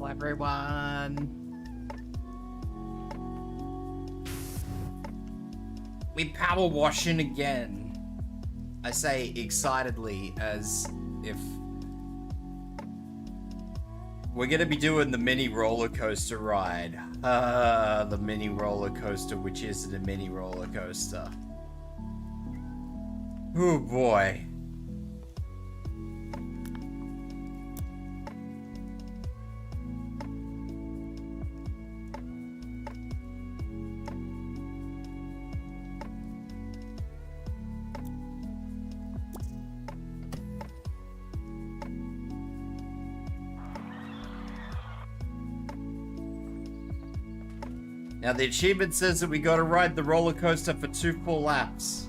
Hello, everyone. We power washing again. I say excitedly as if we're gonna be doing the mini roller coaster ride. The mini roller coaster, which isn't a mini roller coaster. Oh boy. Now the achievement says that we gotta ride the roller coaster for 2 full laps.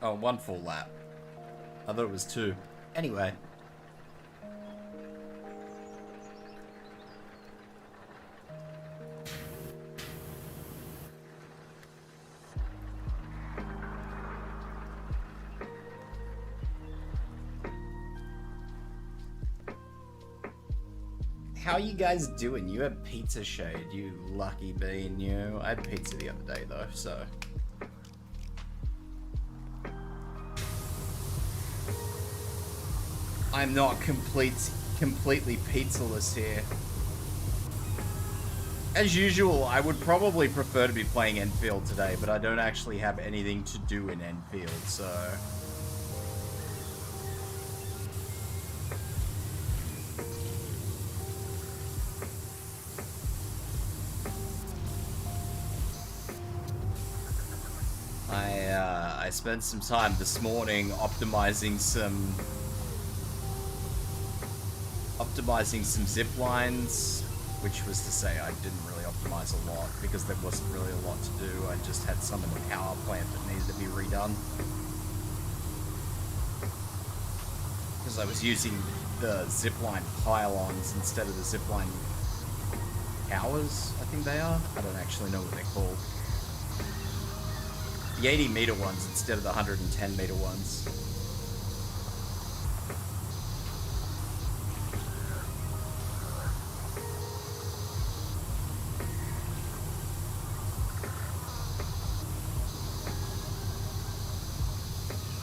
Oh, 1 full lap. I thought it was 2. Anyway. How you guys doing? You had pizza shade, you lucky bean, you. I had pizza the other day though, so. I'm not completely pizzaless here. As usual, I would probably prefer to be playing Enfield today, but I don't actually have anything to do in Enfield, so. I spent some time this morning optimizing some zip lines, which was to say I didn't really optimize a lot because there wasn't really a lot to do. I just had some in the power plant that needed to be redone. Because I was using the zipline pylons instead of the zipline towers, I think they are. I don't actually know what they're called. The 80 meter ones instead of the 110 meter ones.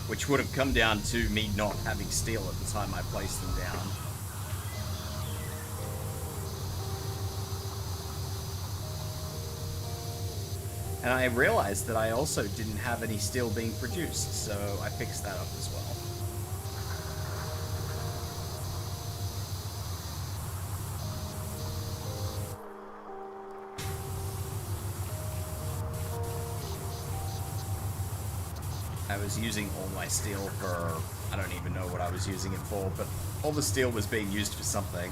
Which would have come down to me not having steel at the time I placed them down. And I realized that I also didn't have any steel being produced, so I fixed that up as well. I was using all my steel for, I don't even know what I was using it for, but all the steel was being used for something.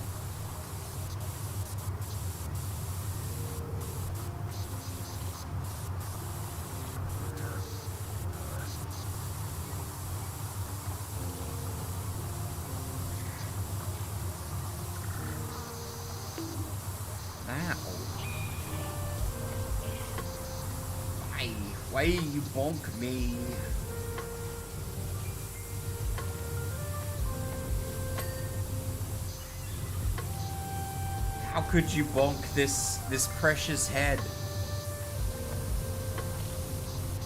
Why you bonk me? How could you bonk this precious head?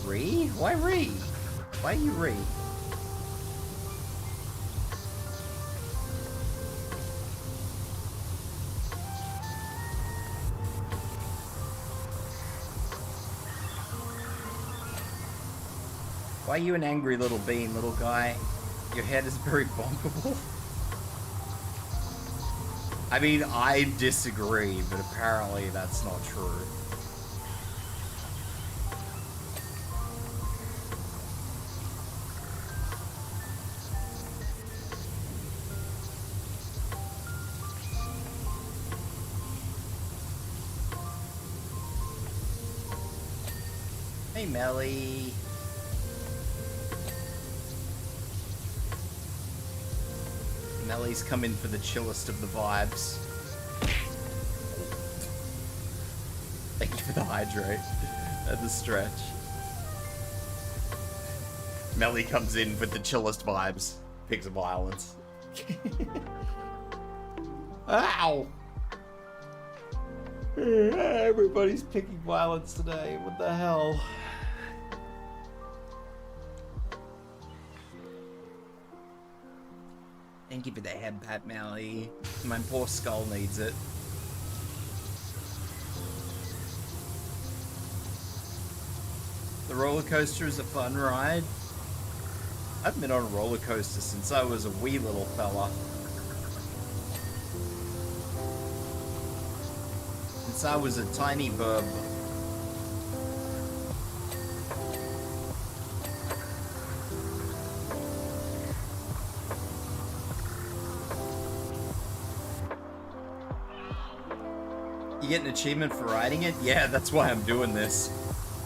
Ree? Why Ree? Why you Ree? Why are you an angry little bean, little guy? Your head is very bonkable. I mean, I disagree, but apparently that's not true. Hey, Melly. Melly's come in for the chillest of the vibes. Thank you for the hydrate and the stretch. Melly comes in with the chillest vibes. Pigs of violence. Ow! Everybody's picking violence today. What the hell? Thank you for the head pat, Melly. My poor skull needs it. The roller coaster is a fun ride. I've been on a roller coaster since I was a wee little fella. Since I was a tiny bub. You get an achievement for riding it? Yeah, that's why I'm doing this.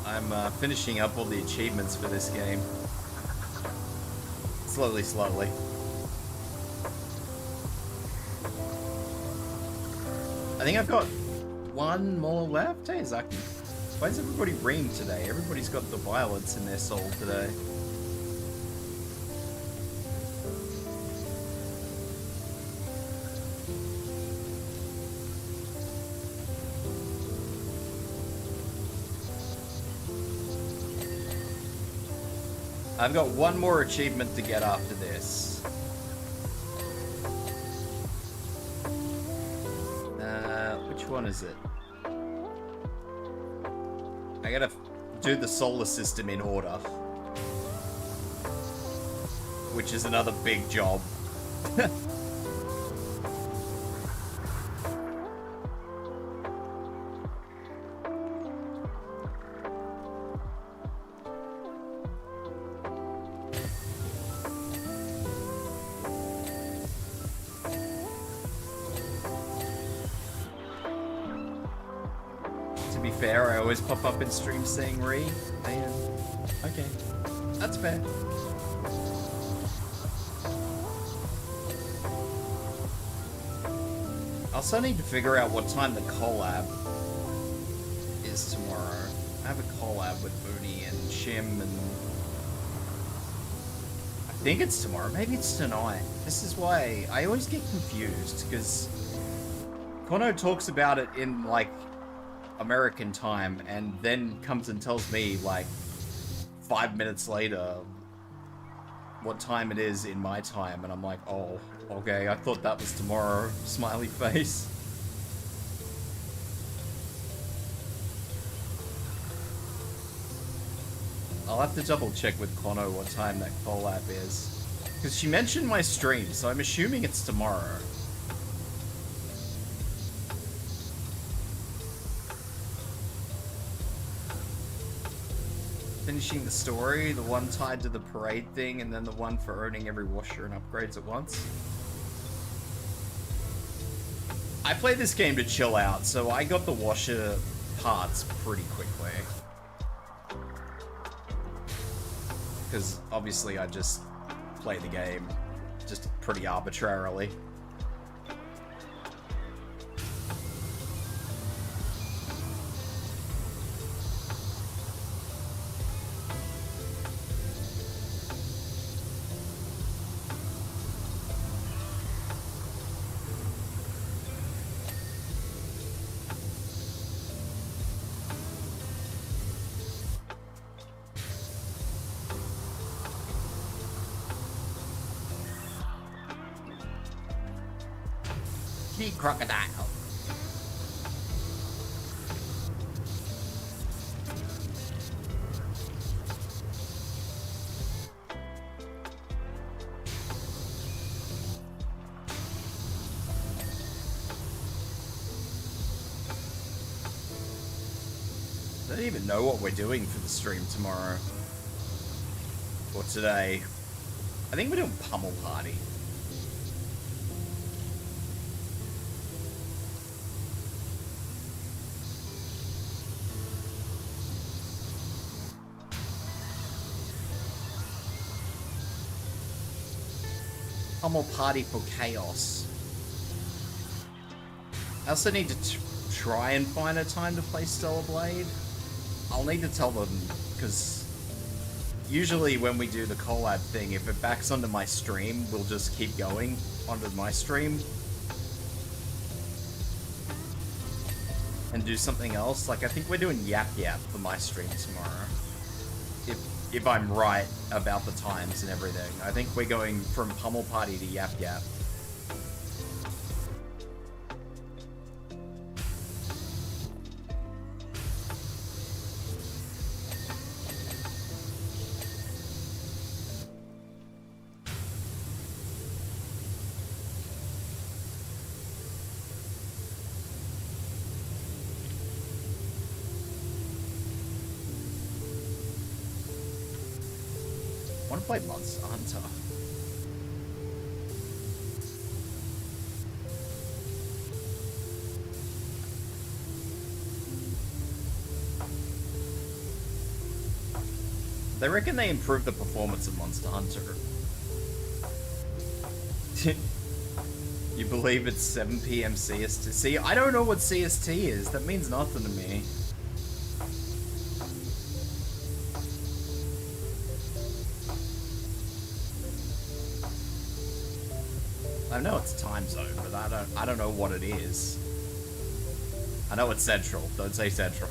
I'm finishing up all the achievements for this game. Slowly, slowly. I think I've got one more left. Hey, Zaki. Why is everybody reamed today? Everybody's got the violence in their soul today. I've got one more achievement to get after this. Which one is it? I gotta do the solar system in order. Which is another big job. I always pop up in stream saying re. Man. Okay. That's fair. I also need to figure out what time the collab is tomorrow. I have a collab with Booney and Shim and... I think it's tomorrow. Maybe it's tonight. This is why I always get confused, because Kono talks about it in, like, American time, and then comes and tells me, like, 5 minutes later what time it is in my time, and I'm like, oh, okay, I thought that was tomorrow. Smiley face. I'll have to double check with Kono what time that collab is, because she mentioned my stream, so I'm assuming it's tomorrow. Finishing the story, the one tied to the parade thing, and then the one for earning every washer and upgrades at once. I played this game to chill out, so I got the washer parts pretty quickly. Because obviously I just play the game just pretty arbitrarily. Crocodile. I don't even know what we're doing for the stream tomorrow. Or today. I think we're doing Pummel Party. Pummel Party for Chaos. I also need to try and find a time to play Stellar Blade. I'll need to tell them, because usually when we do the collab thing, if it backs onto my stream, we'll just keep going onto my stream and do something else. Like, I think we're doing Yap Yap for my stream tomorrow. If I'm right about the times and everything. I think we're going from Pummel Party to Yap Yap. I want to play Monster Hunter. They reckon they improved the performance of Monster Hunter. You believe it's 7 PM CST? See, I don't know what CST is. That means nothing to me. I know it's time zone, but I don't know what it is. I know it's central. Don't say central.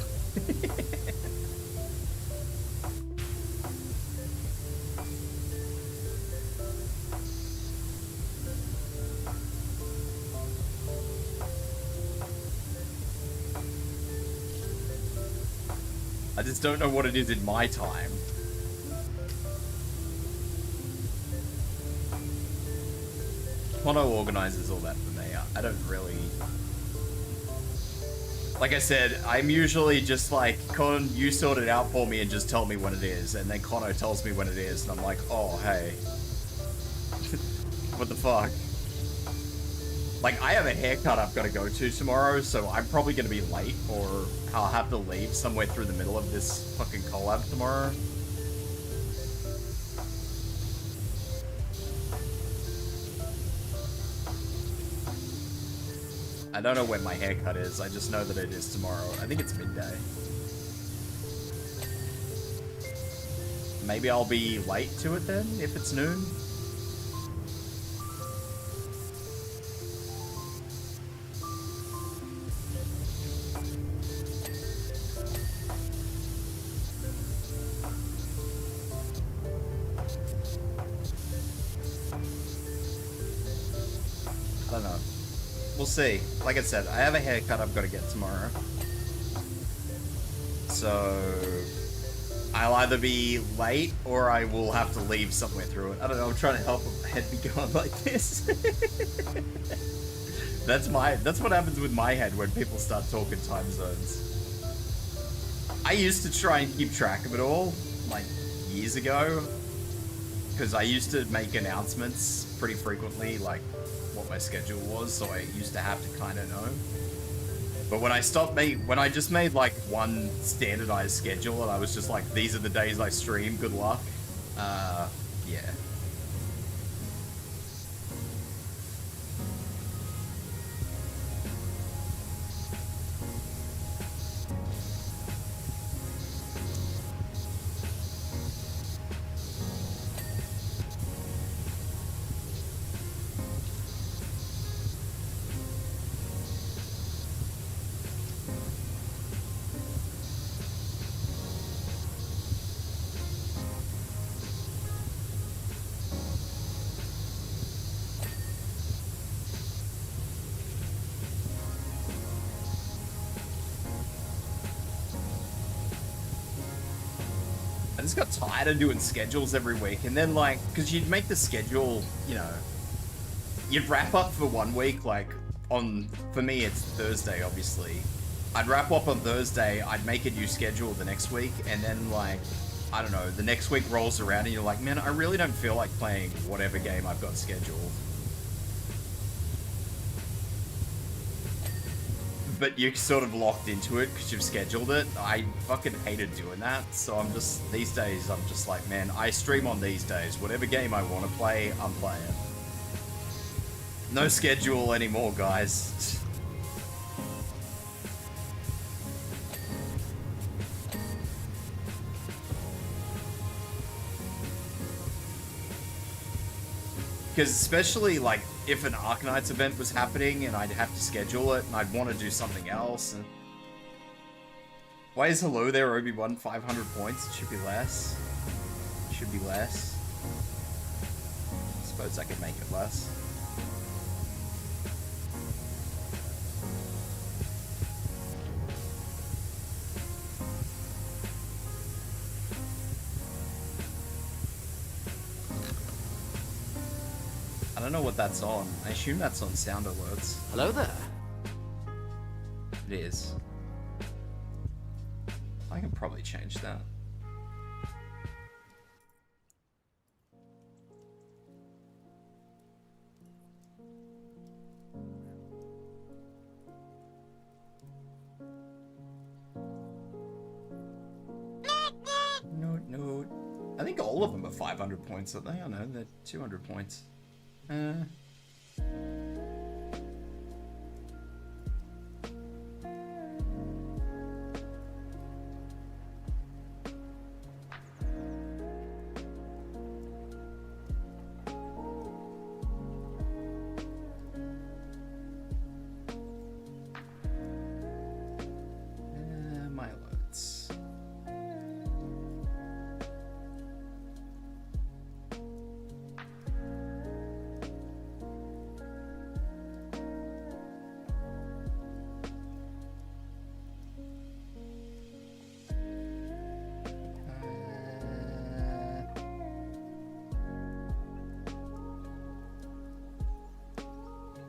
I just don't know what it is in my time. Mono organizes all that for me. I don't really... Like I said, I'm usually just like, Con, you sort it out for me and just tell me when it is. And then Cono tells me when it is, and I'm like, oh, hey. What the fuck? Like, I have a haircut I've got to go to tomorrow, so I'm probably going to be late, or I'll have to leave somewhere through the middle of this fucking collab tomorrow. I don't know when my haircut is, I just know that it is tomorrow. I think it's midday. Maybe I'll be late to it then, if it's noon. I don't know. We'll see. Like I said, I have a haircut I've got to get tomorrow. So I'll either be late or I will have to leave somewhere through it. I don't know, I'm trying to help my head be going like this. That's what happens with my head when people start talking time zones. I used to try and keep track of it all, like, years ago. Because I used to make announcements pretty frequently, like, what my schedule was, so I used to have to kind of know. But when I just made like one standardized schedule and I was just like, these are the days I stream, good luck. Yeah. I just got tired of doing schedules every week, and then like, because you'd make the schedule, you know, you'd wrap up for one week, like for me it's Thursday obviously. I'd wrap up on Thursday, I'd make a new schedule the next week, and then like, I don't know, the next week rolls around and you're like, man, I really don't feel like playing whatever game I've got scheduled. But you're sort of locked into it because you've scheduled it. I fucking hated doing that, so I'm just, these days, I'm just like, man, I stream on these days. Whatever game I want to play, I'm playing. No schedule anymore, guys. Because especially, like, if an Arknights event was happening and I'd have to schedule it and I'd want to do something else. And... Why is hello there, Obi-Wan? 500 points? It should be less. It should be less. I suppose I could make it less. I don't know what that's on. I assume that's on sound alerts. Hello there. It is. I can probably change that. No. I think all of them are 500 points, aren't they? I know, they're 200 points. My alerts.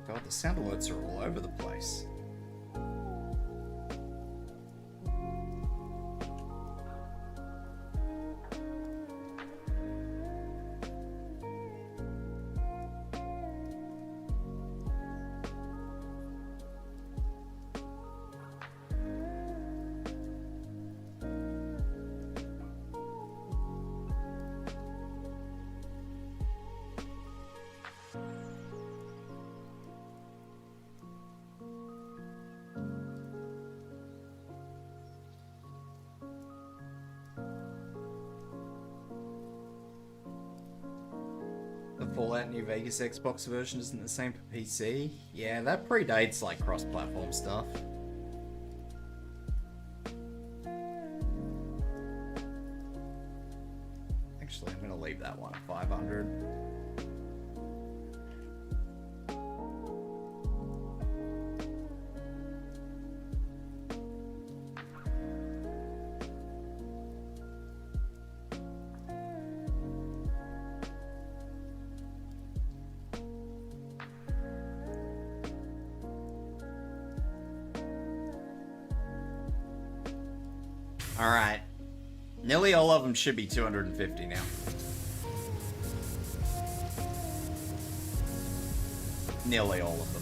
God, the sound alerts are all over the place. The Fallout New Vegas Xbox version isn't the same for PC. Yeah, that predates like cross-platform stuff. Actually, I'm gonna leave that one at 500. Alright. Nearly all of them should be 250 now. Nearly all of them.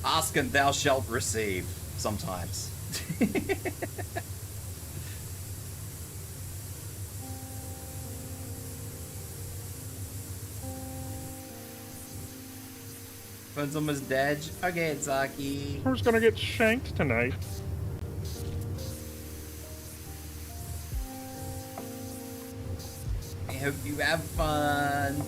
Ask and thou shalt receive, sometimes. Phone's almost dead. Okay, Zaki. Who's gonna get shanked tonight? I hope you have fun.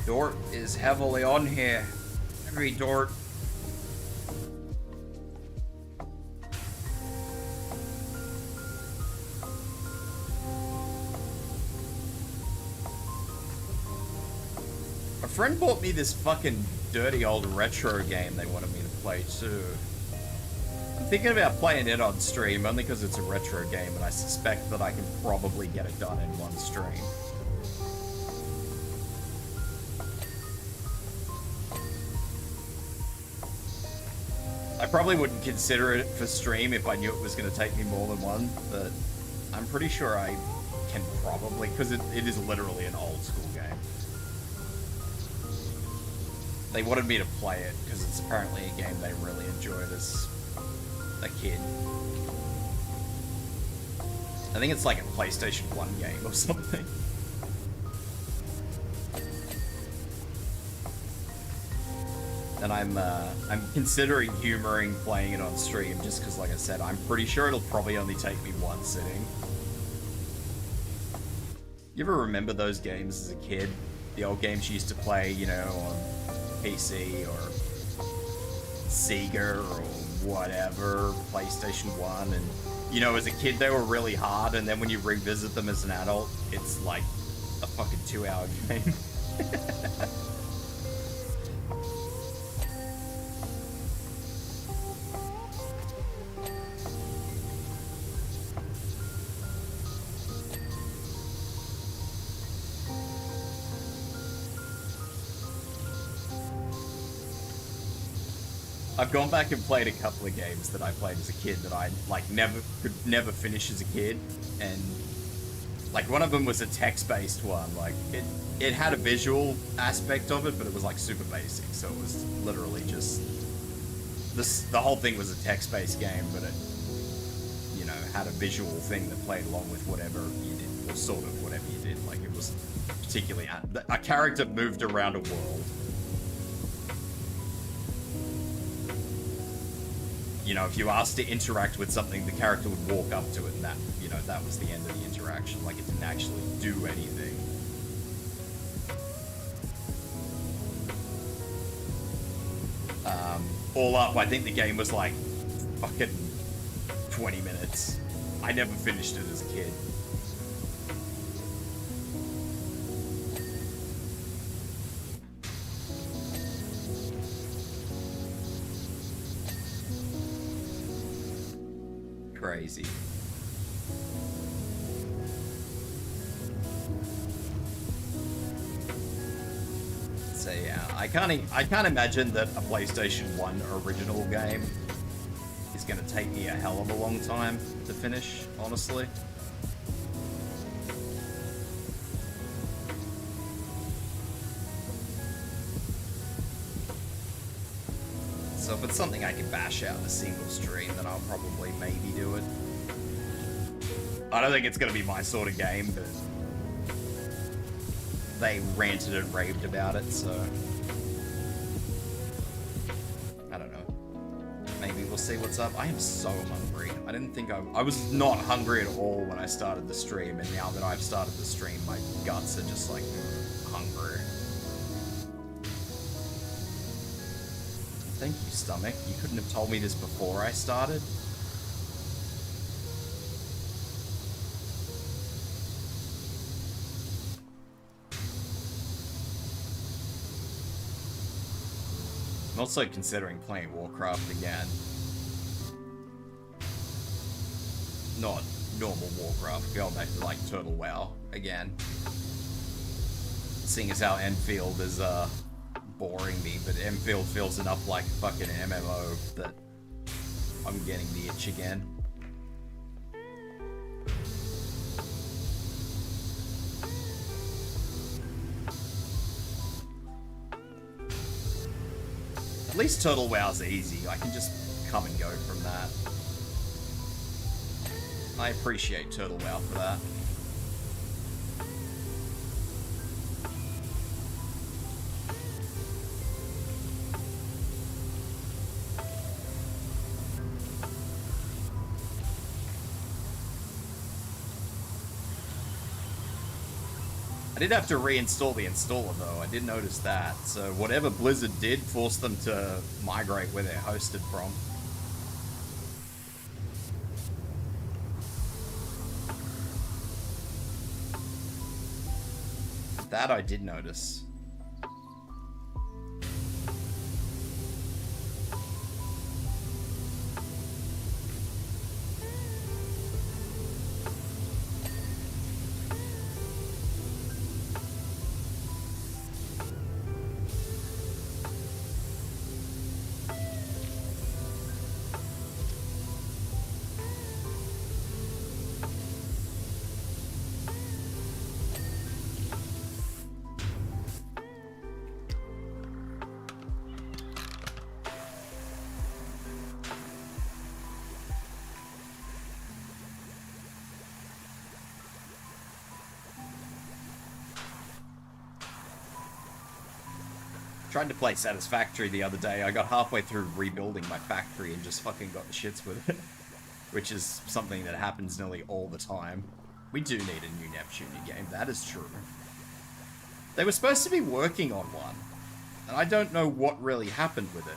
Dort is heavily on here. me, Dort. A friend bought me this fucking dirty old retro game they wanted me to play too. I'm thinking about playing it on stream only because it's a retro game and I suspect that I can probably get it done in one stream. I probably wouldn't consider it for stream if I knew it was going to take me more than one, but I'm pretty sure I can probably, because it is literally an old school game. They wanted me to play it because it's apparently a game they really enjoyed as a kid. I think it's like a PlayStation 1 game or something. And I'm considering humoring playing it on stream just because, like I said, I'm pretty sure it'll probably only take me one sitting. You ever remember those games as a kid? The old games you used to play, you know, on PC or Sega or whatever, PlayStation 1, and, you know, as a kid they were really hard, and then when you revisit them as an adult, it's like a fucking 2-hour game. I've gone back and played a couple of games that I played as a kid that I like could never finish as a kid, and like one of them was a text-based one. Like it had a visual aspect of it, but it was like super basic, so it was literally just the whole thing was a text-based game, but it, you know, had a visual thing that played along with whatever you did, or sort of whatever you did. Like it was particularly a character moved around a world. You know, if you asked to interact with something, the character would walk up to it, and that, you know, that was the end of the interaction. Like, it didn't actually do anything. All up, I think the game was like fucking 20 minutes. I never finished it as a kid. Crazy. So yeah, I can't imagine that a PlayStation 1 original game is gonna take me a hell of a long time to finish, honestly. So if it's something I can bash out in a single stream, then I'll probably maybe do it. I don't think it's going to be my sort of game, but they ranted and raved about it, so I don't know. Maybe we'll see what's up. I am so hungry. I didn't think I was not hungry at all when I started the stream, and now that I've started the stream, my guts are just like hungry. Thank you, stomach. You couldn't have told me this before I started. I'm also considering playing Warcraft again. Not normal Warcraft, going back to like Turtle WoW again. Seeing as how Enfield is boring me, but Enfield feels enough like fucking MMO that I'm getting the itch again. At least Turtle WoW's easy. I can just come and go from that. I appreciate Turtle WoW for that. I did have to reinstall the installer though, I did notice that. So whatever Blizzard did forced them to migrate where they're hosted from. That I did notice. Tried to play Satisfactory the other day. I got halfway through rebuilding my factory and just fucking got the shits with it. Which is something that happens nearly all the time. We do need a new Neptunia game, that is true. They were supposed to be working on one, and I don't know what really happened with it.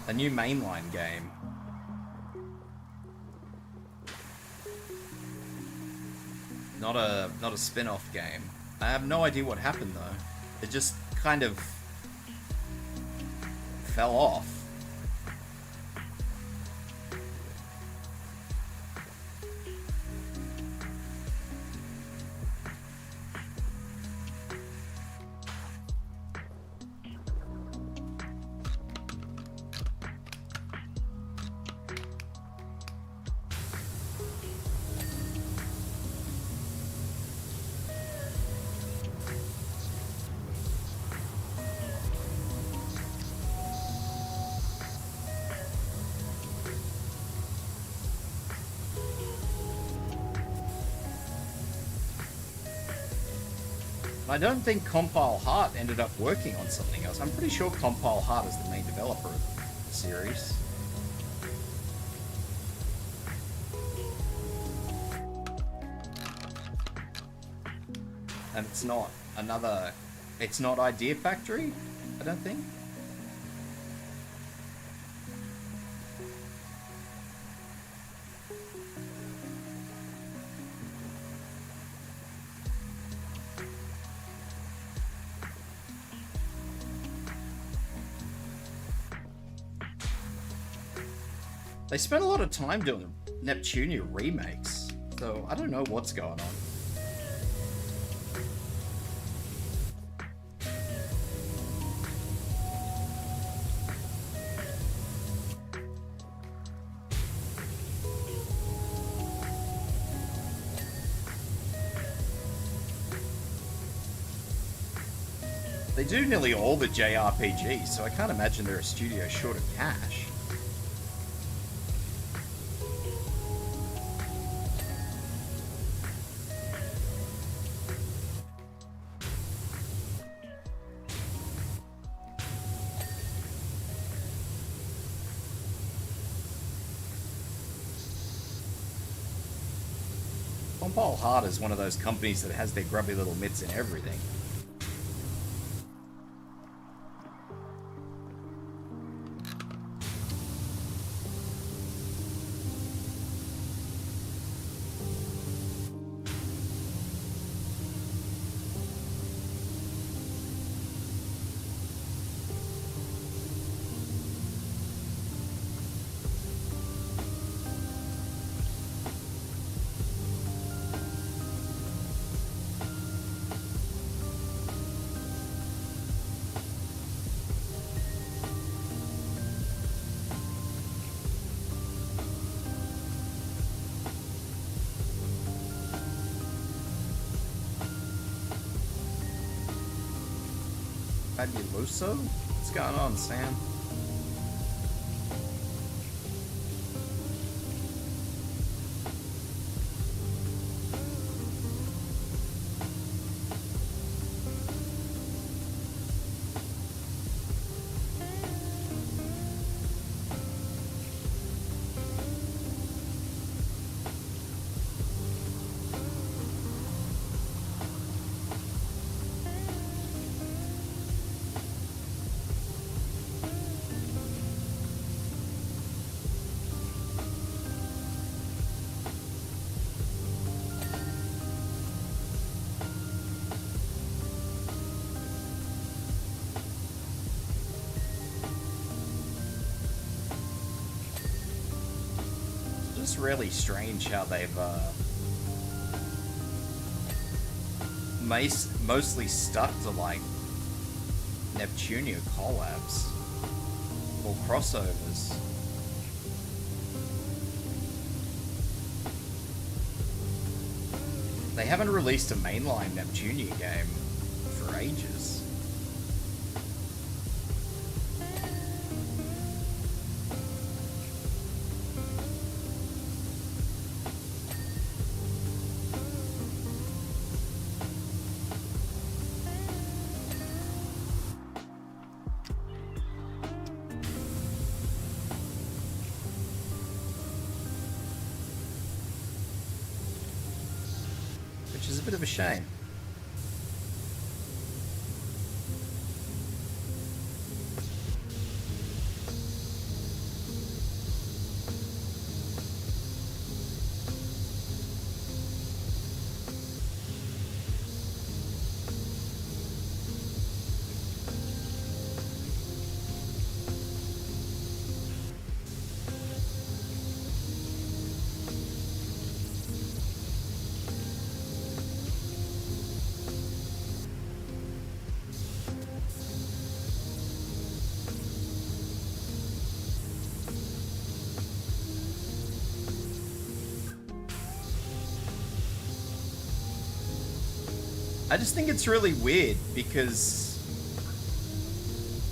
A new mainline game. Not a spin-off game. I have no idea what happened though. It just kind of fell off. I don't think Compile Heart ended up working on something else. I'm pretty sure Compile Heart is the main developer of the series. And it's not another... It's not Idea Factory, I don't think. They spent a lot of time doing Neptunia remakes, so I don't know what's going on. They do nearly all the JRPGs, so I can't imagine they're a studio short of cash. Compile Heart is one of those companies that has their grubby little mitts in everything. Fabuloso? What's going on, Sam? just really strange how they've mostly stuck to like Neptunia collabs or crossovers. They haven't released a mainline Neptunia game for ages. Which is a bit of a shame. I just think it's really weird because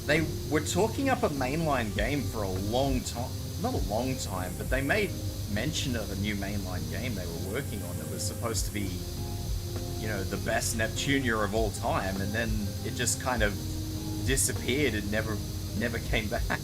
they were talking up a mainline game for a long time. Not a long time, but they made mention of a new mainline game they were working on that was supposed to be, you know, the best Neptunia of all time, and then it just kind of disappeared and never came back.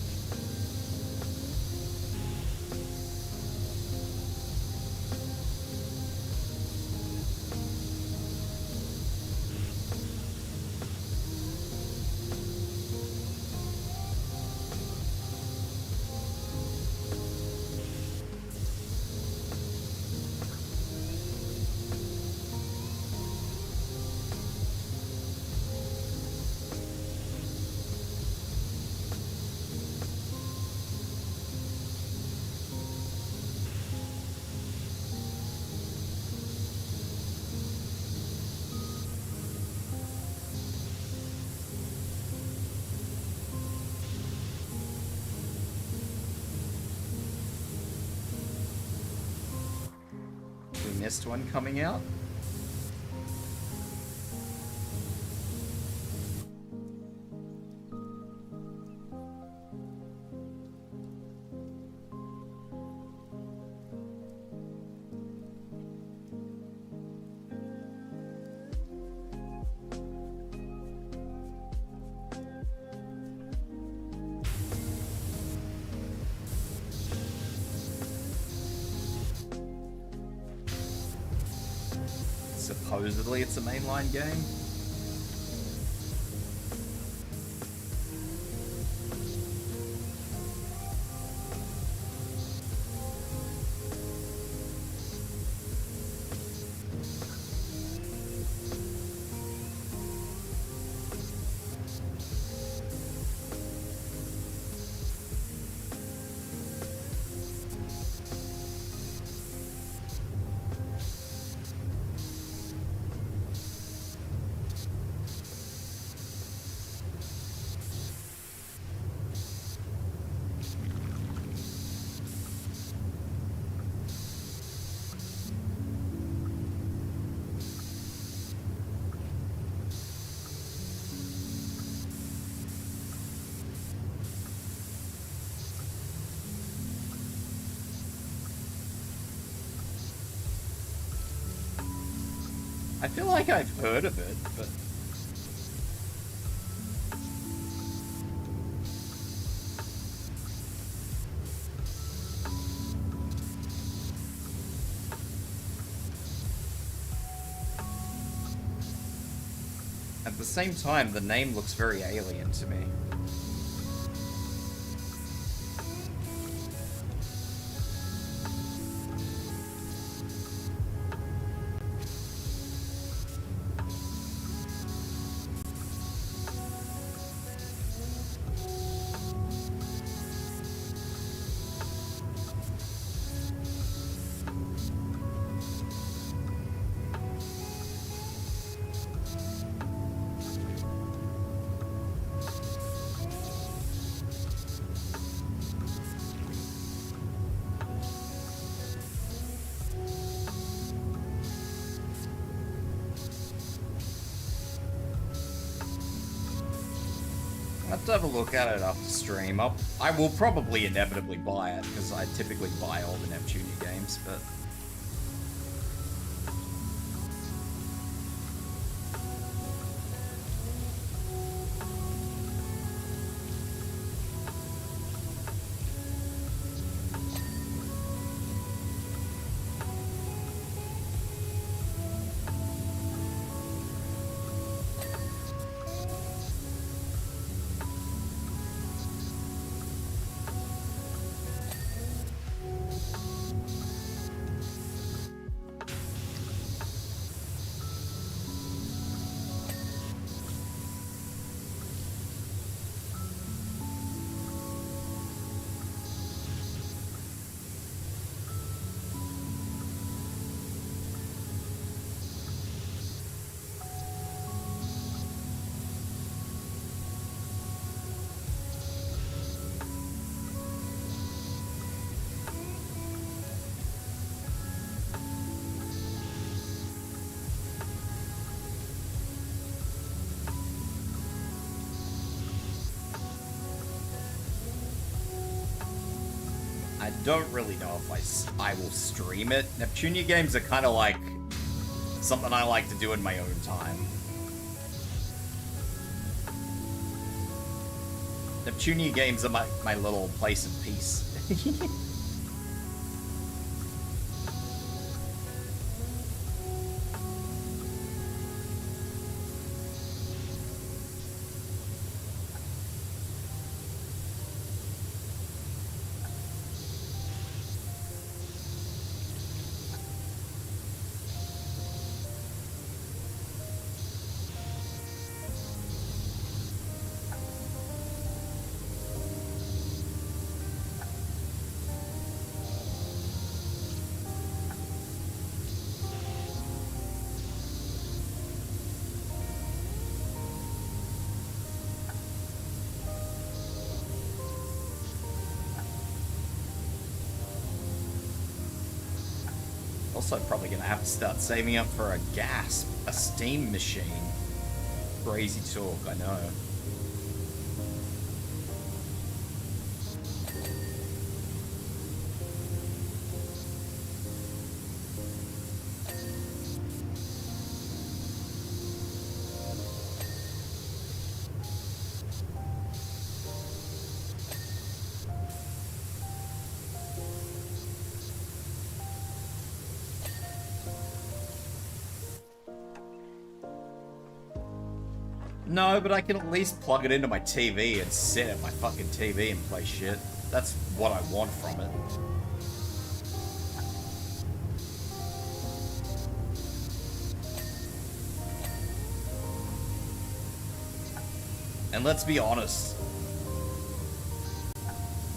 We missed one coming out. Supposedly it's a mainline game. I feel like I've heard of it, but... At the same time, the name looks very alien to me. to have a look at it after stream. I will probably inevitably buy it, because I typically buy all the Neptunia games, but... I don't really know if I will stream it. Neptunia games are kind of like something I like to do in my own time. Neptunia games are my little place of peace. Also, probably gonna have to start saving up for a steam machine. Crazy talk, I know. No, but I can at least plug it into my TV and sit at my fucking TV and play shit. That's what I want from it. And let's be honest,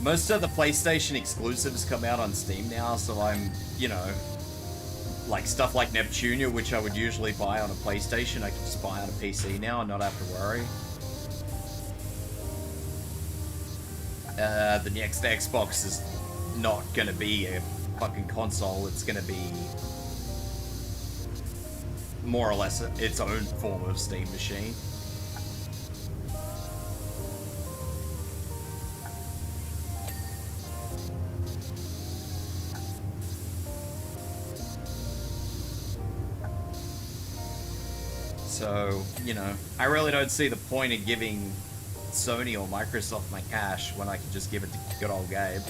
most of the PlayStation exclusives come out on Steam now, so I'm, you know, like stuff like Neptunia, which I would usually buy on a PlayStation, I can just buy on a PC now and not have to worry. The next Xbox is not gonna be a fucking console, it's gonna be more or less its own form of Steam machine. So, you know, I really don't see the point in giving Sony or Microsoft my cash when I can just give it to good old Gabe.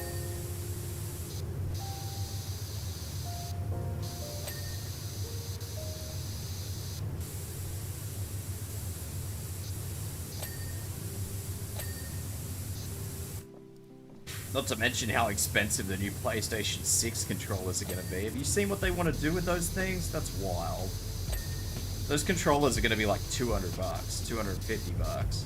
Not to mention how expensive the new PlayStation 6 controllers are going to be. Have you seen what they want to do with those things? That's wild. Those controllers are going to be like $200, $250.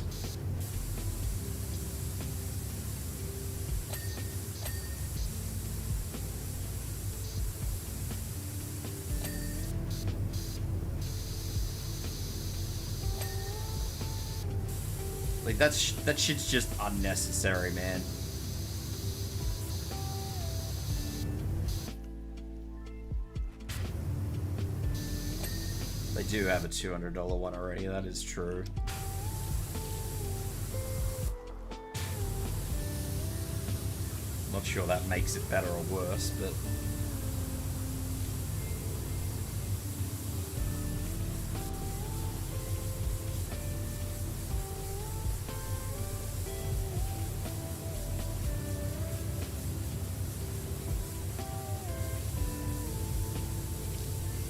Like that shit's just unnecessary, man. They do have a $200 one already, that is true. sure that makes it better or worse, but...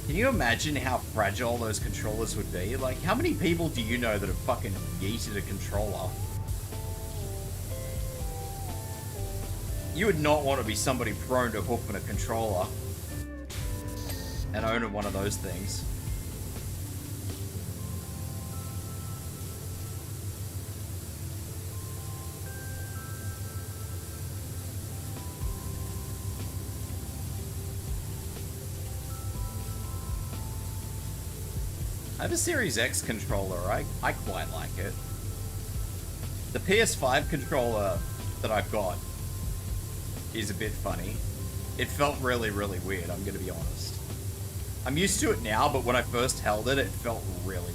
Can you imagine how fragile those controllers would be? Like, how many people do you know that have fucking yeeted a controller? You would not want to be somebody prone to hoofing a controller and owning one of those things. I have a Series X controller. I quite like it. The PS5 controller that I've got is a bit funny. It felt really, really weird, I'm gonna be honest. I'm used to it now, but when I first held it, it felt really weird.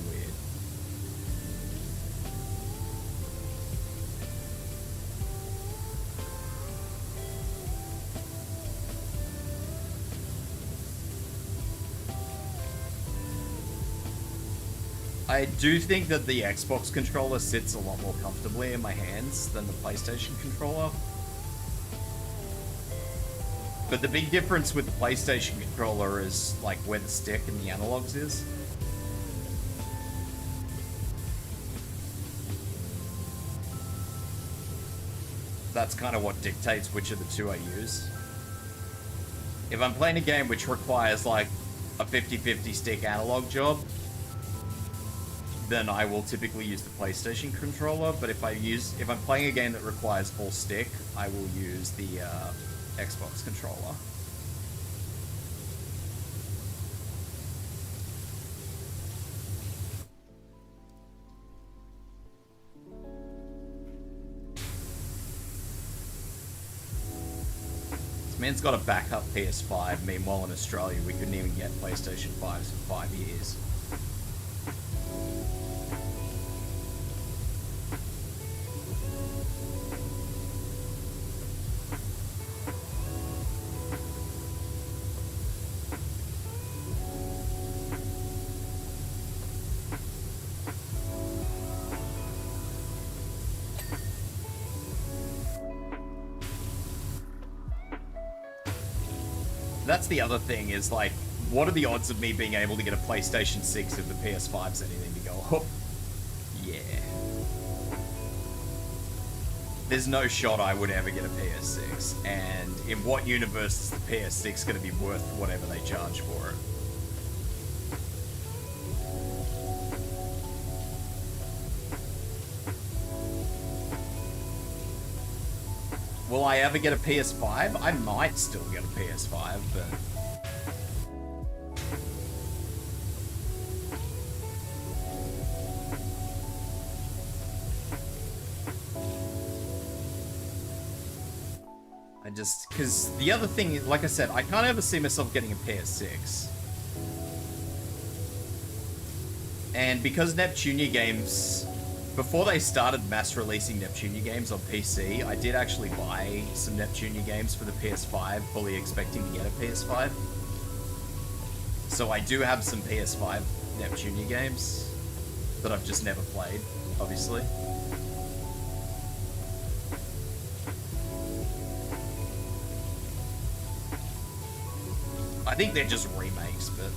I do think that the Xbox controller sits a lot more comfortably in my hands than the PlayStation controller. But the big difference with the PlayStation controller is like where the stick and the analogs is. That's kind of what dictates which of the two I use. If I'm playing a game which requires like a 50-50 stick analog job, then I will typically use the PlayStation controller, but if I'm playing a game that requires full stick, I will use the Xbox controller. This man's got a backup PS5, meanwhile in Australia we couldn't even get PlayStation 5s for 5 years. That's the other thing, is like, what are the odds of me being able to get a PlayStation 6 if the PS5's anything to go up? Yeah. There's no shot I would ever get a PS6, and in what universe is the PS6 going to be worth whatever they charge for it? Will I ever get a PS5? I might still get a PS5, but... because the other thing is, like I said, I can't ever see myself getting a PS6. And because Neptunia games... Before they started mass releasing Neptunia games on PC, I did actually buy some Neptunia games for the PS5, fully expecting to get a PS5. So I do have some PS5 Neptunia games that I've just never played, obviously. I think they're just remakes, but...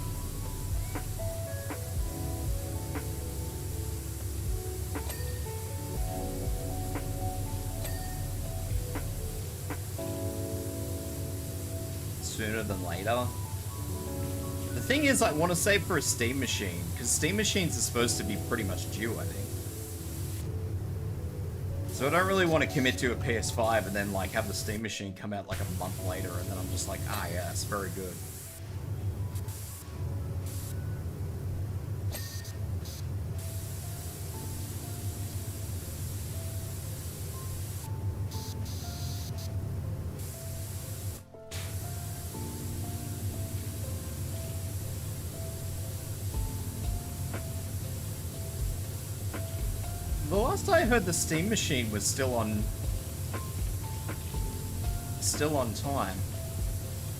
sooner than later. The thing is, I want to save for a Steam machine, because Steam machines are supposed to be pretty much due, I think. So I don't really want to commit to a PS5 and then like have the Steam machine come out like a month later and then I'm just like, ah yeah, it's very good. The last I heard, the Steam machine was still still on time.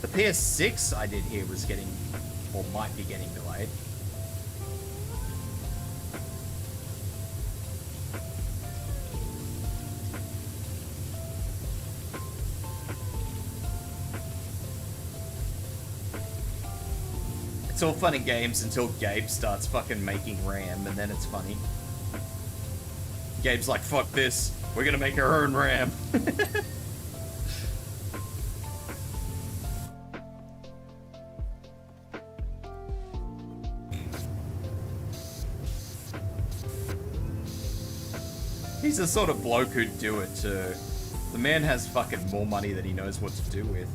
The PS6 I did hear was getting, or might be getting delayed. It's all fun and games until Gabe starts fucking making RAM, and then it's funny. Gabe's like, fuck this, we're gonna make our own RAM. He's the sort of bloke who'd do it too. The man has fucking more money than he knows what to do with.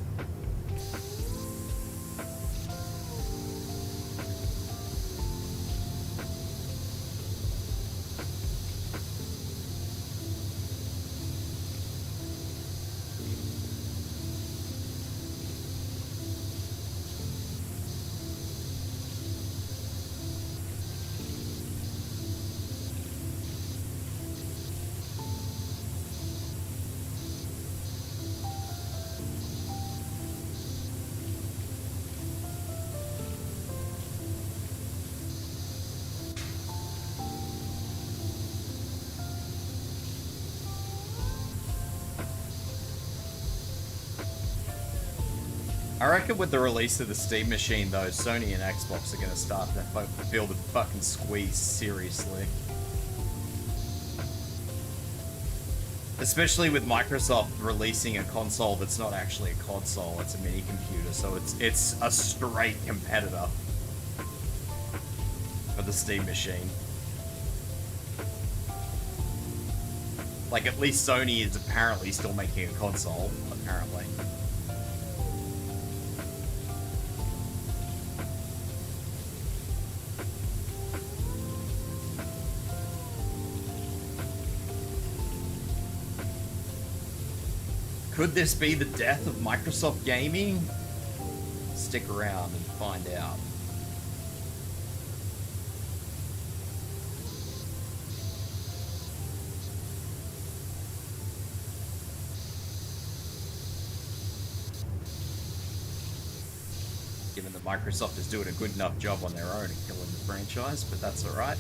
I reckon with the release of the Steam Machine, though, Sony and Xbox are going to start to feel the fucking squeeze seriously. Especially with Microsoft releasing a console that's not actually a console, it's a mini computer, so it's a straight competitor for the Steam Machine. Like, at least Sony is apparently still making a console, apparently. Could this be the death of Microsoft gaming? Stick around and find out. Given that Microsoft is doing a good enough job on their own and killing the franchise, but that's alright.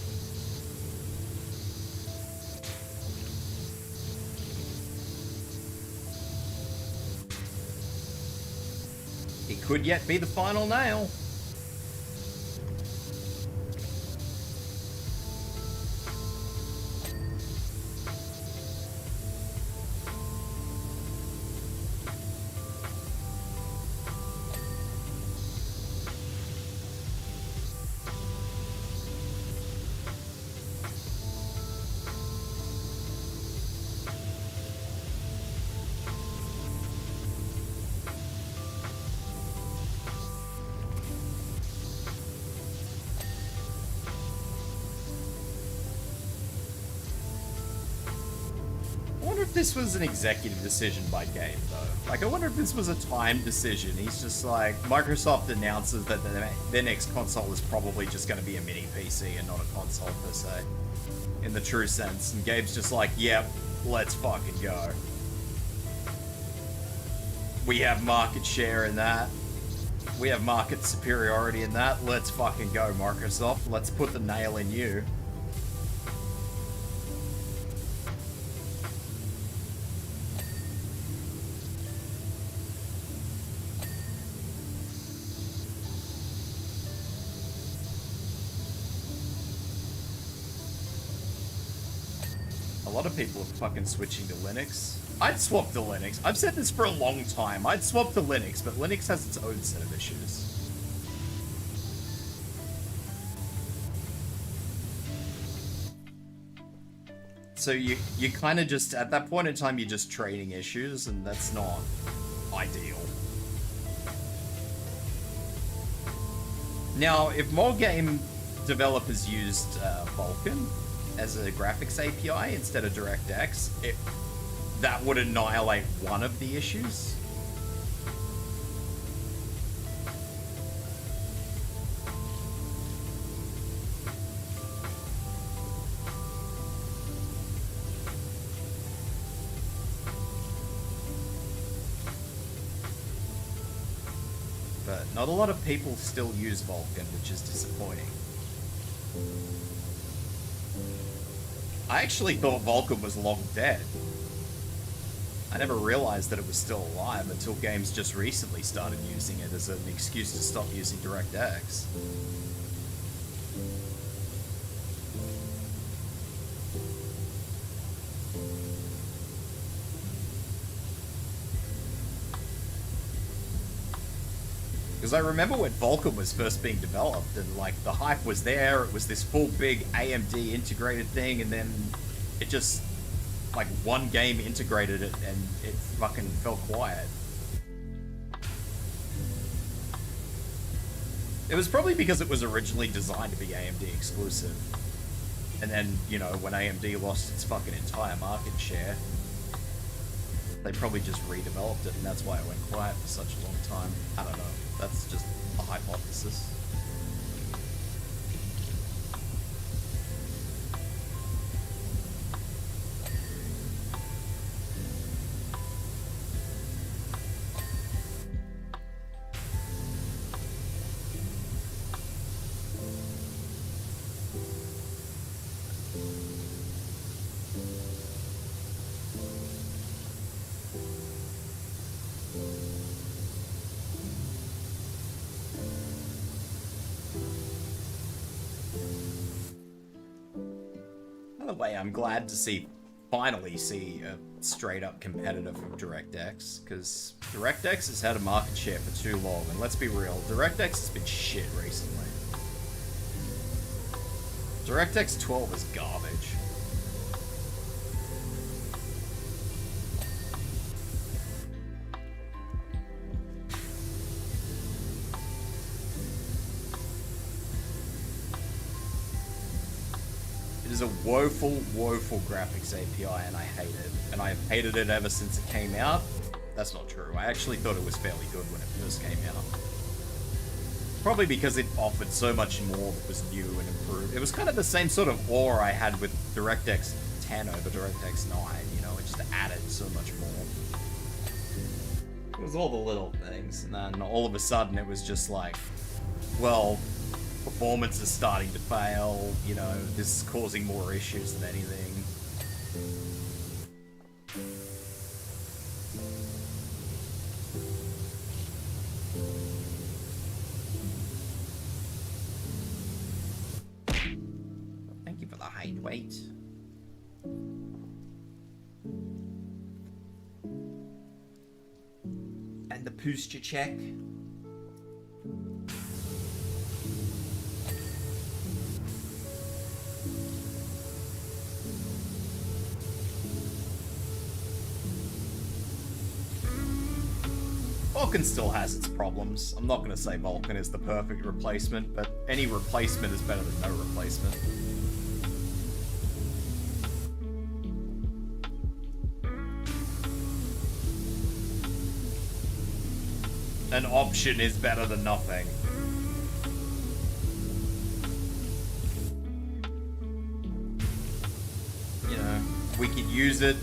It could yet be the final nail. This was an executive decision by Gabe, though. Like, I wonder if this was a timed decision. He's just like, Microsoft announces that their next console is probably just going to be a mini PC and not a console per se, in the true sense. And Gabe's just like, yep, let's fucking go. We have market share in that. We have market superiority in that. Let's fucking go, Microsoft. Let's put the nail in you. A lot of people are fucking switching to Linux. I'd swap to Linux. I've said this for a long time. I'd swap to Linux, but Linux has its own set of issues. So you kind of just, at that point in time, you're just trading issues, and that's not ideal. Now, if more game developers used Vulkan as a graphics API instead of DirectX, that would annihilate one of the issues. but not a lot of people still use Vulkan, which is disappointing. I actually thought Vulkan was long dead. I never realized that it was still alive until games just recently started using it as an excuse to stop using DirectX. Because I remember when Vulkan was first being developed, and like the hype was there, it was this full big AMD integrated thing, and then it just, like one game integrated it and it fucking fell quiet. It was probably because it was originally designed to be AMD exclusive. And then, you know, when AMD lost its fucking entire market share, they probably just redeveloped it, and that's why it went quiet for such a long time. I don't know. That's just a hypothesis. I'm glad to finally see a straight-up competitor from DirectX, because DirectX has had a market share for too long, and let's be real, DirectX has been shit recently. DirectX 12 is garbage. It is a woeful, woeful graphics API, and I hate it. And I've hated it ever since it came out. That's not true. I actually thought it was fairly good when it first came out. Probably because it offered so much more that was new and improved. It was kind of the same sort of awe I had with DirectX 10 over DirectX 9, you know, it just added so much more. It was all the little things, and then all of a sudden it was just like, well, performance is starting to fail, you know, this is causing more issues than anything. Thank you for the height weight. And the posture check. Vulkan still has its problems. I'm not going to say Vulkan is the perfect replacement, but any replacement is better than no replacement. An option is better than nothing. You know, we could use it,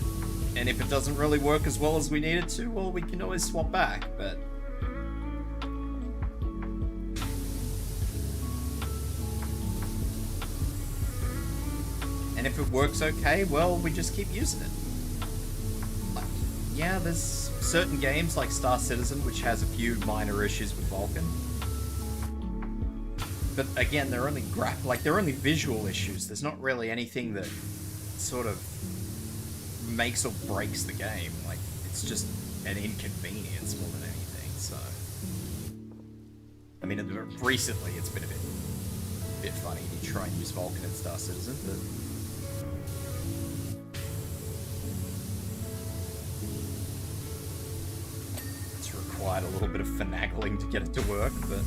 and if it doesn't really work as well as we need it to, well, we can always swap back, but... And if it works okay, well, we just keep using it. Like, yeah, there's certain games like Star Citizen, which has a few minor issues with Vulkan. But again, they're only they're only visual issues. There's not really anything that sort of makes or breaks the game. Like, it's just an inconvenience more than anything, so... I mean, recently it's been a bit funny to try and use Vulkan in Star Citizen, but... it's required a little bit of finagling to get it to work, but...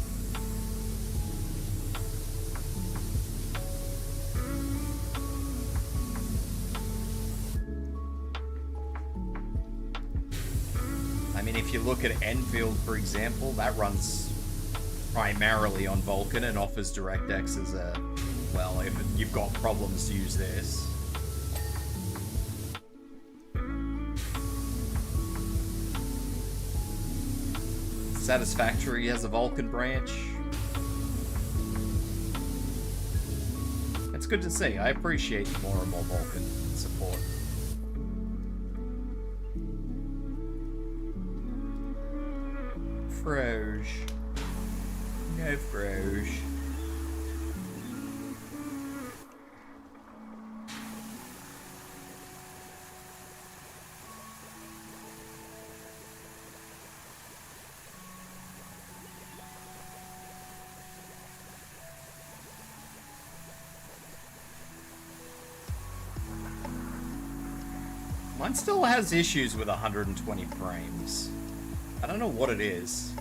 I mean, if you look at Enfield, for example, that runs primarily on Vulkan and offers DirectX as a, well, if you've got problems, to use this. Satisfactory has a Vulcan branch. It's good to see. I appreciate more and more Vulcan support. Froge. No Froge. Mine still has issues with 120 frames. I don't know what it is.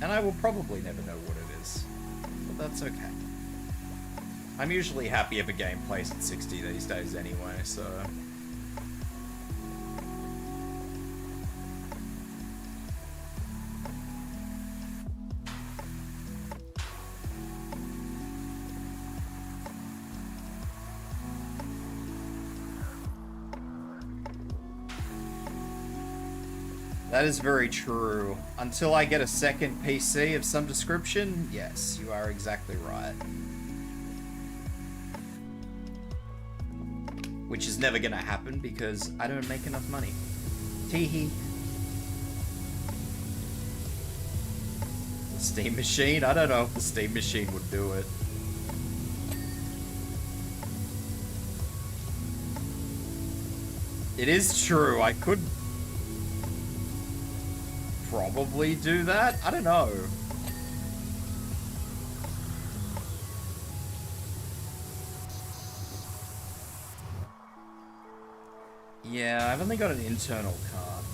And I will probably never know what it is. But that's okay. I'm usually happy if a game plays at 60 these days anyway, so... That is very true. Until I get a second PC of some description, yes, you are exactly right. Which is never gonna happen because I don't make enough money. Teehee. The Steam Machine? I don't know if the Steam Machine would do it. It is true, I could probably do that? I don't know. Yeah, I've only got an internal card.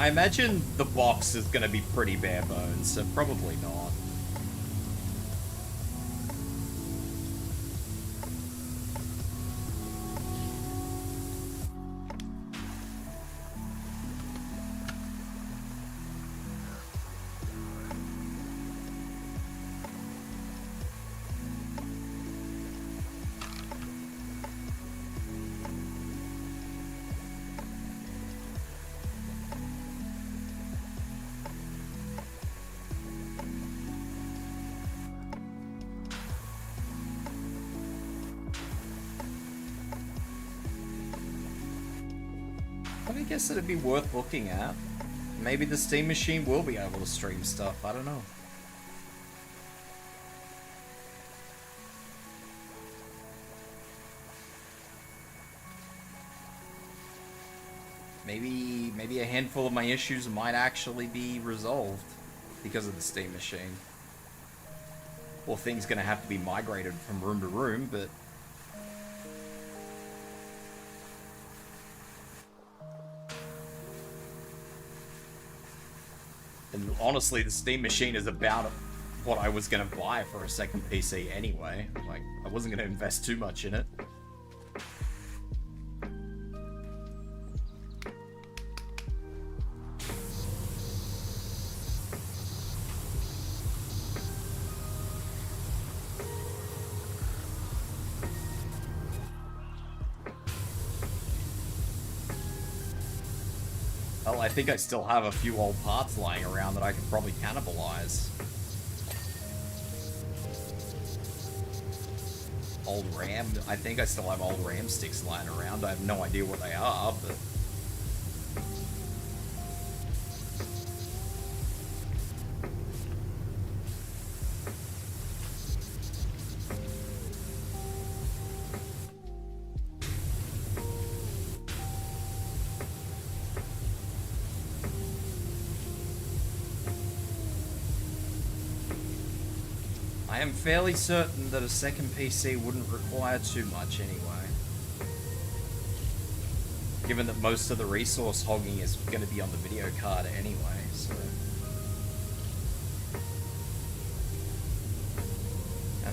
I imagine the box is going to be pretty bare bones, so probably not. I guess it'd be worth looking at. Maybe the Steam Machine will be able to stream stuff, I don't know. Maybe a handful of my issues might actually be resolved because of the Steam Machine. Or things gonna have to be migrated from room to room, but... And honestly, the Steam Machine is about what I was going to buy for a second PC anyway. Like, I wasn't going to invest too much in it. Well, I think I still have a few old parts lying around that I could probably cannibalize. Old RAM, I think I still have old RAM sticks lying around. I have no idea what they are, but... I am fairly certain that a second PC wouldn't require too much anyway. Given that most of the resource hogging is going to be on the video card anyway, so...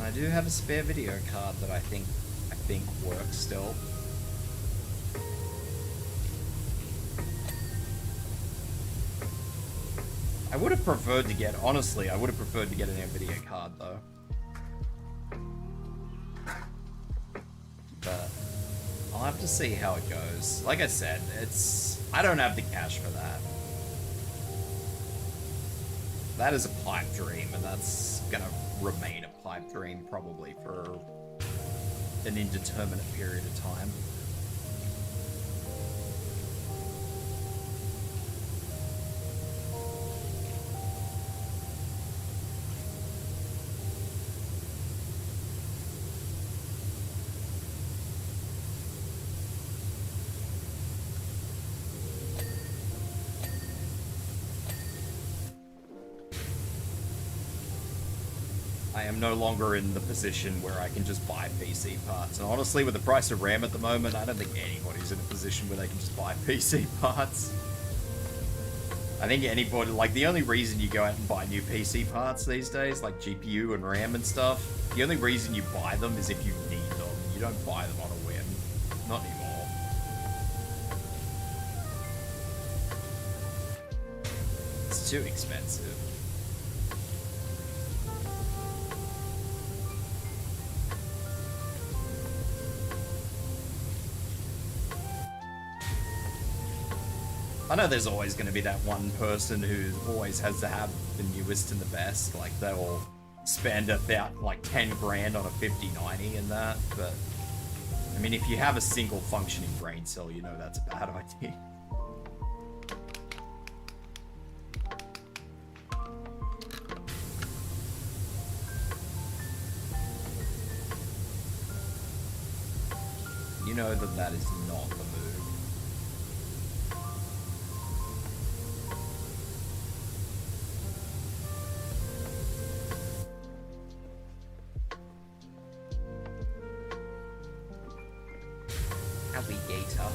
I do have a spare video card that I think works still. I would have preferred to get, honestly, I would have preferred to get an NVIDIA card though. But I'll have to see how it goes. Like I said, I don't have the cash for that. That is a pipe dream, and that's gonna remain a pipe dream probably for an indeterminate period of time. I am no longer in the position where I can just buy PC parts. And honestly, with the price of RAM at the moment, I don't think anybody's in a position where they can just buy PC parts. I think anybody, like, the only reason you go out and buy new PC parts these days, like GPU and RAM and stuff, the only reason you buy them is if you need them. You don't buy them on a whim. Not anymore. It's too expensive. I know there's always going to be that one person who always has to have the newest and the best. Like, they'll spend about, like, 10 grand on a 5090 and that. But, I mean, if you have a single functioning brain cell, you know that's a bad idea. You know that is not the move. Alligator.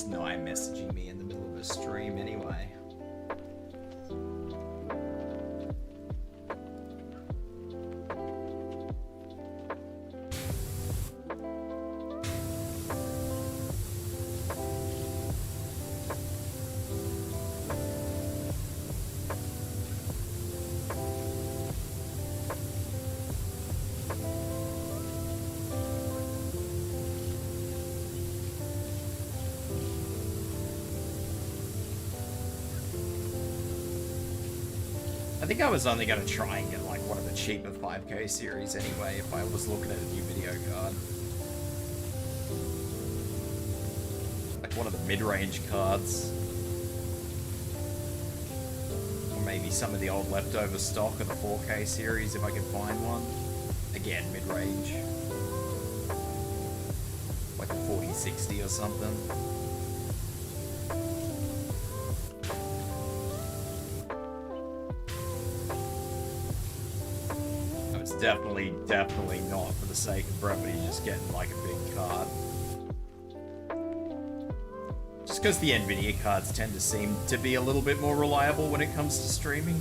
No, I'm messaging me in the middle of a stream anyway. I think I was only going to try and get like one of the cheaper 5K series anyway if I was looking at a new video card. Like one of the mid-range cards. Or maybe some of the old leftover stock of the 4K series if I could find one. Again, mid-range. Like a 4060 or something. Definitely not for the sake of brevity, just getting like a big card. Just because the NVIDIA cards tend to seem to be a little bit more reliable when it comes to streaming.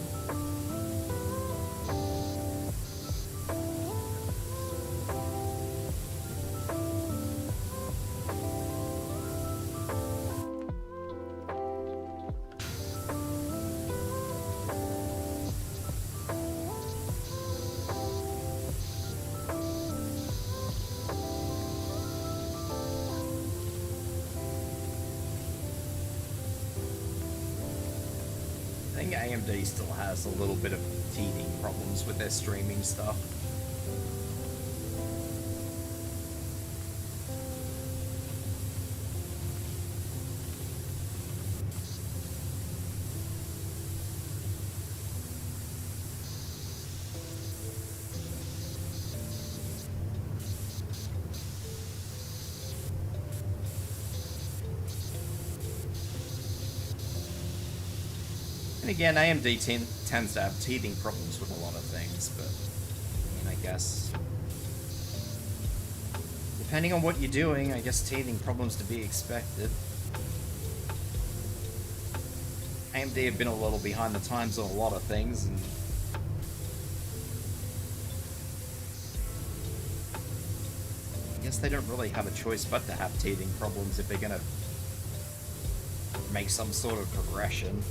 AMD still has a little bit of teething problems with their streaming stuff. And again, AMD tends to have teething problems with a lot of things, but I mean, I guess depending on what you're doing, I guess teething problems to be expected. AMD have been a little behind the times on a lot of things, and I guess they don't really have a choice but to have teething problems if they're gonna make some sort of progression.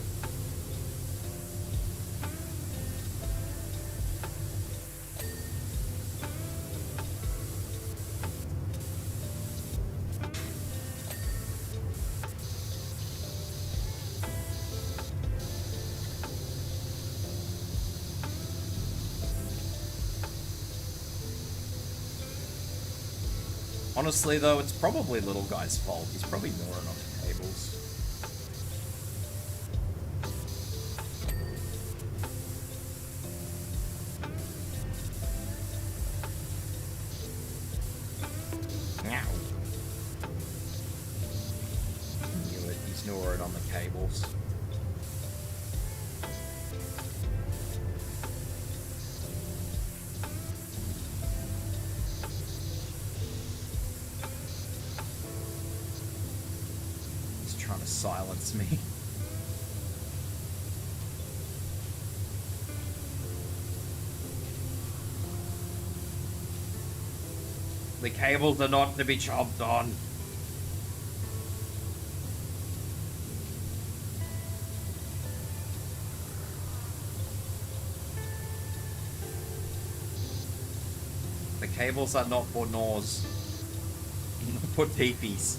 Honestly, though, it's probably little guy's fault. He's probably gnawing on the cables. Meow. Knew it. He's gnawing on the cables. Silence me. The cables are not to be chopped on. The cables are not for gnaws. Not for teepees.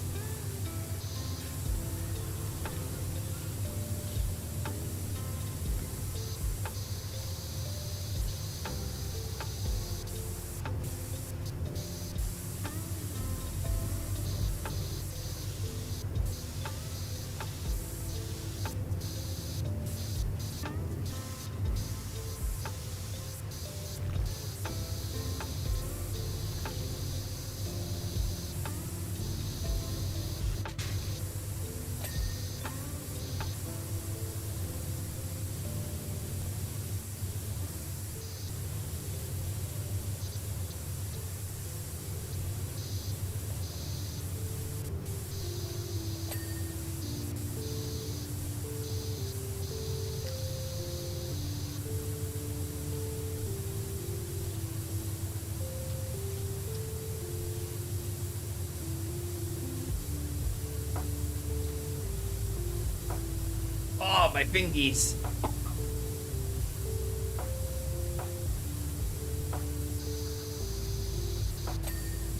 Oh, my fingies.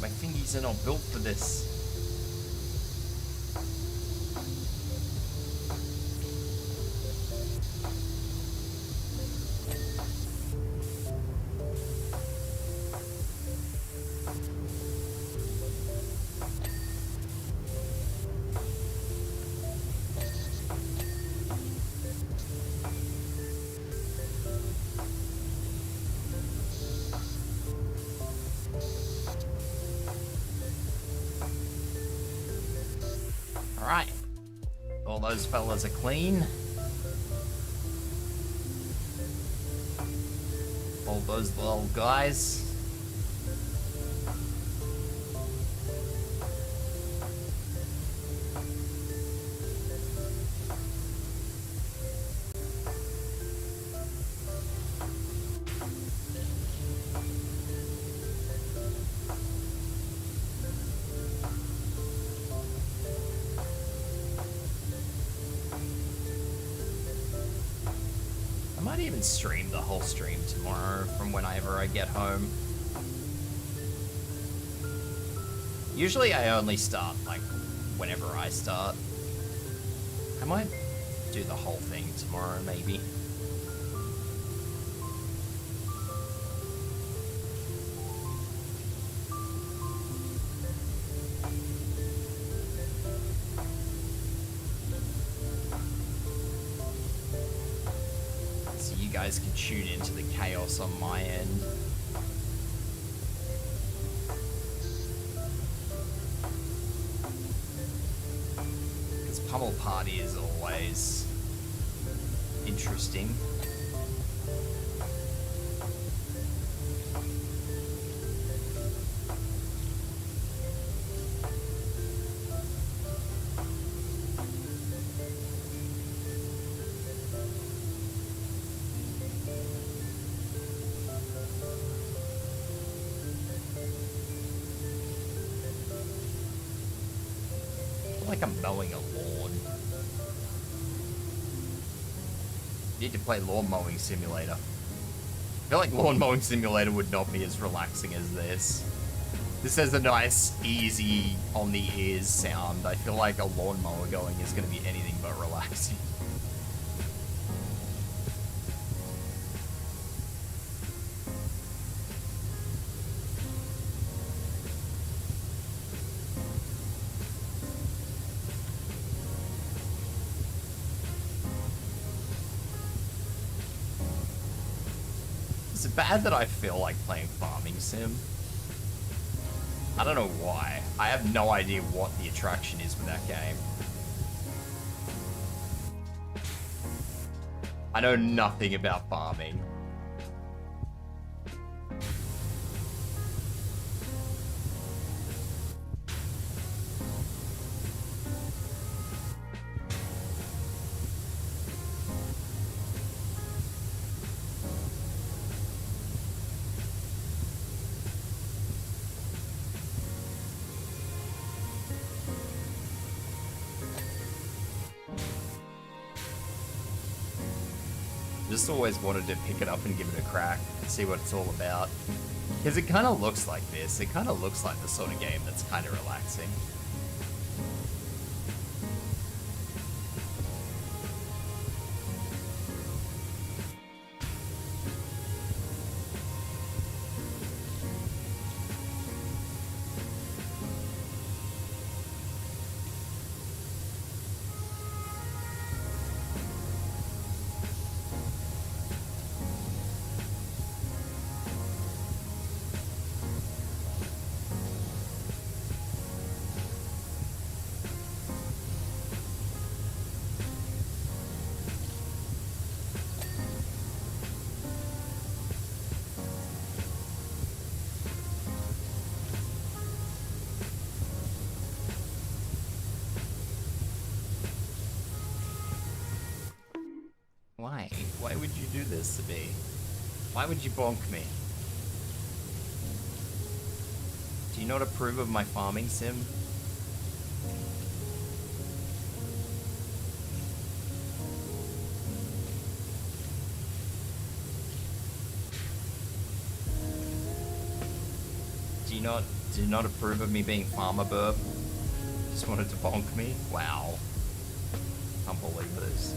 My fingies are not built for this. Alright. All those fellas are clean. All those little guys. I might even stream the whole stream tomorrow from whenever I get home. Usually I only start, like, whenever I start. I might do the whole thing tomorrow, maybe. tune into the chaos on my end. Because Pummel Party is always interesting. Like I'm mowing a lawn. Need to play Lawn Mowing Simulator. I feel like Lawn Mowing Simulator would not be as relaxing as this. This has a nice, easy, on the ears sound. I feel like a lawnmower going is going to be anything but relaxing. Is it bad that I feel like playing Farming Sim? I don't know why. I have no idea what the attraction is with that game. I know nothing about farming. Just always wanted to pick it up and give it a crack and see what it's all about. Because it kind of looks like this. It kind of looks like the sort of game that's kind of relaxing. Why? Why would you do this to me? Why would you bonk me? Do you not approve of my farming sim? Do you not approve of me being farmer burp? Just wanted to bonk me? Wow. Can't believe this.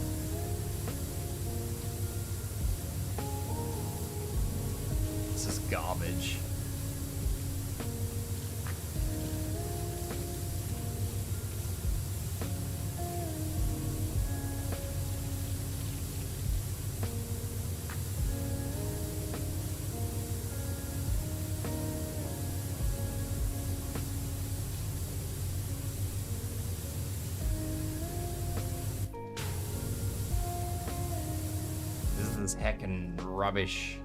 This is garbage. This is heckin' rubbish.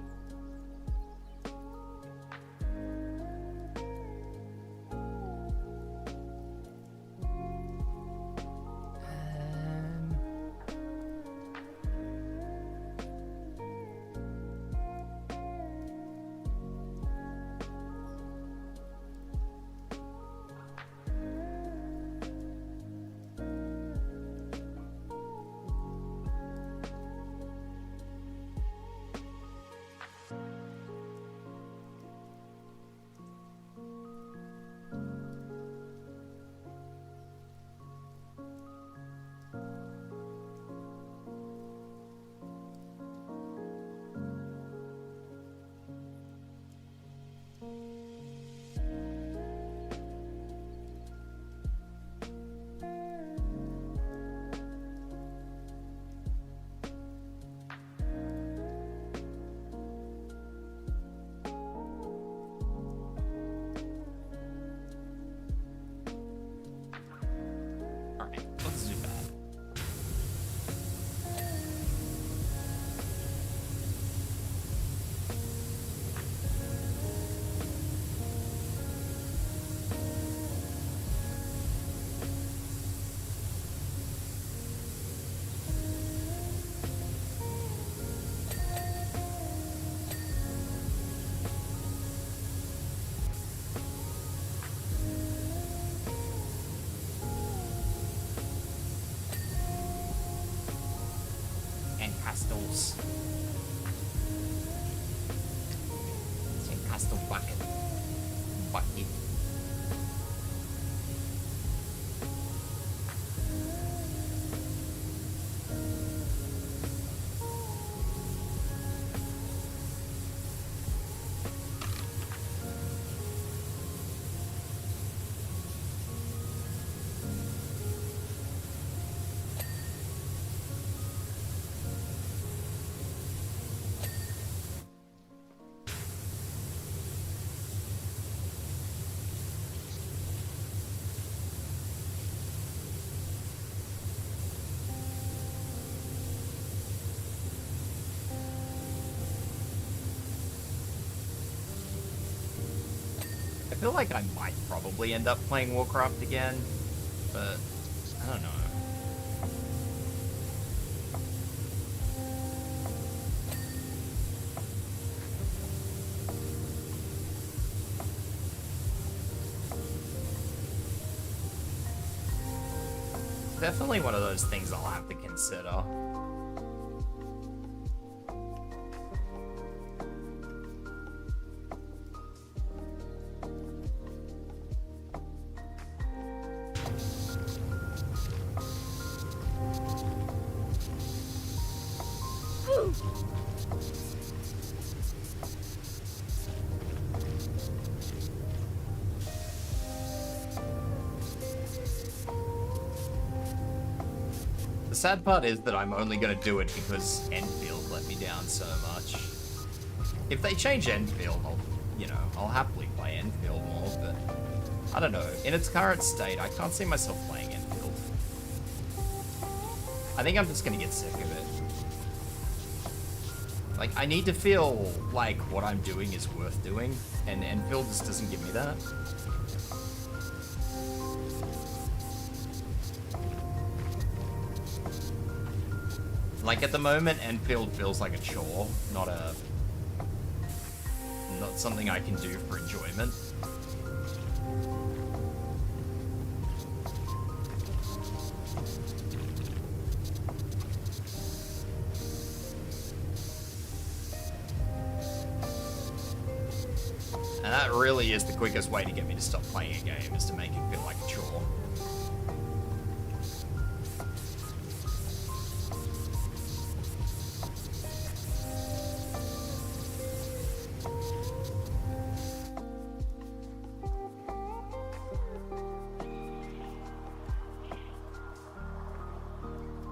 castles. Castle bucket. Bucket. I feel like I might probably end up playing Warcraft again, but I don't know. Definitely one of those things I'll have to consider. The sad part is that I'm only going to do it because Enfield let me down so much. If they change Enfield, I'll happily play Enfield more, but I don't know. In its current state, I can't see myself playing Enfield. I think I'm just going to get sick of it. Like, I need to feel like what I'm doing is worth doing, and Enfield just doesn't give me that. Like, at the moment, Enfield feels like a chore, not something I can do for enjoyment. And that really is the quickest way to get me to stop playing a game, is to make it feel like a chore.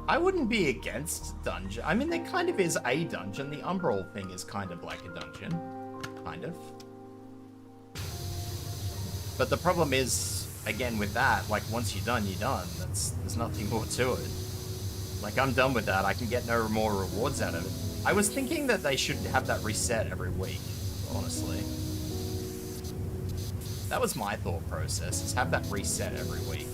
I wouldn't be against dungeon. I mean, there kind of is a dungeon. The Umbral thing is kind of like a dungeon. Kind of. But the problem is, again, with that, like, once you're done, you're done. There's nothing more to it. Like, I'm done with that. I can get no more rewards out of it. I was thinking that they should have that reset every week, honestly. That was my thought process, is have that reset every week.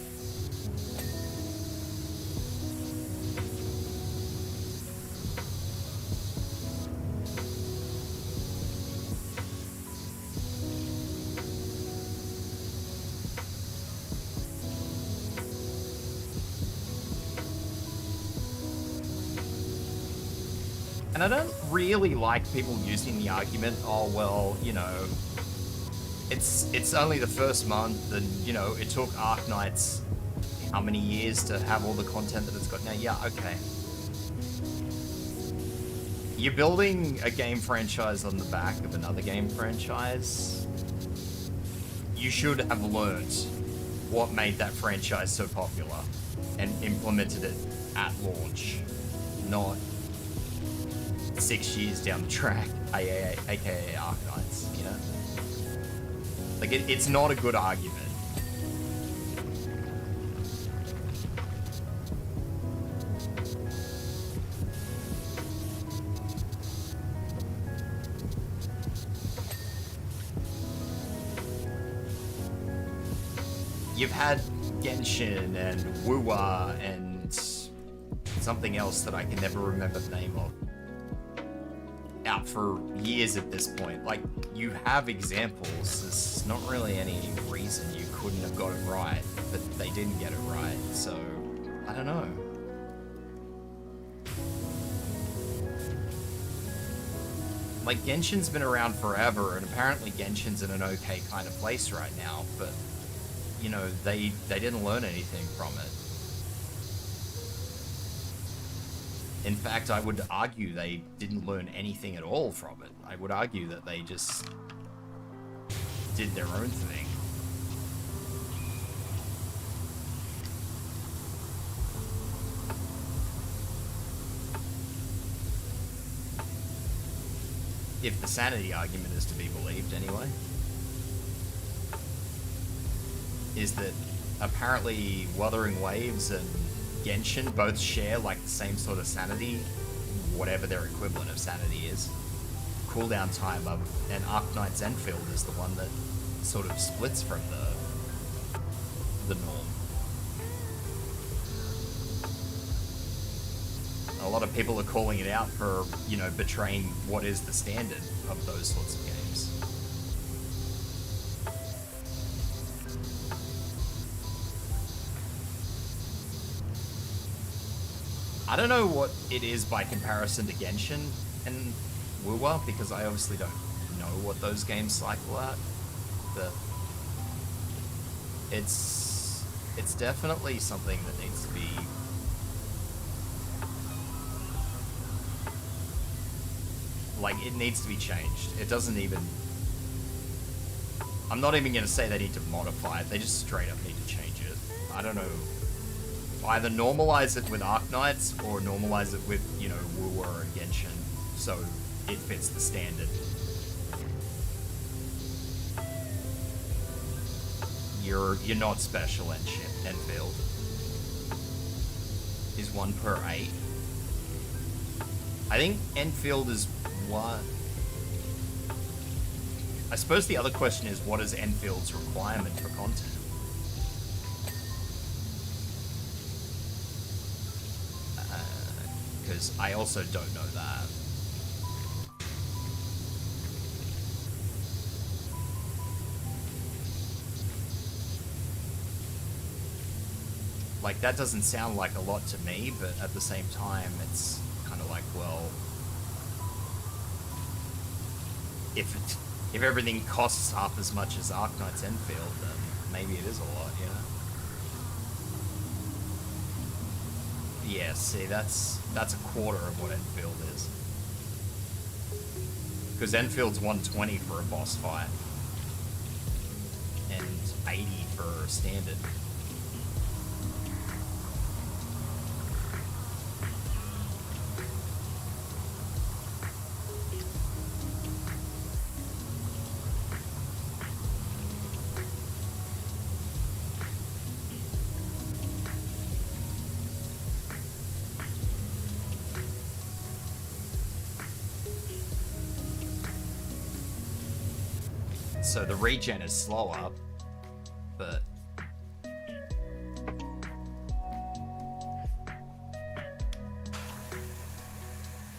And I don't really like people using the argument, oh, well, you know, it's only the first month and, you know, it took Arknights how many years to have all the content that it's got now. Yeah, okay. You're building a game franchise on the back of another game franchise. You should have learned what made that franchise so popular and implemented it at launch, not 6 years down the track, aka Arknights, you know? Like, it's not a good argument. You've had Genshin and Wuwa and something else that I can never remember the name of out for years at this point. Like, you have examples. There's not really any reason you couldn't have got it right, but they didn't get it right, so I don't know. like, Genshin's been around forever, and apparently Genshin's in an okay kind of place right now, but, you know, they didn't learn anything from it. In fact, I would argue they didn't learn anything at all from it. I would argue that they just did their own thing. If the sanity argument is to be believed, anyway. Is that apparently Wuthering Waves and Genshin both share like the same sort of sanity, whatever their equivalent of sanity is. Cooldown time of an Arknight's Enfield is the one that sort of splits from the norm. A lot of people are calling it out for, you know, betraying what is the standard of those sorts of games. I don't know what it is by comparison to Genshin and Wuwa, because I obviously don't know what those games cycle at, but it's definitely something that needs to be like, it needs to be changed. It doesn't even... I'm not even going to say they need to modify it. They just straight up need to change it. I don't know. Either normalize it with Arknights or normalize it with, you know, Wuwa and Genshin, so it fits the standard. You're not special, Enfield. Is 1 per 8. I think Enfield is what? I suppose the other question is, what is Enfield's requirement for content? Because I also don't know that. Like, that doesn't sound like a lot to me, but at the same time, it's kind of like, well, if everything costs half as much as Arknight's Enfield, then maybe it is a lot, you know? Yeah, see, that's a quarter of what Enfield is. Because Enfield's 120 for a boss fight, and 80 for standard. So the regen is slower, but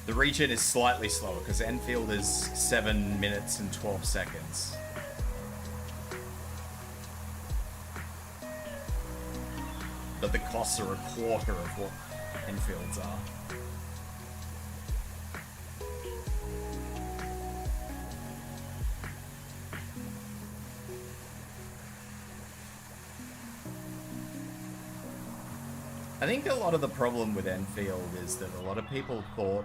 the regen is slightly slower because Enfield is 7 minutes and 12 seconds. But the costs are a quarter of what Enfield's are. I think a lot of the problem with Enfield is that a lot of people thought,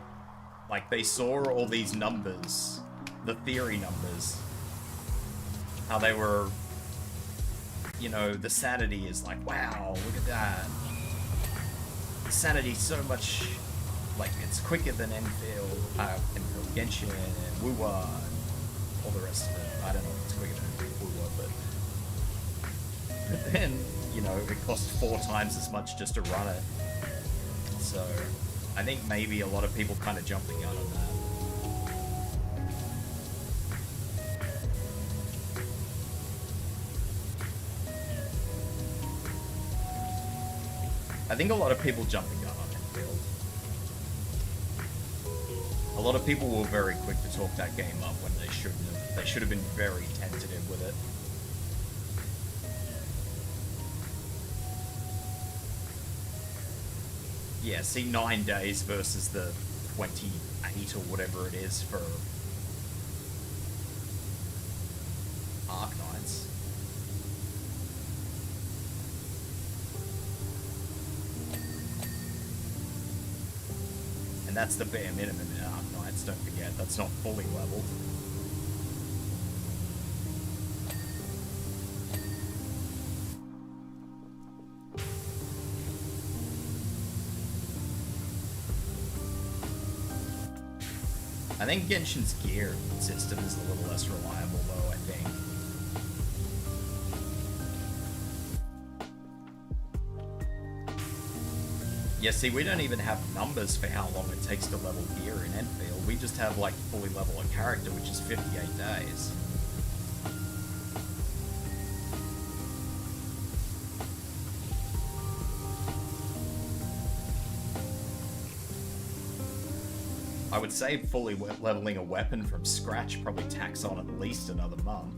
like, they saw all these numbers, the theory numbers, how they were, you know, the sanity is like, wow, look at that. The sanity's so much, like, it's quicker than Enfield, Genshin, and Wuwa, and all the rest of it. I don't know if it's quicker than Wuwa, but then, you know, it costs 4 times as much just to run it. So, I think maybe a lot of people kind of jumped the gun on that. I think a lot of people jumped the gun on Enfield. A lot of people were very quick to talk that game up when they shouldn't have. They should have been very tentative with it. Yeah, see, 9 days versus the 28 or whatever it is for And that's the bare minimum in Arknights, don't forget. That's not fully leveled. I think Genshin's gear system is a little less reliable, though, I think. Yeah, see, we don't even have numbers for how long it takes to level gear in Enfield. We just have, like, fully level a character, which is 58 days. I would say fully leveling a weapon from scratch probably tacks on at least another month.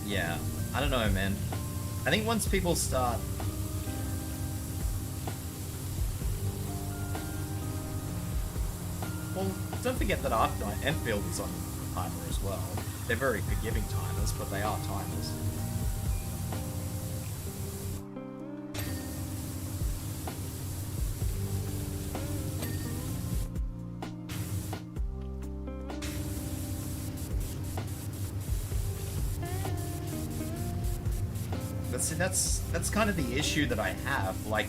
Yeah, I don't know, man. I think once people start... Well, don't forget that Arknight Enfield is on timer as well. They're very forgiving timers, but they are timers. That's kind of the issue that I have. Like,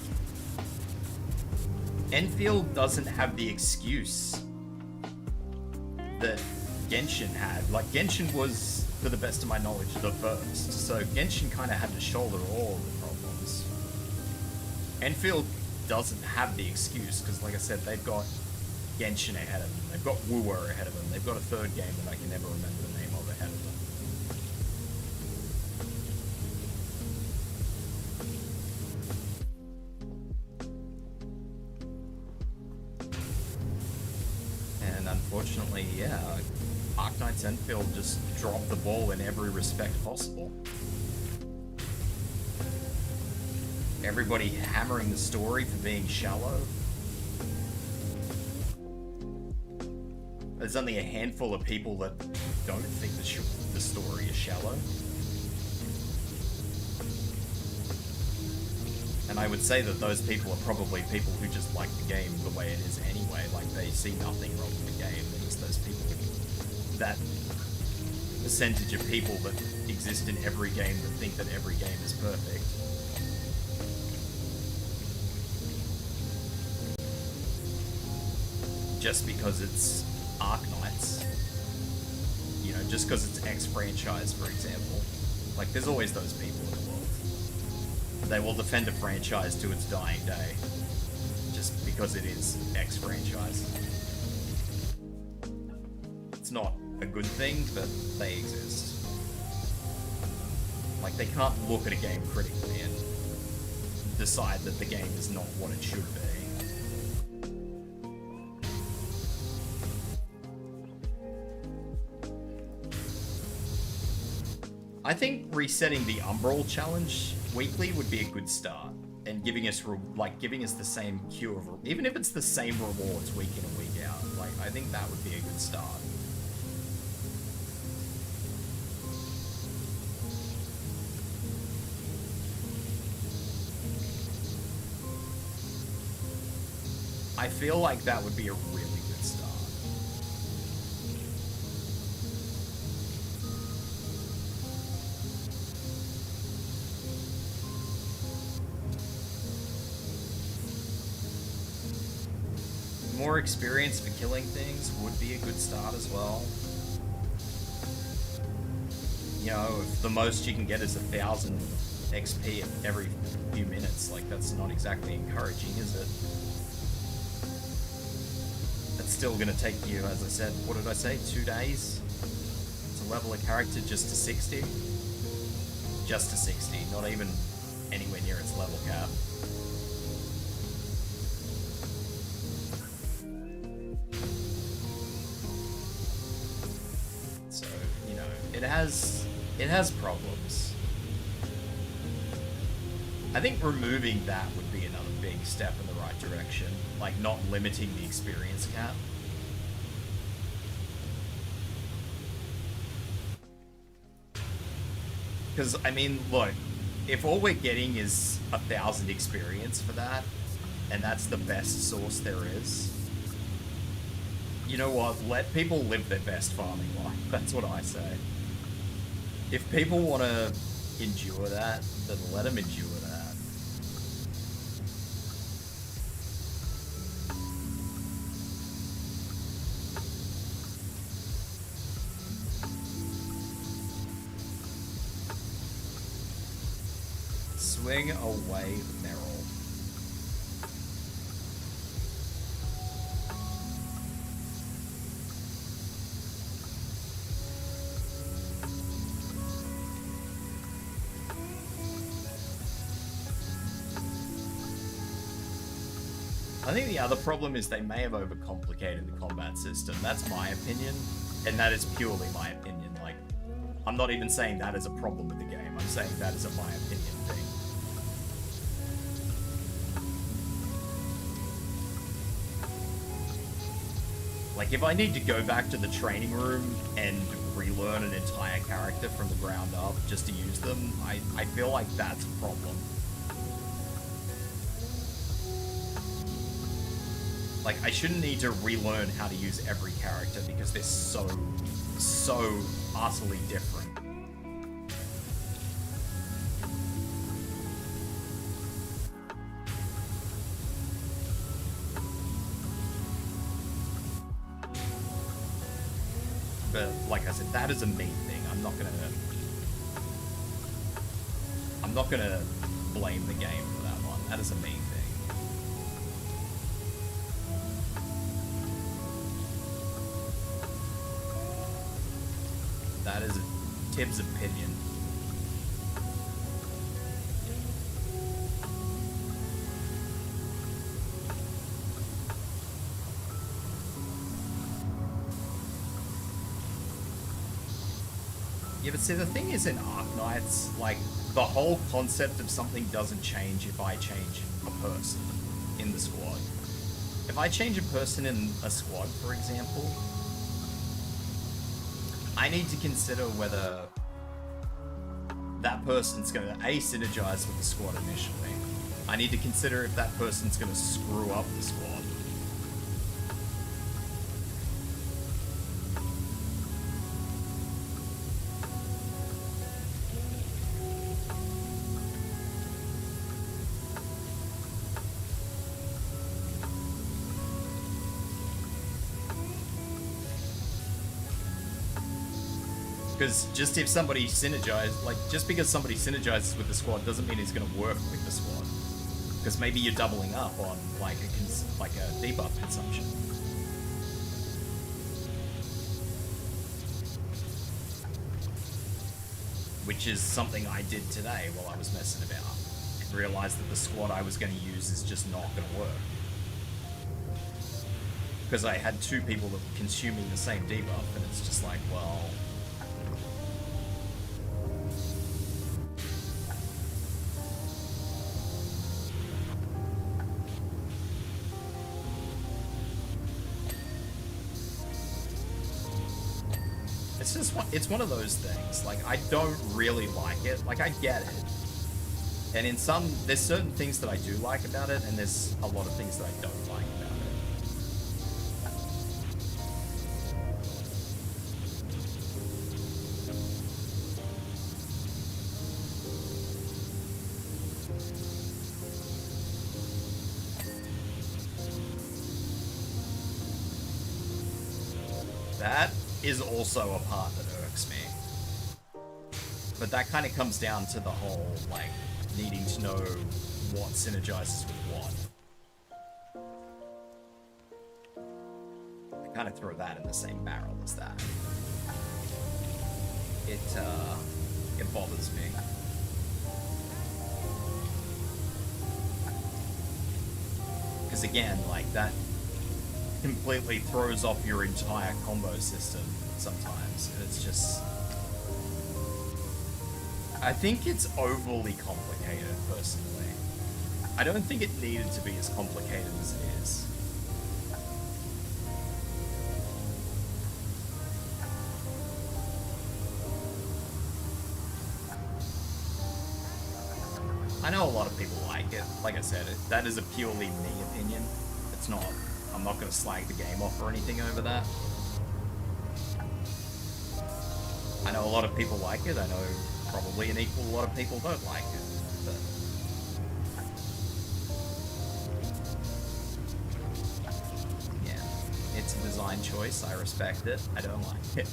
Enfield doesn't have the excuse that Genshin had. Like, Genshin was, to the best of my knowledge, the first. So Genshin kind of had to shoulder all of the problems. Enfield doesn't have the excuse, because like I said, they've got Genshin ahead of them. They've got Wooer ahead of them. They've got a third game that I can never remember the name of ahead of them. Unfortunately, yeah, Arknight's Enfield just dropped the ball in every respect possible. Everybody hammering the story for being shallow. There's only a handful of people that don't think the story is shallow. And I would say that those people are probably people who just like the game the way it is anyway. Like, they see nothing wrong with the game. There's those people, that percentage of people that exist in every game that think that every game is perfect. Just because it's Arknights. You know, just because it's X franchise, for example. Like, there's always those people in the world. They will defend a franchise to its dying day, just because it is X franchise. It's not a good thing, but they exist. Like, they can't look at a game critically and decide that the game is not what it should be. I think resetting the Umbral challenge weekly would be a good start, and giving us the same queue of, even if it's the same rewards week in and week out. Like, I think that would be a good start. I feel like that would be a really good start. More experience for killing things would be a good start as well. You know, if the most you can get is 1,000 XP every few minutes, like, that's not exactly encouraging, is it? That's still gonna take you, as I said, what did I say, 2 days to level a character just to 60? Just to 60, not even anywhere near its level cap. So, you know, it has problems. I think removing that would be another big step in the right direction, like not limiting the experience cap. Because, I mean, look, if all we're getting is 1,000 experience for that, and that's the best source there is, you know what? Let people live their best farming life. That's what I say. If people want to endure that, then let them endure that. Swing away, Meryl. I think the other problem is they may have overcomplicated the combat system. That's my opinion, and that is purely my opinion. Like, I'm not even saying that is a problem with the game. I'm saying that is a my opinion thing. Like, if I need to go back to the training room and relearn an entire character from the ground up just to use them, I feel like that's a problem. Like, I shouldn't need to relearn how to use every character because they're so utterly different. But, like I said, that is a me thing. I'm not gonna blame the game for that one. That is a me thing. That is Tibs' opinion. Yeah, but see, the thing is in Arknights, like, the whole concept of something doesn't change if I change a person in the squad. If I change a person in a squad, for example, I need to consider whether that person's going to A, synergize with the squad initially. I need to consider if that person's going to screw up the squad. Because just if somebody synergizes, like, just because somebody synergizes with the squad doesn't mean he's going to work with the squad. Because maybe you're doubling up on, like, a debuff consumption. Which is something I did today while I was messing about. And realized that the squad I was going to use is just not going to work. Because I had two people that were consuming the same debuff, and it's just like, well... It's one of those things. Like, I don't really like it. Like, I get it. And there's certain things that I do like about it, and there's a lot of things that I don't like about it. That is also a part that irks me. But that kind of comes down to the whole, like, needing to know what synergizes with what. I kind of throw that in the same barrel as that. It bothers me. Because again, like, that completely throws off your entire combo system sometimes. And it's just... I think it's overly complicated, personally. I don't think it needed to be as complicated as it is. I know a lot of people like it. Like I said, that is a purely me opinion. It's not... I'm not going to slag the game off or anything over that. I know a lot of people like it. I know probably an equal lot of people don't like it. But... yeah, it's a design choice. I respect it. I don't like it.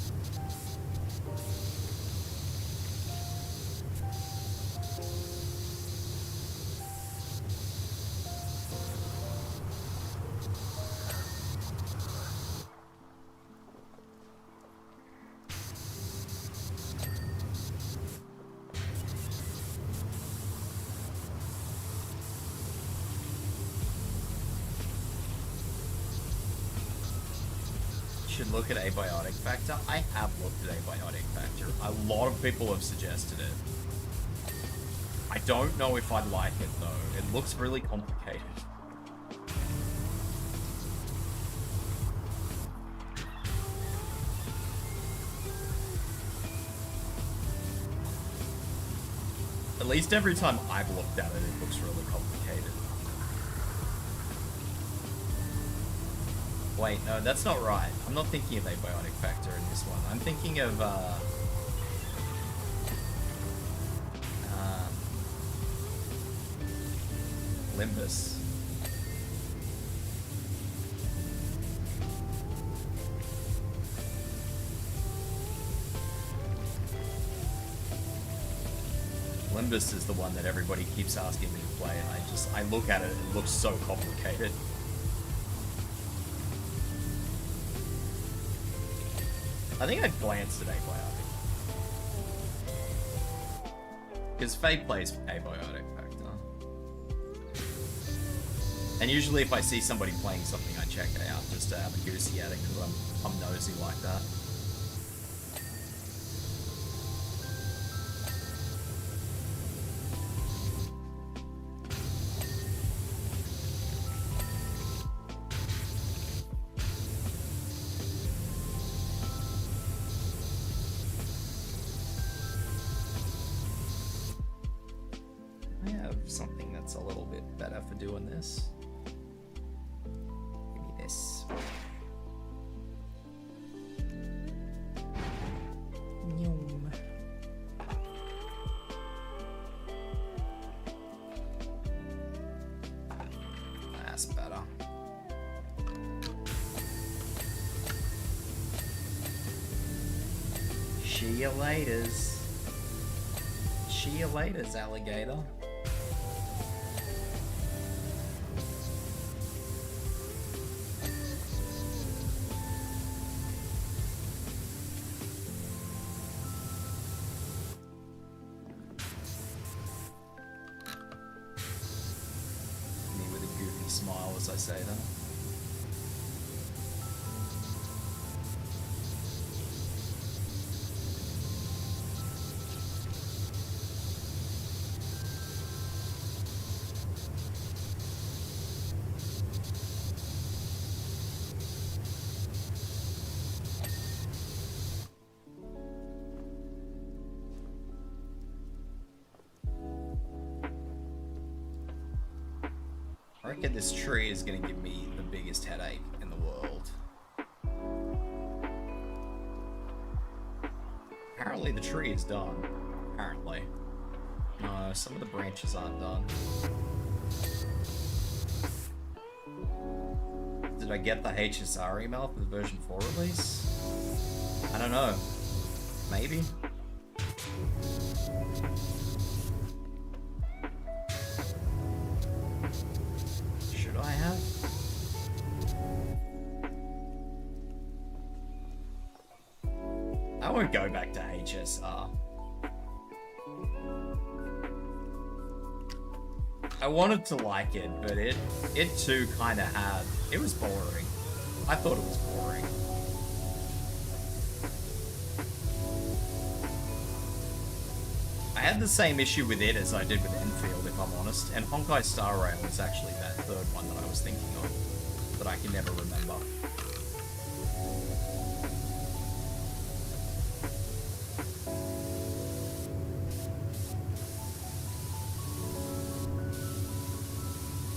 Look at abiotic factor. I have looked at abiotic factor. A lot of people have suggested it. I don't know if I'd like it though. It looks really complicated. At least every time I've looked at it, it looks really complicated. Wait, no, that's not right. I'm not thinking of abiotic factor in this one. I'm thinking of, Limbus. Limbus is the one that everybody keeps asking me to play, and I look at it, it looks so complicated. I think I'd glance at abiotic. Because Faye plays abiotic factor. And usually if I see somebody playing something, I check it out just to have a goosey at it, because I'm nosy like that. Something that's a little bit better for doing this. Give me this. Yum. That's better. See you laters. See you laters, alligator. Smile as I say that. I reckon this tree is going to give me the biggest headache in the world. Apparently the tree is done. Apparently. No, some of the branches aren't done. Did I get the HSR email for the version 4 release? I don't know. Maybe? I have? I won't go back to HSR. I wanted to like it, but it too kind of had... It was boring. I thought it was boring. I had the same issue with it as I did with Enfield, if I'm honest, and Honkai Star Rail was actually that third one that I was thinking of, that I can never remember.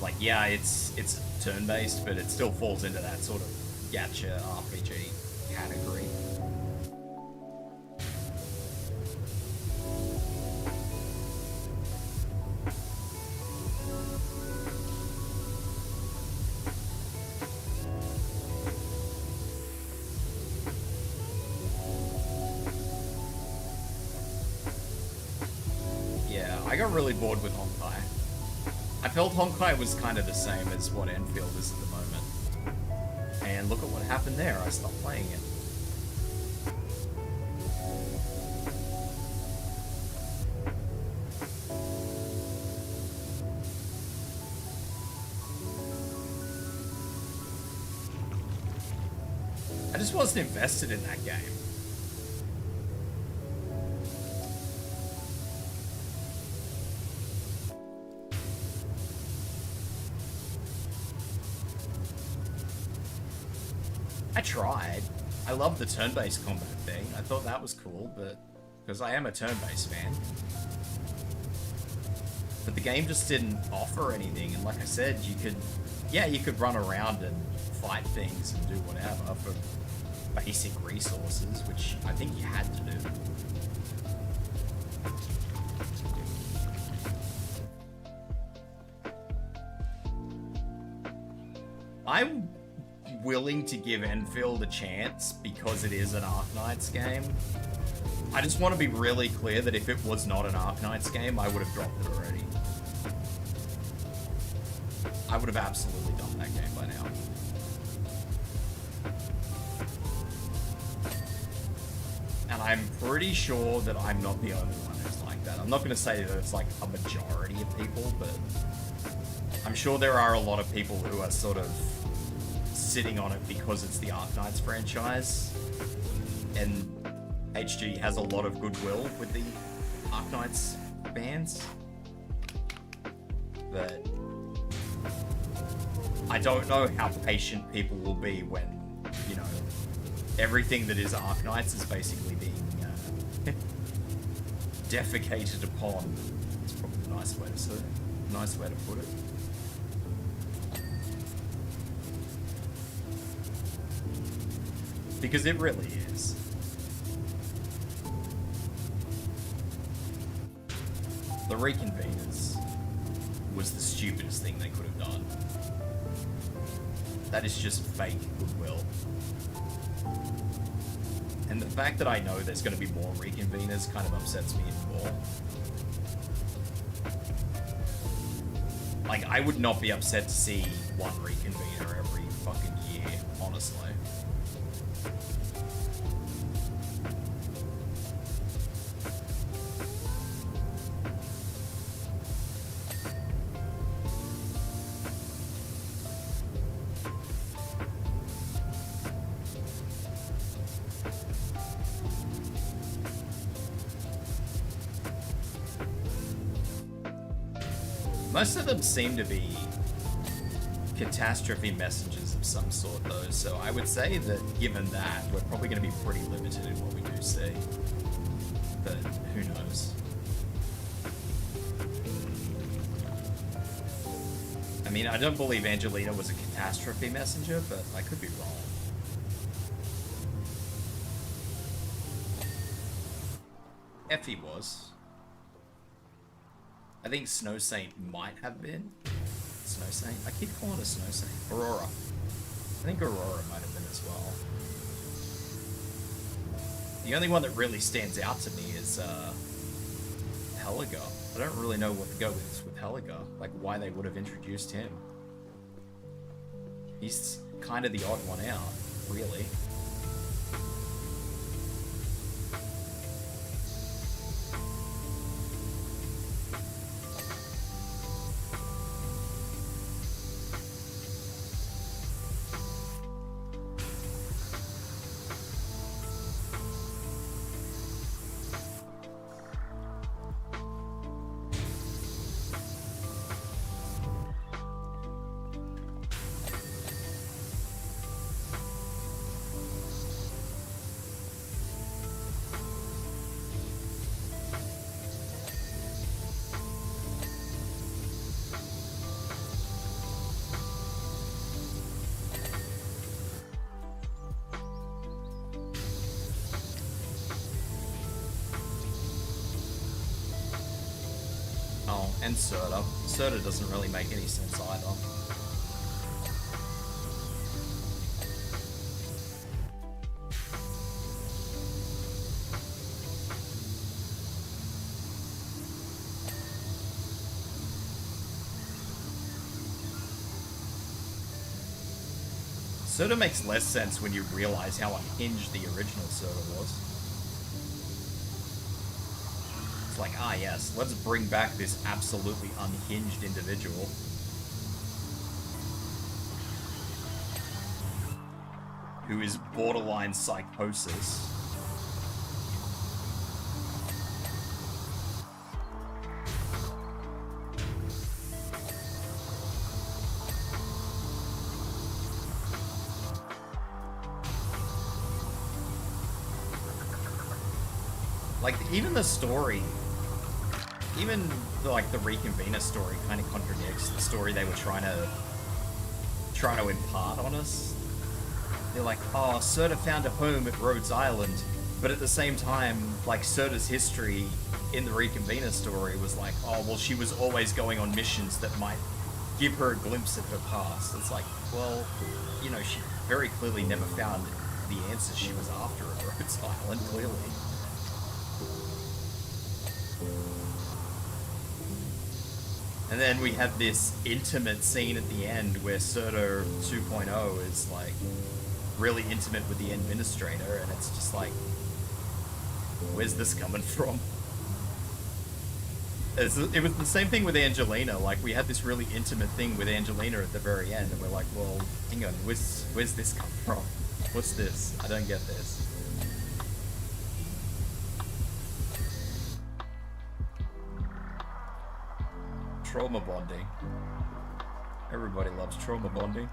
Like, yeah, it's turn-based, but it still falls into that sort of gacha RPG category. Yeah, I got really bored with Honkai. I felt Honkai was kind of the same as what Enfield is at the moment. And look at what happened there, I stopped playing it. I just wasn't invested in that game. I tried. I loved the turn-based combat thing. I thought that was cool, but... because I am a turn-based fan. But the game just didn't offer anything, and like I said, you could... yeah, you could run around and fight things and do whatever for basic resources, which I think you had to do. I'm willing to give Enfield a chance because it is an Arknights game. I just want to be really clear that if it was not an Arknights game, I would have dropped it already. I would have absolutely done that game by now. And I'm pretty sure that I'm not the only one who's like that. I'm not going to say that it's like a majority of people, but I'm sure there are a lot of people who are sort of sitting on it because it's the Arknights franchise, and HG has a lot of goodwill with the Arknights fans, but I don't know how patient people will be when, you know, everything that is Arknights is basically being defecated upon. It's probably a nice way to say it. Nice way to put it. Because it really is. The reconveners was the stupidest thing they could have done. That is just fake goodwill. And the fact that I know there's going to be more reconveners kind of upsets me even more. Like, I would not be upset to see one reconvener every fucking year, honestly. Most of them seem to be catastrophe messages of some sort, though, so I would say that, given that, we're probably going to be pretty limited in what we do see. But who knows? I mean, I don't believe Angelina was a catastrophe messenger, but I could be wrong. Effie was. I think Snow Saint might have been. Snow Saint? I keep calling her Snow Saint. Aurora. I think Aurora might have been as well. The only one that really stands out to me is Helga. I don't really know what to go with Helga. Like, why they would have introduced him. He's kind of the odd one out, really. And Serta. Serta doesn't really make any sense either. Serta makes less sense when you realize how unhinged the original Serta was. It's like, ah yes, let's bring back this absolutely unhinged individual. Who is borderline psychosis. Like, even the story, even like the Reconvener story kind of contradicts the story they were trying to impart on us. They're like, oh, Serta found a home at Rhodes Island, but at the same time, like, Serta's history in the Reconvener story was like, oh, well, she was always going on missions that might give her a glimpse of her past. It's like, well, you know, she very clearly never found the answers she was after at Rhodes Island, clearly. And then we have this intimate scene at the end where Serta 2.0 is like really intimate with the administrator, and it's just like, where's this coming from? It was the same thing with Angelina. Like, we had this really intimate thing with Angelina at the very end, and we're like, well, hang on, where's this come from? What's this? I don't get this. Trauma bonding. Everybody loves trauma bonding.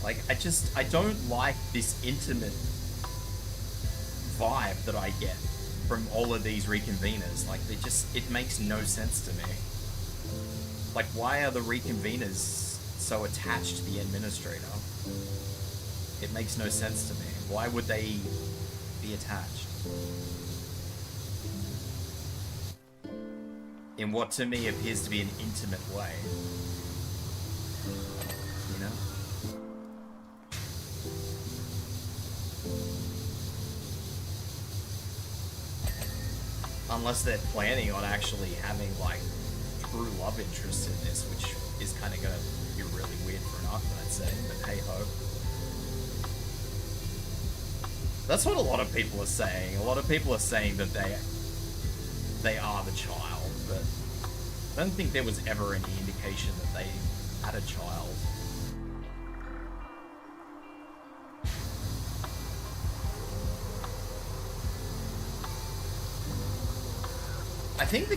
Like, I don't like this intimate vibe that I get from all of these Reconveners. Like, it makes no sense to me. Like, why are the Reconveners so attached to the administrator? It makes no sense to me. Why would they be attached? In what to me appears to be an intimate way. You know? Unless they're planning on actually having, like, true love interest in this, which is kind of going to be really weird for an arc, I'd say, but hey-ho. That's what a lot of people are saying. A lot of people are saying that they are the child, but I don't think there was ever any indication that they had a child. I think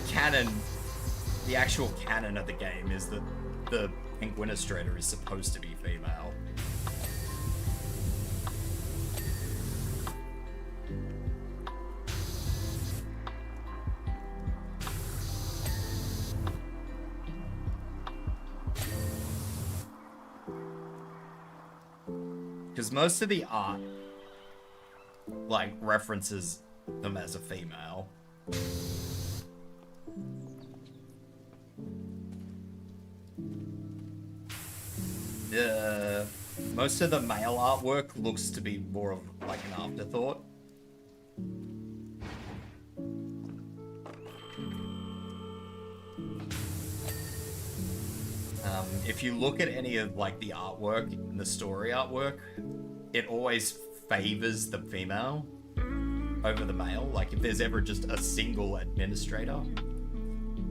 the actual canon of the game is that the Penguinistrator is supposed to be female. Because most of the art, like, references them as a female. Most of the male artwork looks to be more of like an afterthought. If you look at any of like the artwork, the story artwork, it always favors the female over the male. Like, if there's ever just a single administrator,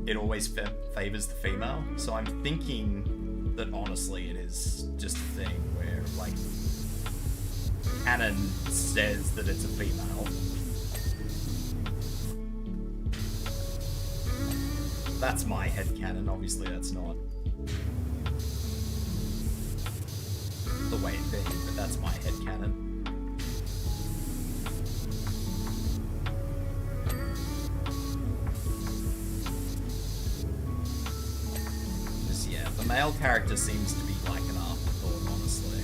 it always favors the female. So I'm thinking that honestly it is just a thing where, like, canon says that it's a female. That's my headcanon, obviously that's not the way it be, but that's my headcanon. Yeah, the male character seems to be like an afterthought, honestly.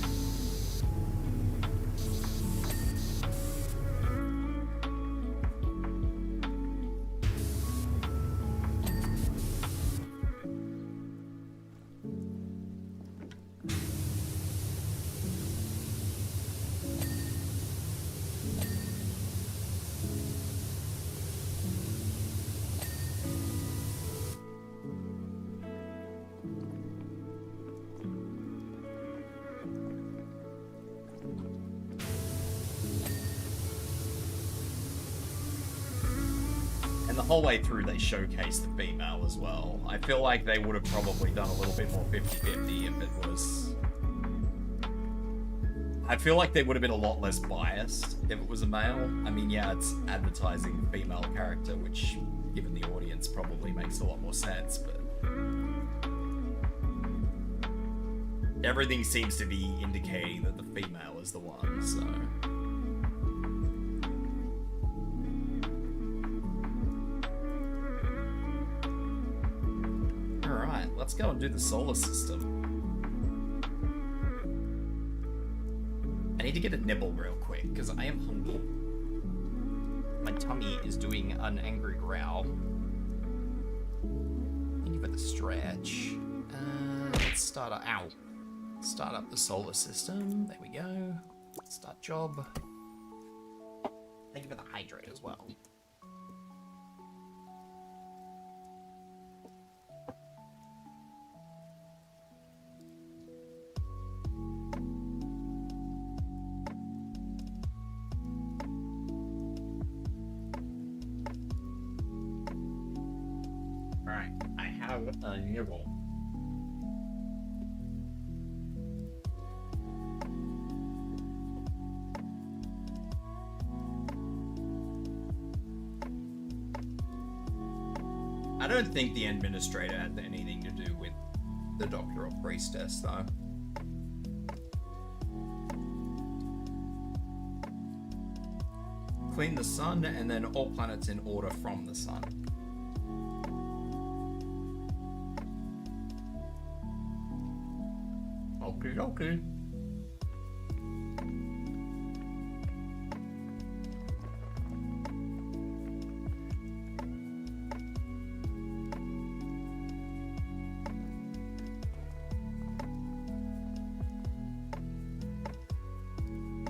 The whole way through they showcase the female as well. I feel like they would have probably done a little bit more 50-50 if it was... I feel like they would have been a lot less biased if it was a male. I mean, yeah, it's advertising female character, which, given the audience, probably makes a lot more sense, but... everything seems to be indicating that the female is the one, so... Let's go and do the solar system. I need to get a nibble real quick, because I am hungry. My tummy is doing an angry growl. Thank you for the stretch. Let's start up. Ow. Start up the solar system. There we go. Start job. Thank you for the hydrate as well. A nibble. I don't think the administrator had anything to do with the doctor or priestess, though. Clean the sun, and then all planets in order from the sun. Okay.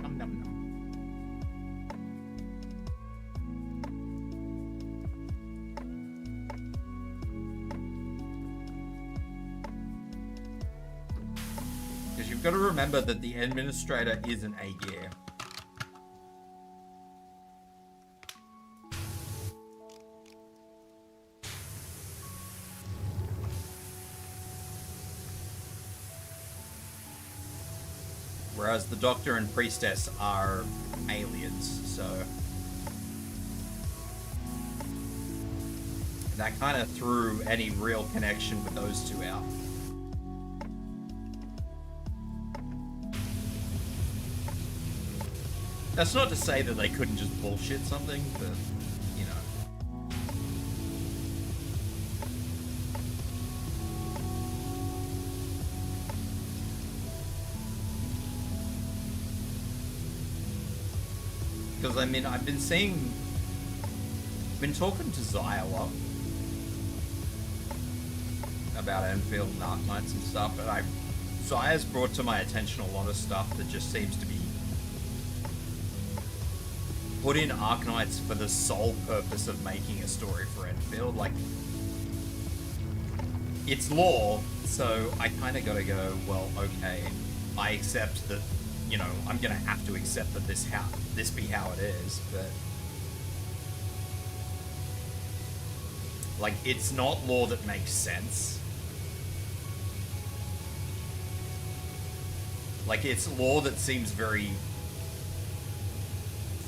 Nom, nom, nom. You've got to remember that the administrator is an A-gear. Whereas the doctor and priestess are aliens, so... that kind of threw any real connection with those two out. That's not to say that they couldn't just bullshit something, but, you know. Because, I mean, I've been talking to Zai a lot about Enfield and Arknights and stuff, but Zai has brought to my attention a lot of stuff that just seems to be put in Arknights for the sole purpose of making a story for Enfield. Like, it's lore, so I kind of gotta go, well, okay, I accept that, you know, I'm gonna have to accept that this be how it is, but... like, it's not lore that makes sense. Like, it's lore that seems very...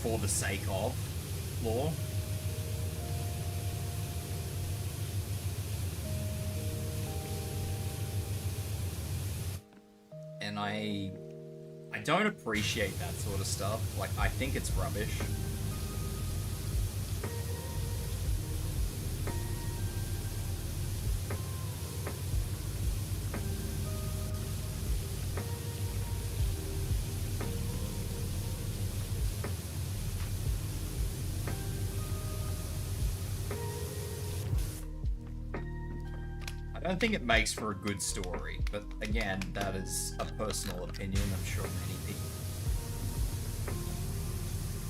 for the sake of lore. And I don't appreciate that sort of stuff. Like, I think it's rubbish. don't think it makes for a good story, but again, that is a personal opinion. I'm sure many people.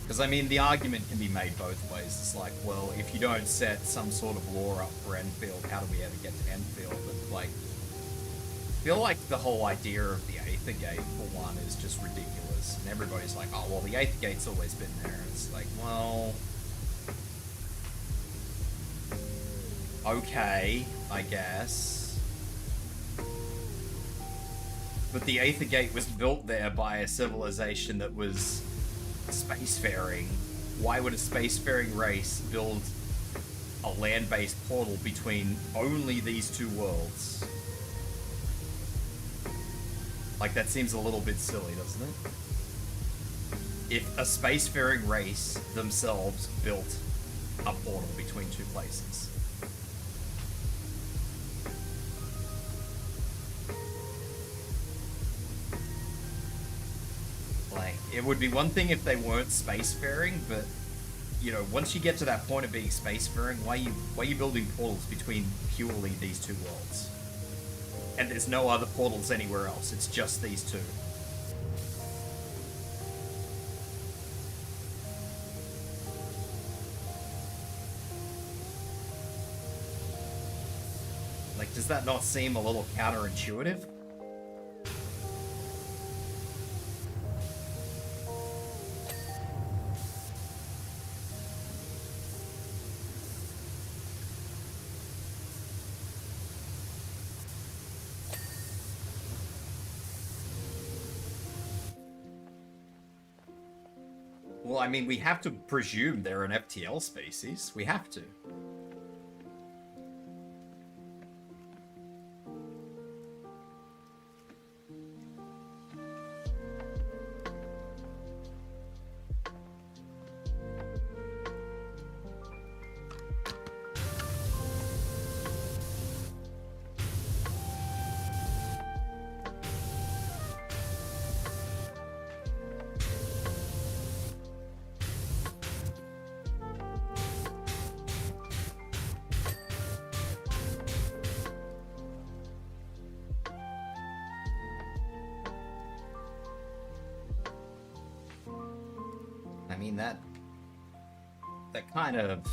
Because, I mean, the argument can be made both ways. It's like, well, if you don't set some sort of lore up for Enfield, how do we ever get to Enfield? But, like, I feel like the whole idea of the Aether Gate, for one, is just ridiculous. And everybody's like, oh, well, the Aether Gate's always been there. And it's like, well... okay, I guess. But the Aether Gate was built there by a civilization that was spacefaring. Why would a spacefaring race build a land-based portal between only these two worlds? Like, that seems a little bit silly, doesn't it? If a spacefaring race themselves built a portal between two places. Like, it would be one thing if they weren't spacefaring, but, you know, once you get to that point of being spacefaring, why are you building portals between purely these two worlds? And there's no other portals anywhere else, it's just these two. Like, does that not seem a little counterintuitive? Well, I mean, we have to presume they're an FTL species. We have to. I mean, that kind of,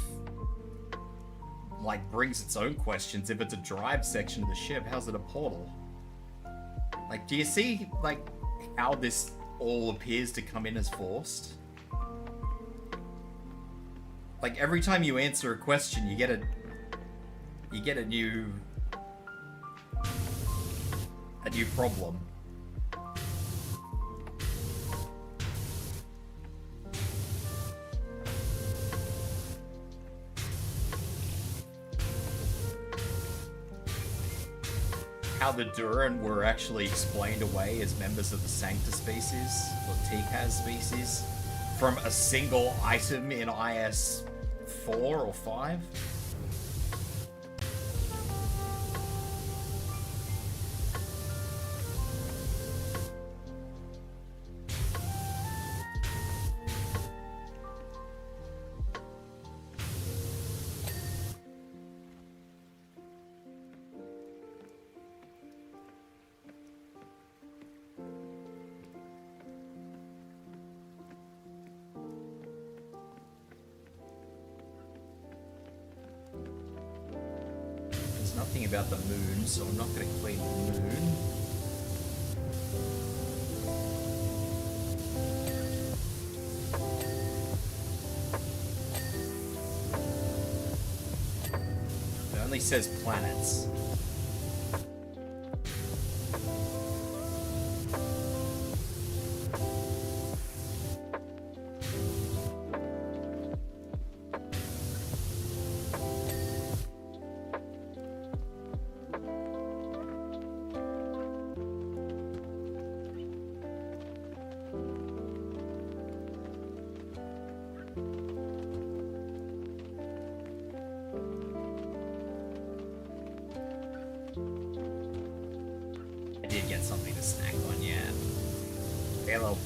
like, brings its own questions. If it's a drive section of the ship, how's it a portal? Like, do you see, like, how this all appears to come in as forced? Like, every time you answer a question, you get a new problem. How the Duran were actually explained away as members of the Sancta species, or Tikaz species, from a single item in IS 4 or 5. Nothing about the moon, so I'm not going to clean the moon. It only says planets.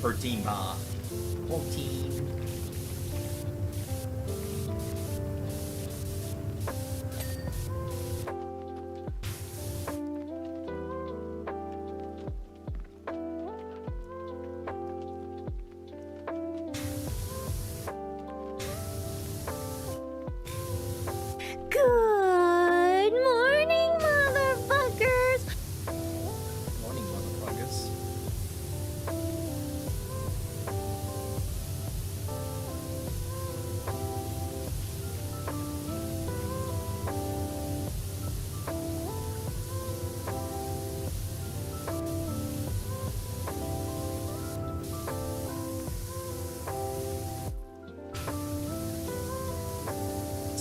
Protein bar. Protein.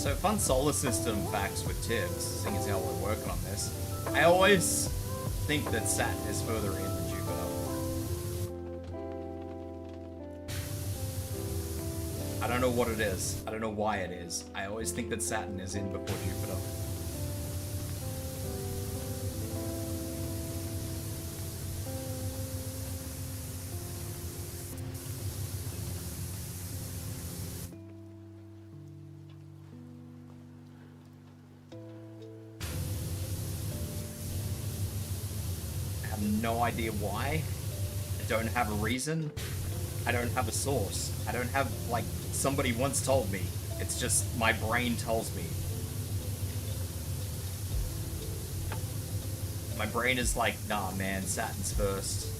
So fun solar system facts with Tibs, seeing as how we're working on this. I always think that Saturn is further in than Jupiter. I don't know what it is. I don't know why it is. I always think that Saturn is in before Jupiter. No idea why. I don't have a reason. I don't have a source. I don't have, like, somebody once told me. It's just my brain tells me. My brain is like, nah, man, Saturn's first.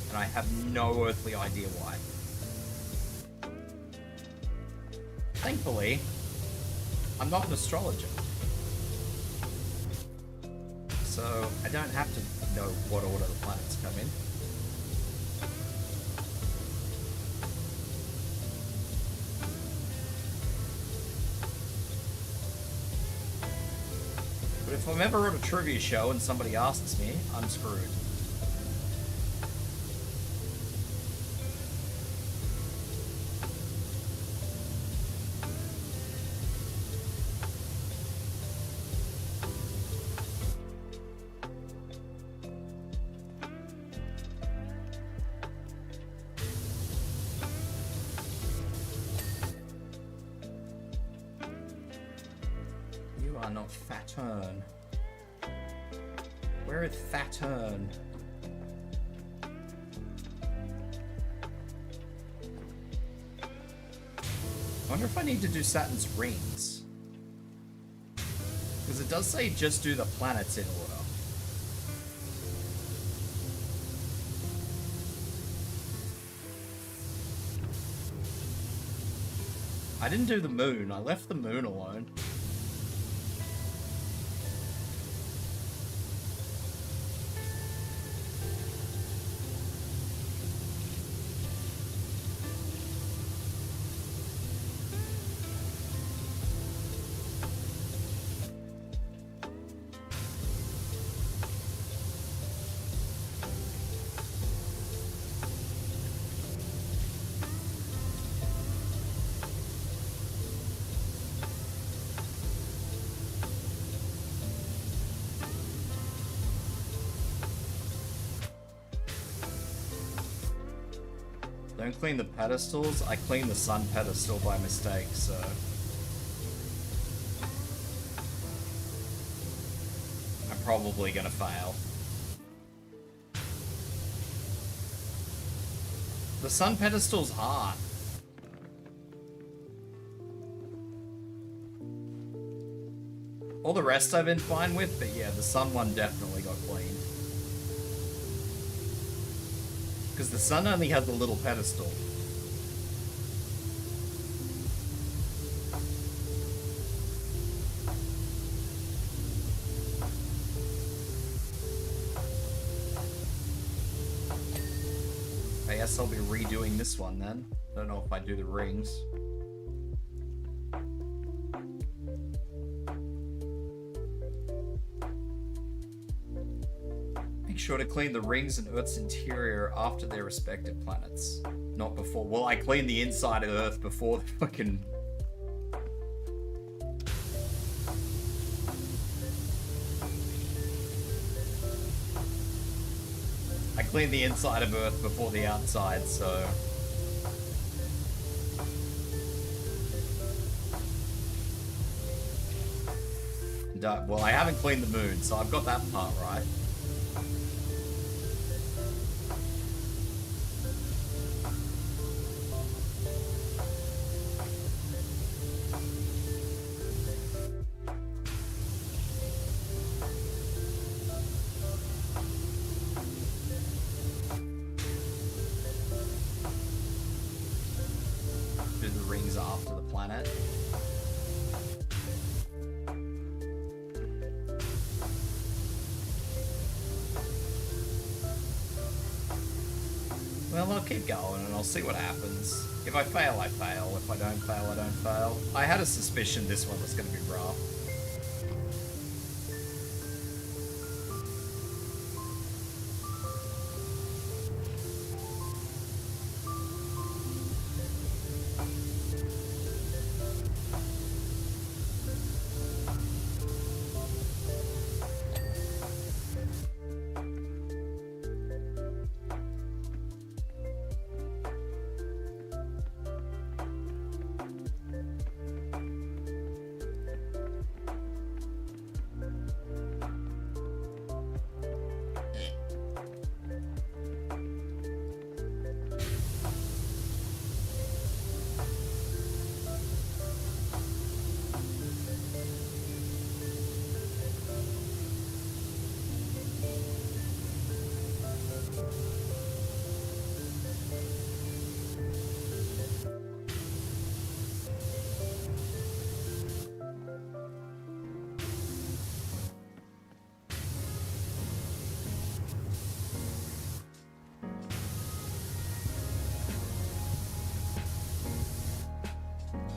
And I have no earthly idea why. Thankfully, I'm not an astrologer. So I don't have to know what order the planets come in. But if I'm ever at a trivia show and somebody asks me, I'm screwed. Not Saturn. Where is Saturn? I wonder if I need to do Saturn's rings. Because it does say just do the planets in order. I didn't do the moon. I left the moon alone. Don't clean the pedestals. I cleaned the sun pedestal by mistake, so... I'm probably gonna fail. The sun pedestal's hard. All the rest I've been fine with, but yeah, the sun one definitely got cleaned. Because the sun only has a little pedestal. I guess I'll be redoing this one then. Don't know if I do the rings. Sure to clean the rings and Earth's interior after their respective planets, not before. Well, I cleaned the inside of Earth before the fucking... I cleaned the inside of Earth before the outside, so... Well, I haven't cleaned the moon, so I've got that part right. After the planet. Well, I'll keep going and I'll see what happens. If I fail, I fail. If I don't fail, I don't fail. I had a suspicion this one was going to be rough.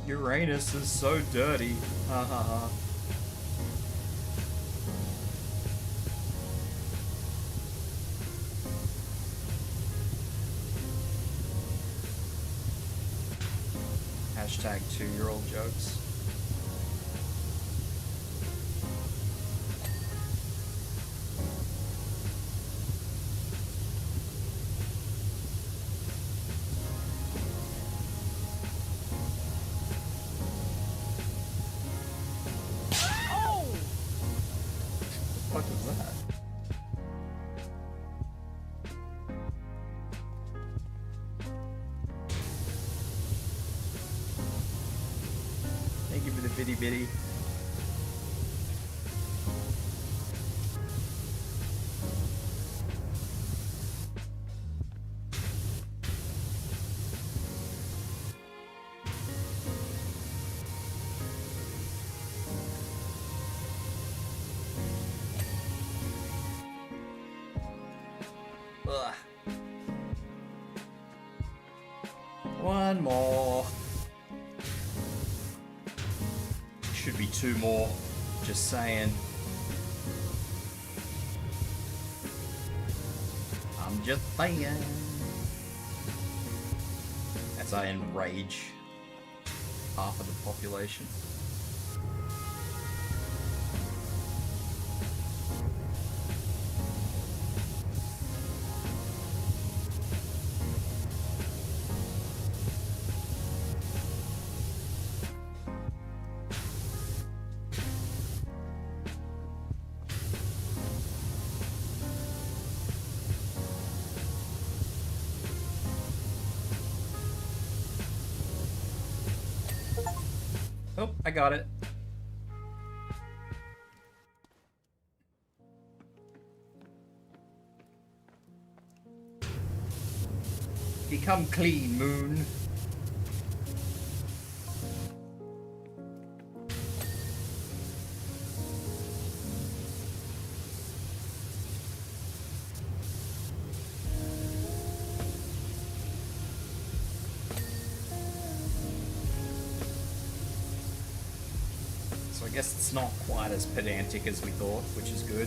Uranus is so dirty. Ha ha ha. Hashtag 2-year-old jokes. What was that? Thank you for the bitty bitty. Ugh. One more. Should be 2 more. Just saying. I'm just saying. As I enrage half of the population. Oh, I got it. Become clean, Moon. So I guess it's not quite as pedantic as we thought, which is good.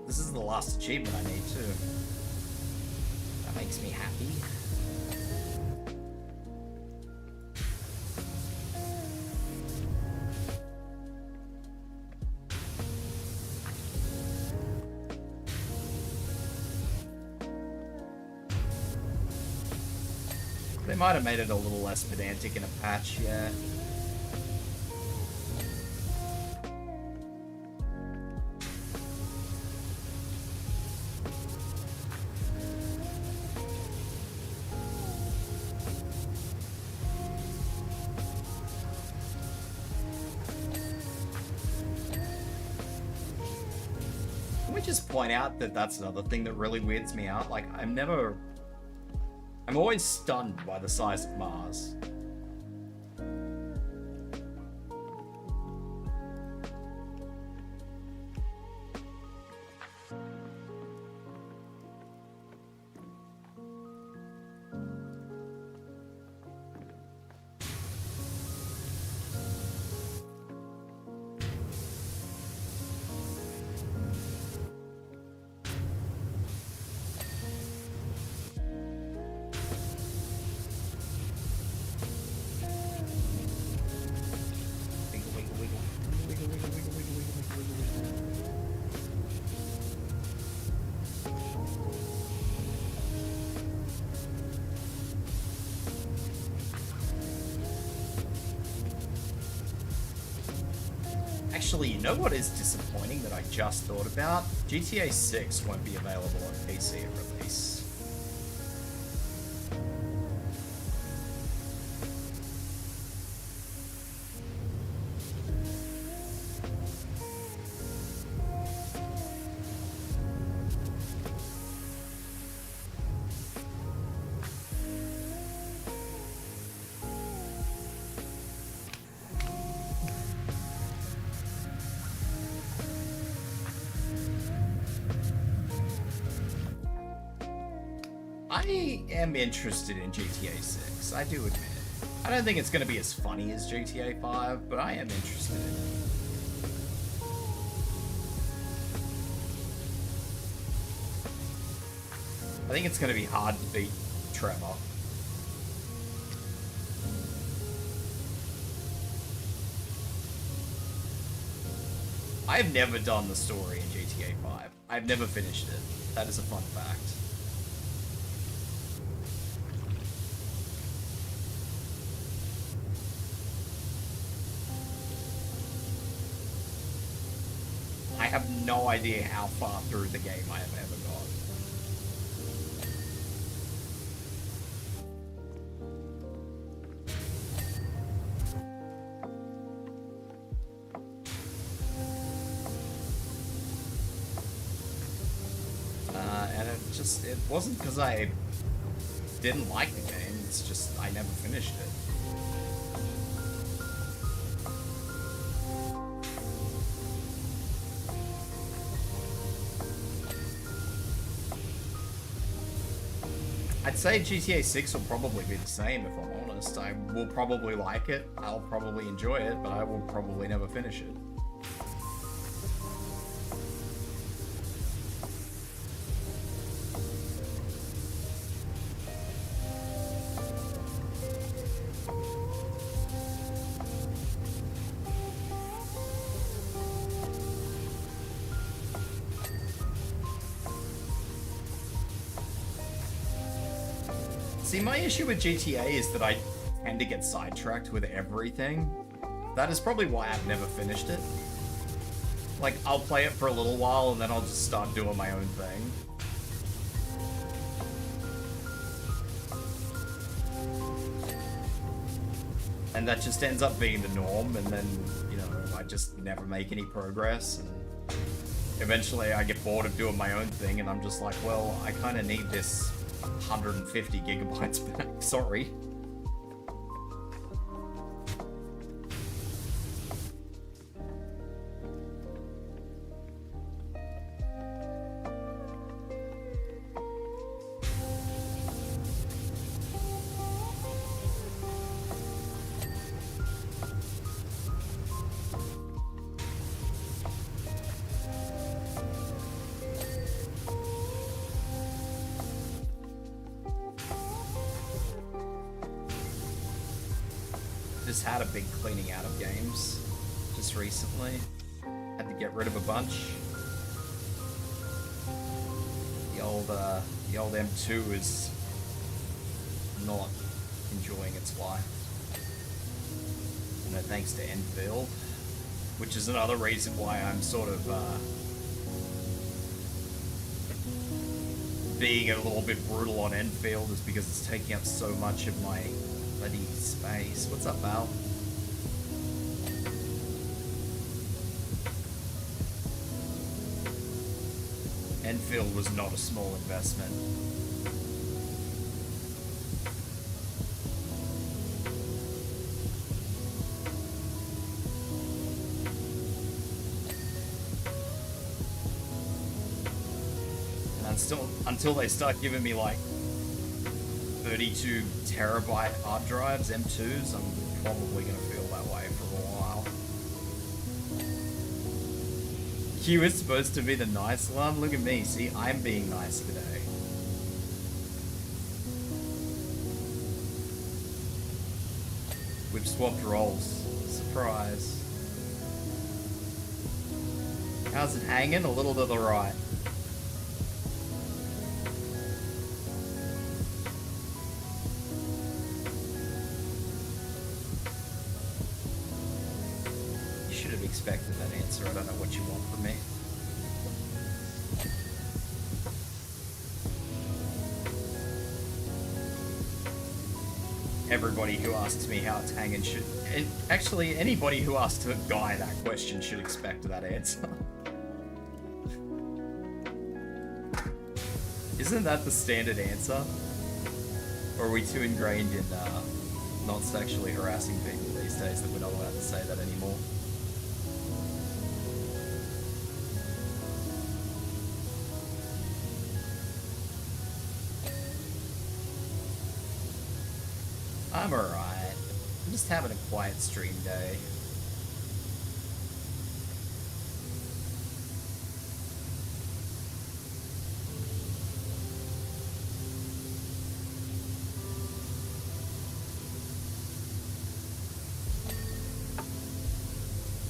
This is the last achievement I need too. That makes me happy. They might have made it a little less pedantic in a patch, yeah. Can we just point out that that's another thing that really weirds me out? Like, I'm always stunned by the size of Mars. Actually, you know what is disappointing that I just thought about? GTA 6 won't be available on PC at release. I am interested in GTA 6, I do admit. I don't think it's going to be as funny as GTA 5, but I am interested in it. I think it's going to be hard to beat Trevor. I've never done the story in GTA 5. I've never finished it. That is a fun fact. I have no idea how far through the game I have ever got. And it wasn't because I didn't like the game, it's just I never finished it. I'd say GTA 6 will probably be the same, if I'm honest. I will probably like it, I'll probably enjoy it, but I will probably never finish it. See, my issue with GTA is that I tend to get sidetracked with everything. That is probably why I've never finished it. Like, I'll play it for a little while and then I'll just start doing my own thing. And that just ends up being the norm, and then, you know, I just never make any progress, and eventually I get bored of doing my own thing, and I'm just like, well, I kind of need this 150 gigabytes back, sorry. Just had a big cleaning out of games just recently. Had to get rid of a bunch. The old M2 is not enjoying its life. No thanks to Enfield, which is another reason why I'm sort of being a little bit brutal on Enfield, is because it's taking up so much of my bloody space. What's up, Val? Enfield was not a small investment. And until they start giving me like 32 terabyte hard drives, M2s, I'm probably going to feel that way for a while. Q is supposed to be the nice one. Look at me. See, I'm being nice today. We've swapped roles. Surprise. How's it hanging? A little to the right. should have expected that answer. I don't know what you want from me. Everybody who asks me how it's hanging should... Actually, anybody who asks a guy that question should expect that answer. Isn't that the standard answer? Or are we too ingrained in not sexually harassing people these days that we're not allowed to say that anymore? I'm alright. I'm just having a quiet stream day.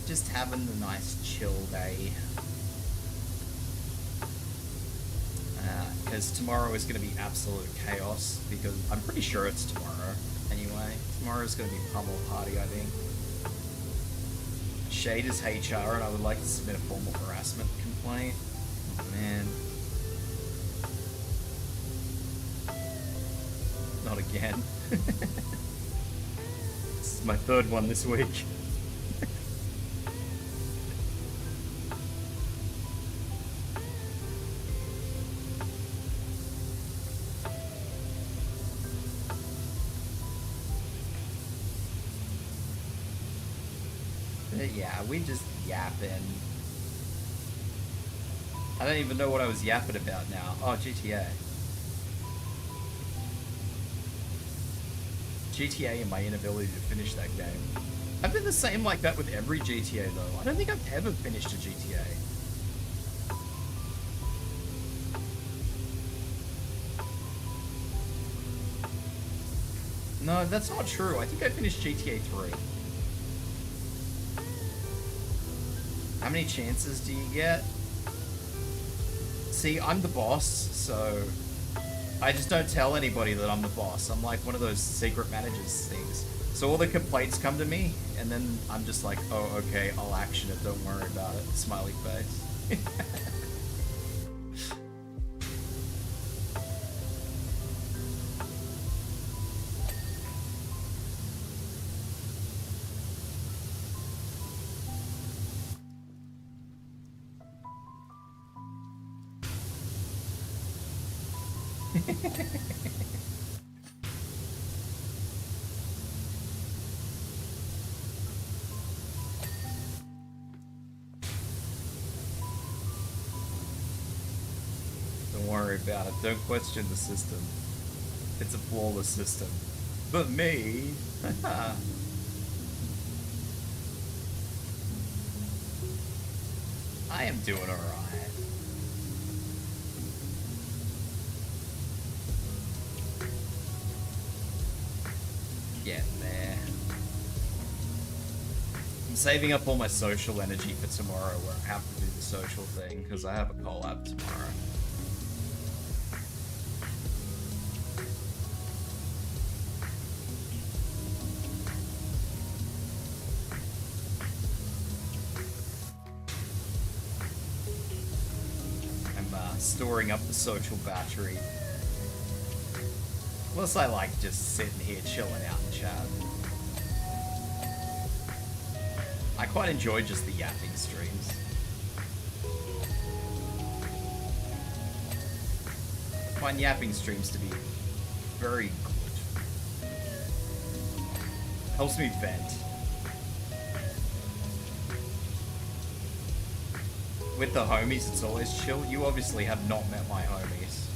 Just having a nice chill day. Because tomorrow is going to be absolute chaos, because I'm pretty sure it's tomorrow. Anyway, tomorrow's going to be pummel party, I think. Shade is HR, and I would like to submit a formal harassment complaint. Oh, man. Not again. This is my third one this week. Yeah, we just yapping. I don't even know what I was yapping about now. Oh, GTA. GTA and my inability to finish that game. I've been the same like that with every GTA though. I don't think I've ever finished a GTA. No, that's not true. I think I finished GTA 3. How many chances do you get? See, I'm the boss, so I just don't tell anybody that I'm the boss. I'm like one of those secret managers things. So all the complaints come to me, and then I'm just like, oh, okay, I'll action it, don't worry about it. Smiley face. Don't worry about it. Don't question the system. It's a flawless system. But me... I am doing alright. Getting there. I'm saving up all my social energy for tomorrow where I have to do the social thing because I have a collab tomorrow. I'm storing up the social battery. Plus I like just sitting here chilling out in chat. I quite enjoy just the yapping streams. I find yapping streams to be very good. Helps me vent. With the homies, it's always chill. You obviously have not met my homies.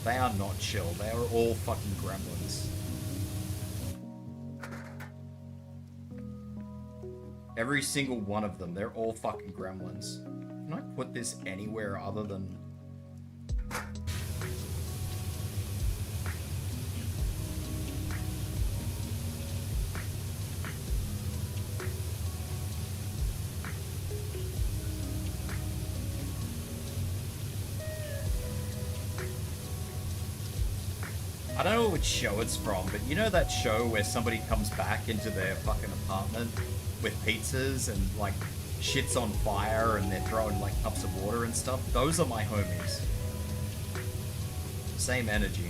They are not chill. They are all fucking gremlins. Every single one of them, they're all fucking gremlins. Can I put this anywhere other than... I don't know which show it's from, but you know that show where somebody comes back into their fucking apartment with pizzas and like shit's on fire and they're throwing like cups of water and stuff? Those are my homies. Same energy.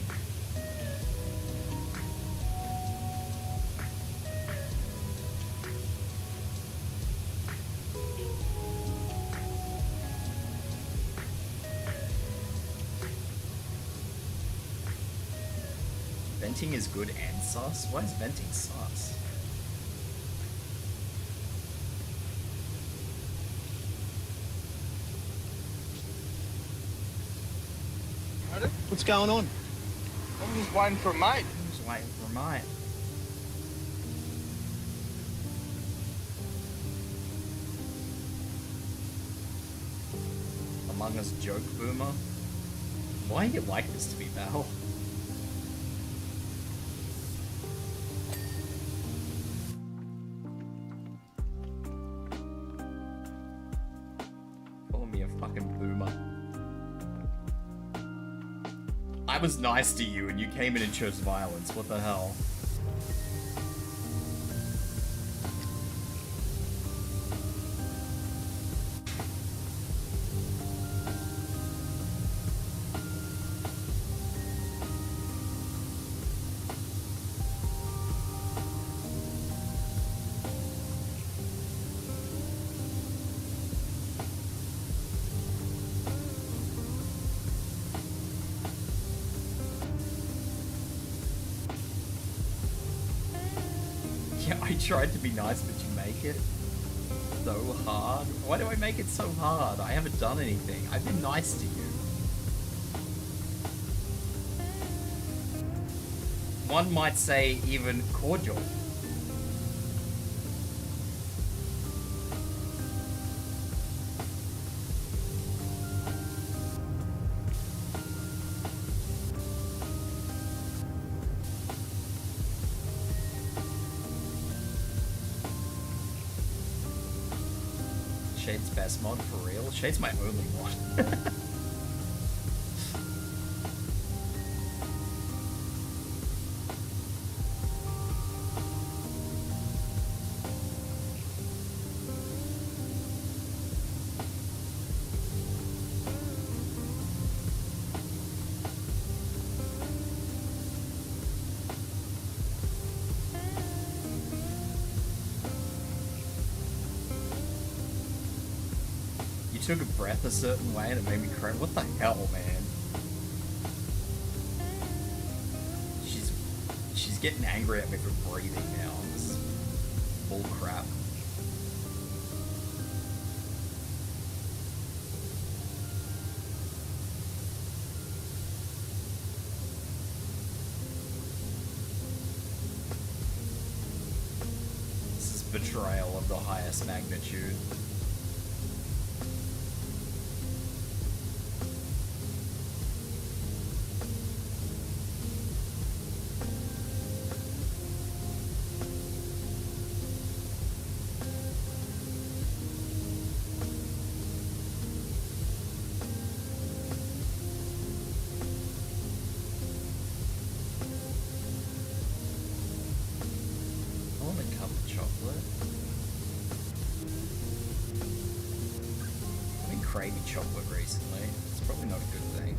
Venting is good and sus? Why is venting sus? What's going on? I'm just waiting for a mate. I'm just waiting for a mate. Among Us joke boomer. Why are you like this to be Val? Calling me a fucking boomer. I was nice to you and you came in and chose violence. What the hell? I tried to be nice, but you make it so hard. Why do I make it so hard? I haven't done anything. I've been nice to you. One might say even cordial. Shade's best mod for real? Shade's my only one. Took a breath a certain way and it made me cry. What the hell, man? She's getting angry at me for breathing now. This is bull crap. This is betrayal of the highest magnitude. Craving chocolate recently. It's probably not a good thing.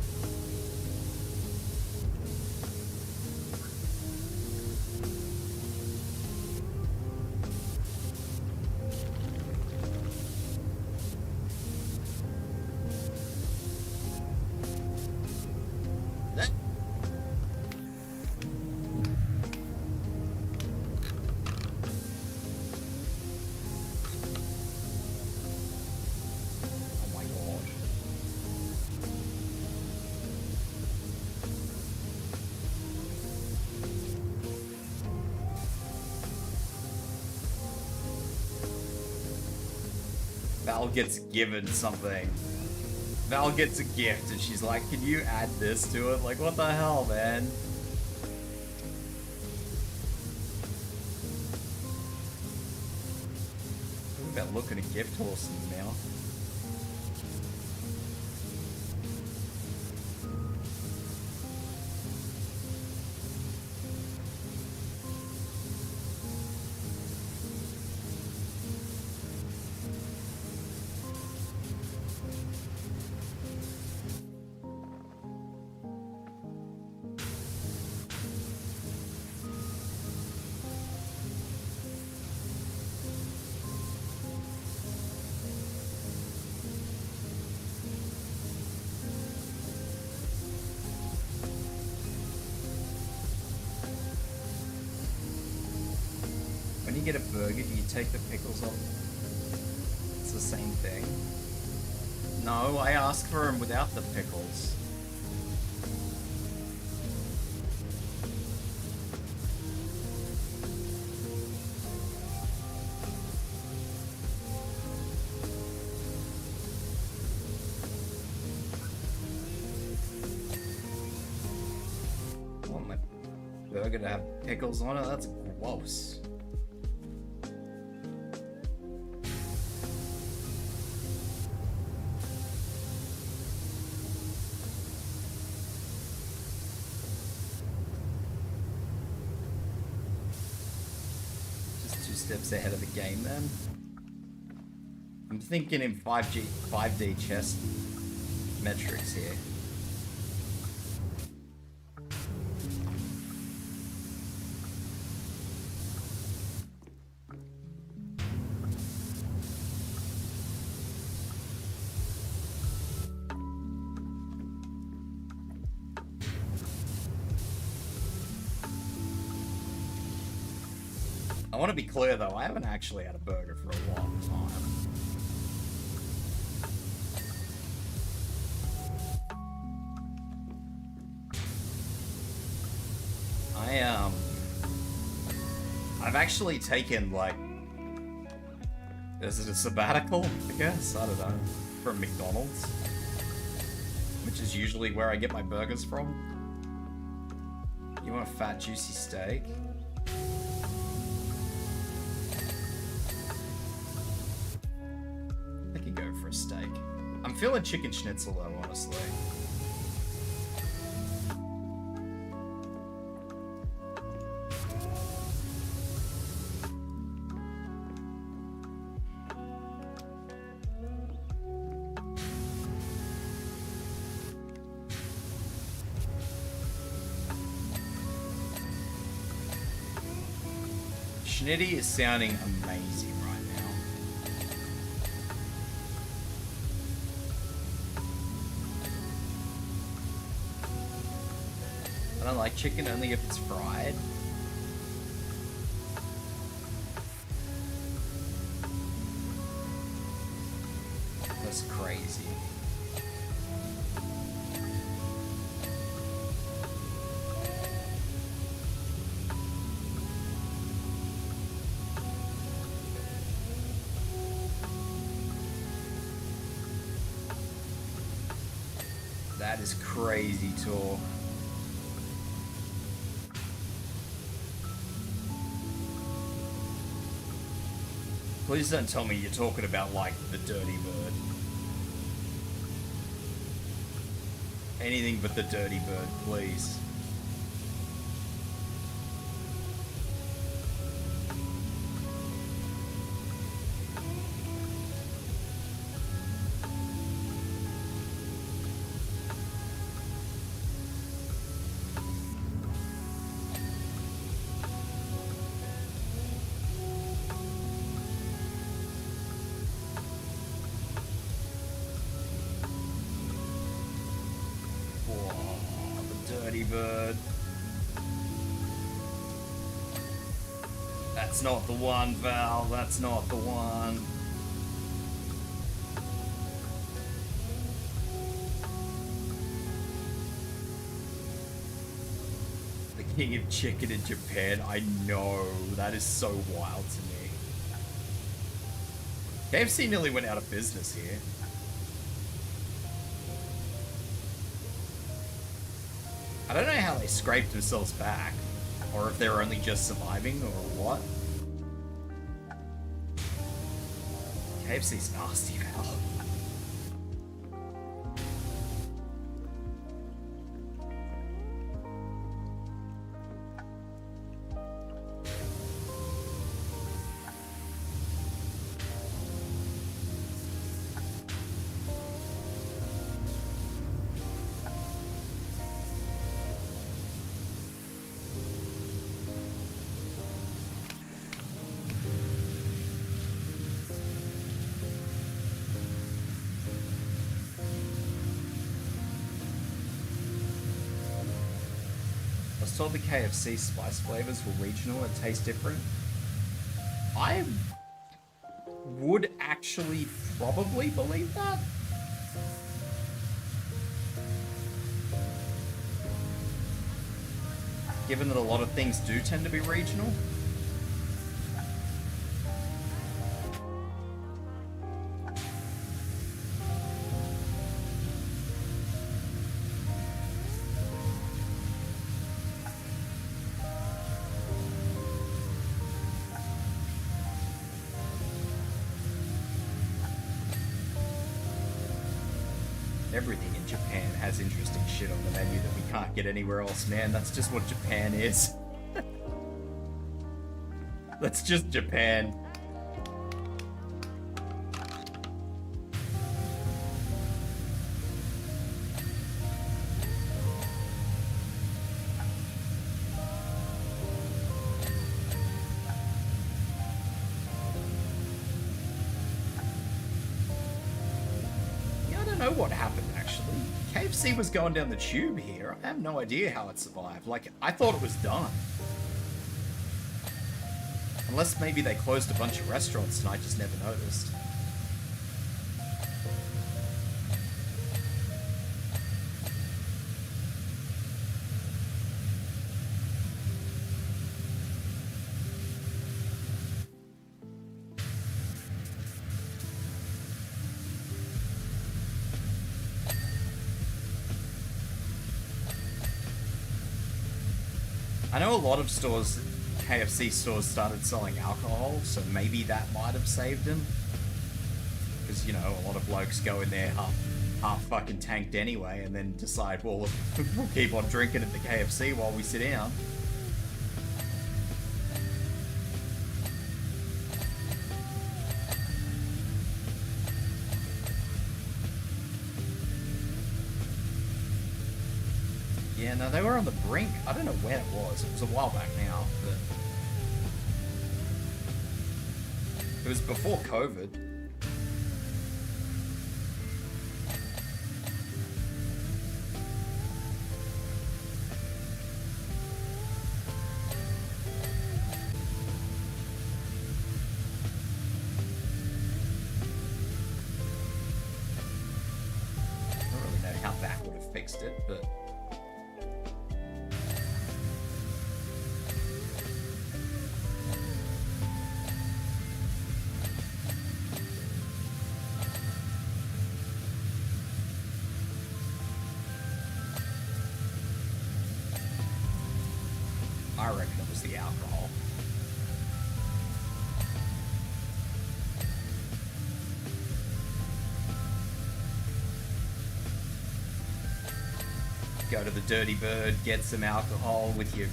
Val gets given something. Val gets a gift and she's like, can you add this to it? Like, what the hell, man? What about looking a gift horse in the mouth? you get a burger, do you take the pickles off? It's the same thing. No, I asked for them without the pickles. I want my burger to have pickles on it? That's gross. Steps ahead of the game then. I'm thinking in 5D chess metrics here. I want to be clear though, I haven't actually had a burger for a long time. I've actually taken like, is it a sabbatical, I guess? I don't know, from McDonald's, which is usually where I get my burgers from. You want a fat juicy steak? Go for a steak. I'm feeling chicken schnitzel though, honestly. Schnitty is sounding amazing right now. I don't like chicken only if it's fried. That's crazy. That is crazy talk. Please don't tell me you're talking about, like, the dirty bird. Anything but the dirty bird, please. Bird. That's not the one, Val. That's not the one. The king of chicken in Japan. I know. That is so wild to me. KFC nearly went out of business here. I don't know how they scraped themselves back, or if they were only just surviving, or what. KFC's nasty, Val. I told the KFC spice flavors were regional and taste different. I would actually probably believe that. Given that a lot of things do tend to be regional. Everything in Japan has interesting shit on the menu that we can't get anywhere else, man. That's just what Japan is. That's just Japan. Know what happened actually. KFC was going down the tube here. I have no idea how it survived. Like, I thought it was done. Unless maybe they closed a bunch of restaurants and I just never noticed. I know a lot of stores, KFC stores, started selling alcohol, so maybe that might have saved them. Because, you know, a lot of blokes go in there half fucking tanked anyway, and then decide, well, we'll keep on drinking at the KFC while we sit down. Yeah, no, they were on the brink. I don't know when it was. It was a while back now, but it was before COVID. I don't really know how that would have fixed it, but I reckon it was the alcohol. Go to the Dirty Bird, get some alcohol with your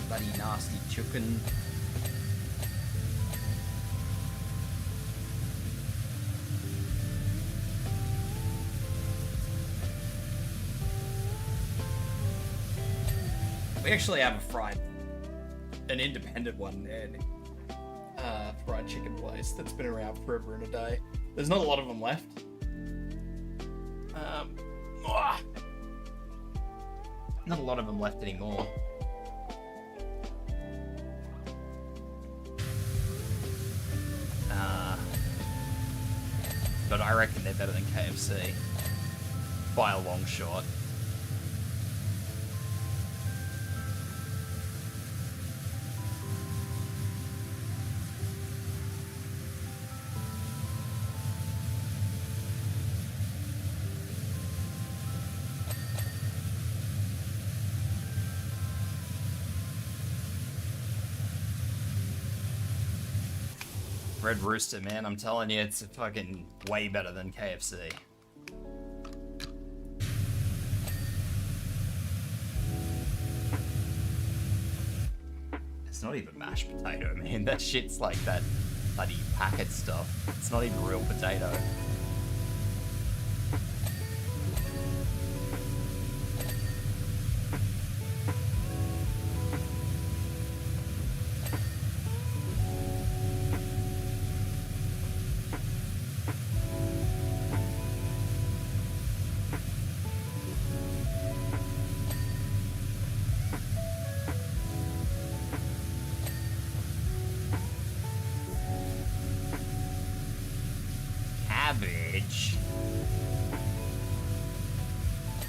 bloody nasty chicken. We actually have an independent one, fried chicken place that's been around forever and a day. There's not a lot of them left. Not a lot of them left anymore. But I reckon they're better than KFC by a long shot. Red Rooster, man, I'm telling you, it's fucking way better than KFC. It's not even mashed potato, man. That shit's like that bloody packet stuff. It's not even real potato. cabbage.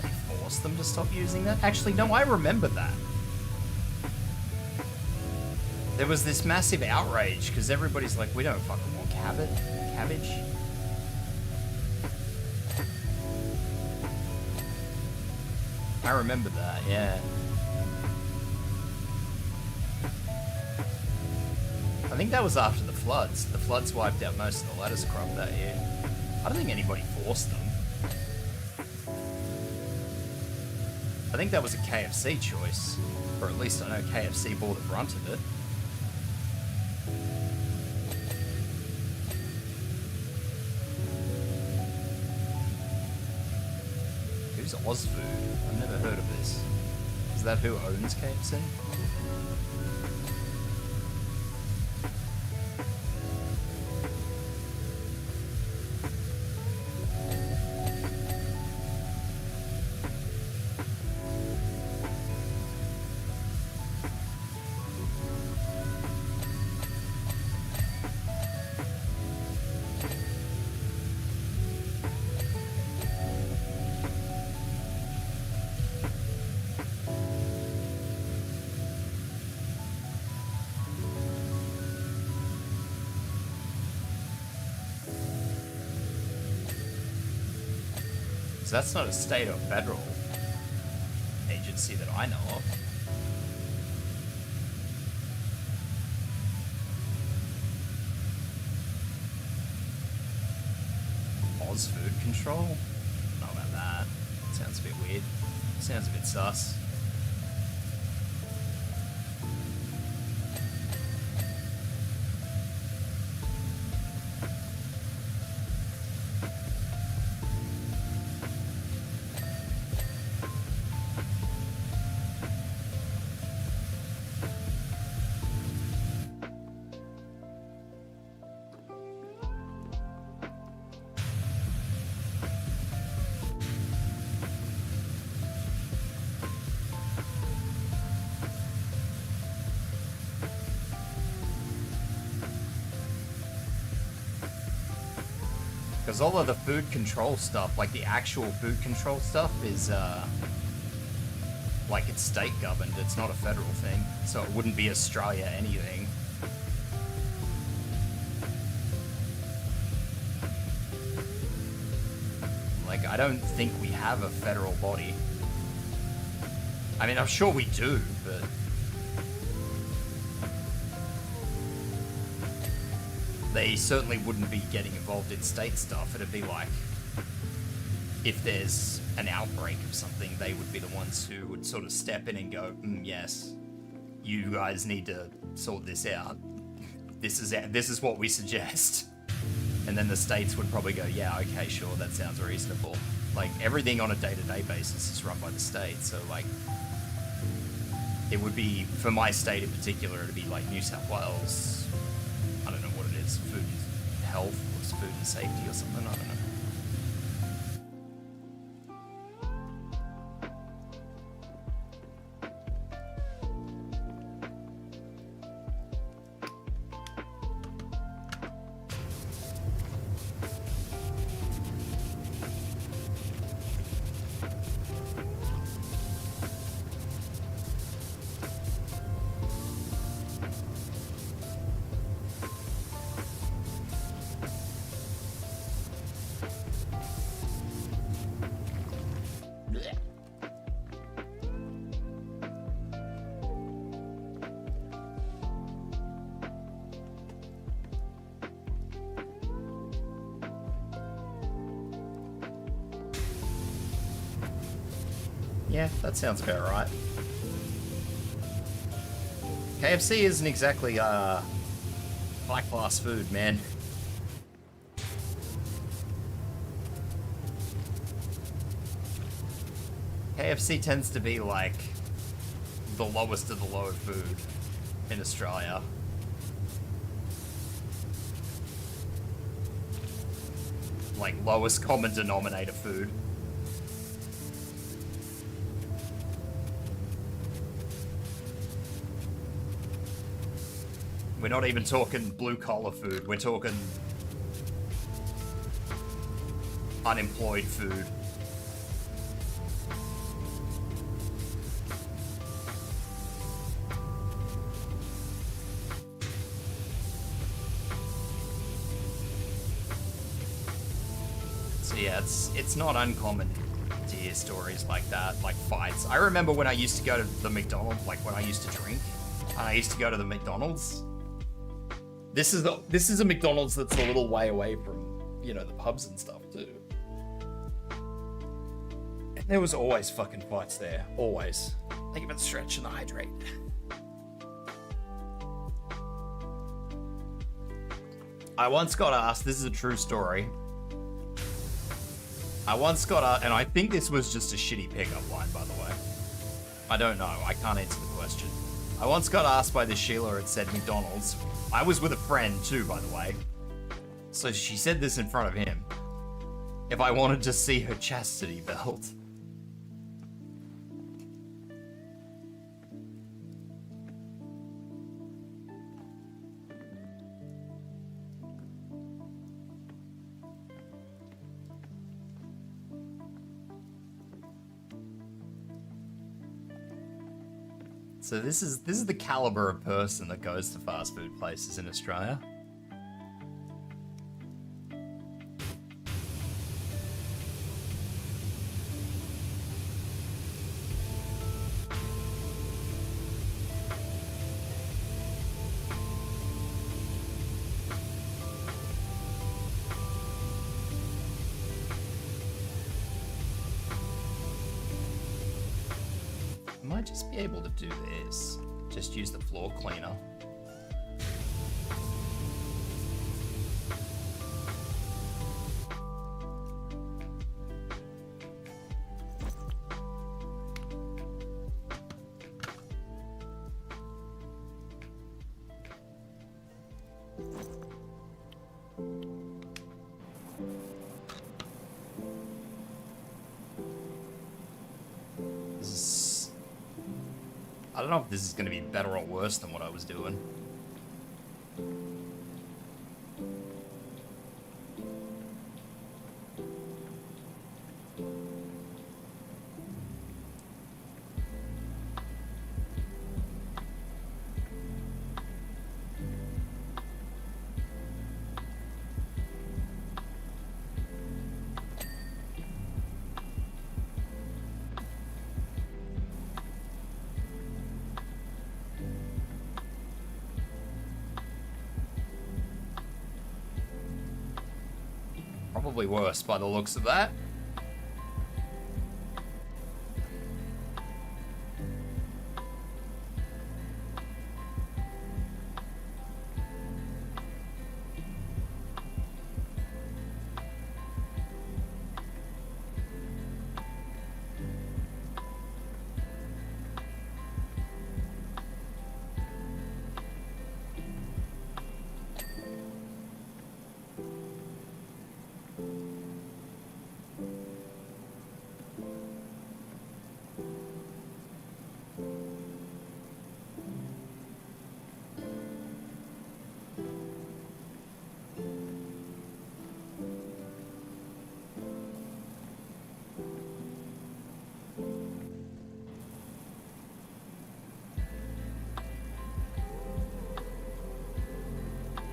They forced them to stop using that? Actually, no, I remember that. There was this massive outrage because everybody's like, we don't fucking want cabbage. I remember that, yeah. I think that was after the floods. The floods wiped out most of the lettuce crop that year. I don't think anybody forced them. I think that was a KFC choice. Or at least I know KFC bore the brunt of it. Who's Ozfood? I've never heard of this. Is that who owns KFC? So that's not a state or federal agency that I know of. Oz Food Control? I don't know about that. Sounds a bit weird. Sounds a bit sus. Because all of the food control stuff, like the actual food control stuff, is, like it's state governed, it's not a federal thing. So it wouldn't be Australia anything. Like, I don't think we have a federal body. I mean, I'm sure we do, but... they certainly wouldn't be getting involved in state stuff. It'd be like, if there's an outbreak of something, they would be the ones who would sort of step in and go, yes, you guys need to sort this out. This is what we suggest. And then the states would probably go, yeah, okay, sure, that sounds reasonable. Like, everything on a day-to-day basis is run by the state, so like, it would be, for my state in particular, it'd be like New South Wales, I don't know what it is, food health or food and safety or something, I don't know. Yeah, that sounds about right. KFC isn't exactly, high-class food, man. KFC tends to be, like, the lowest of the low food in Australia. Like, lowest common denominator food. We're not even talking blue-collar food. We're talking unemployed food. So yeah, it's not uncommon to hear stories like that, like fights. I remember when I used to go to the McDonald's, like when I used to drink, and I used to go to the McDonald's. This is a McDonald's that's a little way away from, you know, the pubs and stuff too. And there was always fucking fights there, always. Think about Stretch and the Hydrate. I once got asked, this is a true story. I once got asked, and I think this was just a shitty pickup line, by the way. I don't know, I can't answer the question. I once got asked by this Sheila at said McDonald's. I was with a friend too, by the way. So she said this in front of him. If I wanted to see her chastity belt. So this is the caliber of person that goes to fast food places in Australia. I might just be able to do this. Just use the floor cleaner. I don't know if this is going to be better or worse than what I was doing. Probably worse by the looks of that.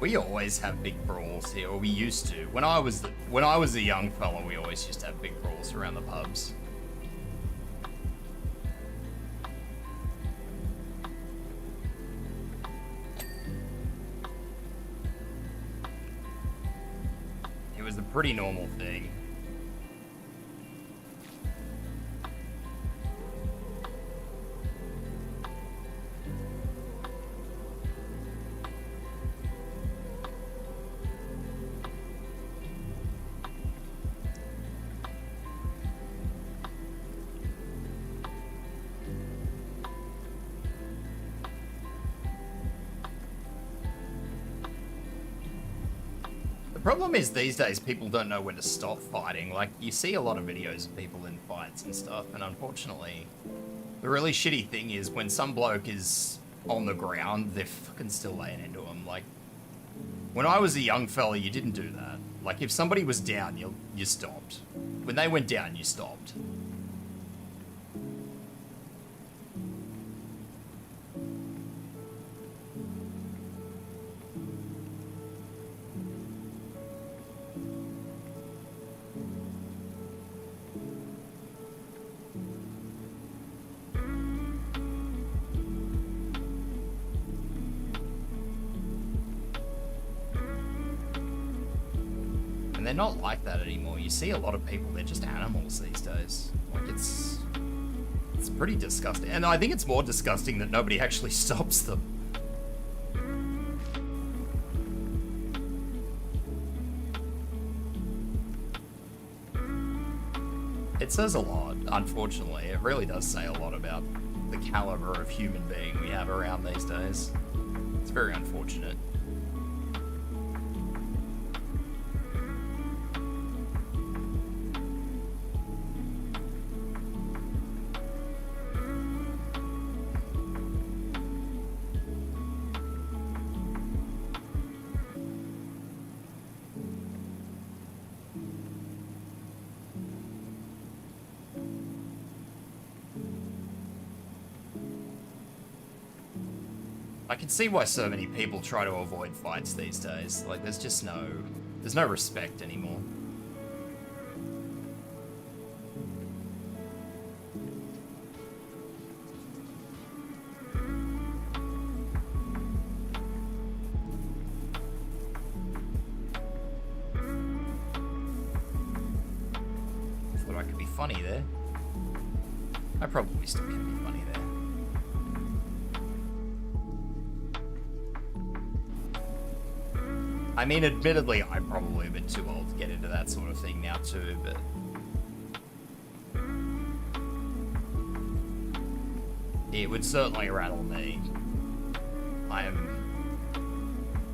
We always have big brawls here, or we used to. When I was a young fella, we always used to have big brawls around the pubs. It was a pretty normal thing. The problem is these days people don't know when to stop fighting. Like, you see a lot of videos of people in fights and stuff, and unfortunately, the really shitty thing is when some bloke is on the ground, they're fucking still laying into him. Like, when I was a young fella, you didn't do that. Like, if somebody was down, you stopped. When they went down, you stopped. And they're not like that anymore. You see a lot of people, they're just animals these days. Like, it's pretty disgusting. And I think it's more disgusting that nobody actually stops them. It says a lot, unfortunately. It really does say a lot about the caliber of human being we have around these days. It's very unfortunate. I can see why so many people try to avoid fights these days. Like, there's no respect anymore. Thought I could be funny there. I probably still can be funny there. I mean, admittedly, I'm probably a bit too old to get into that sort of thing now too, but... it would certainly rattle me. I am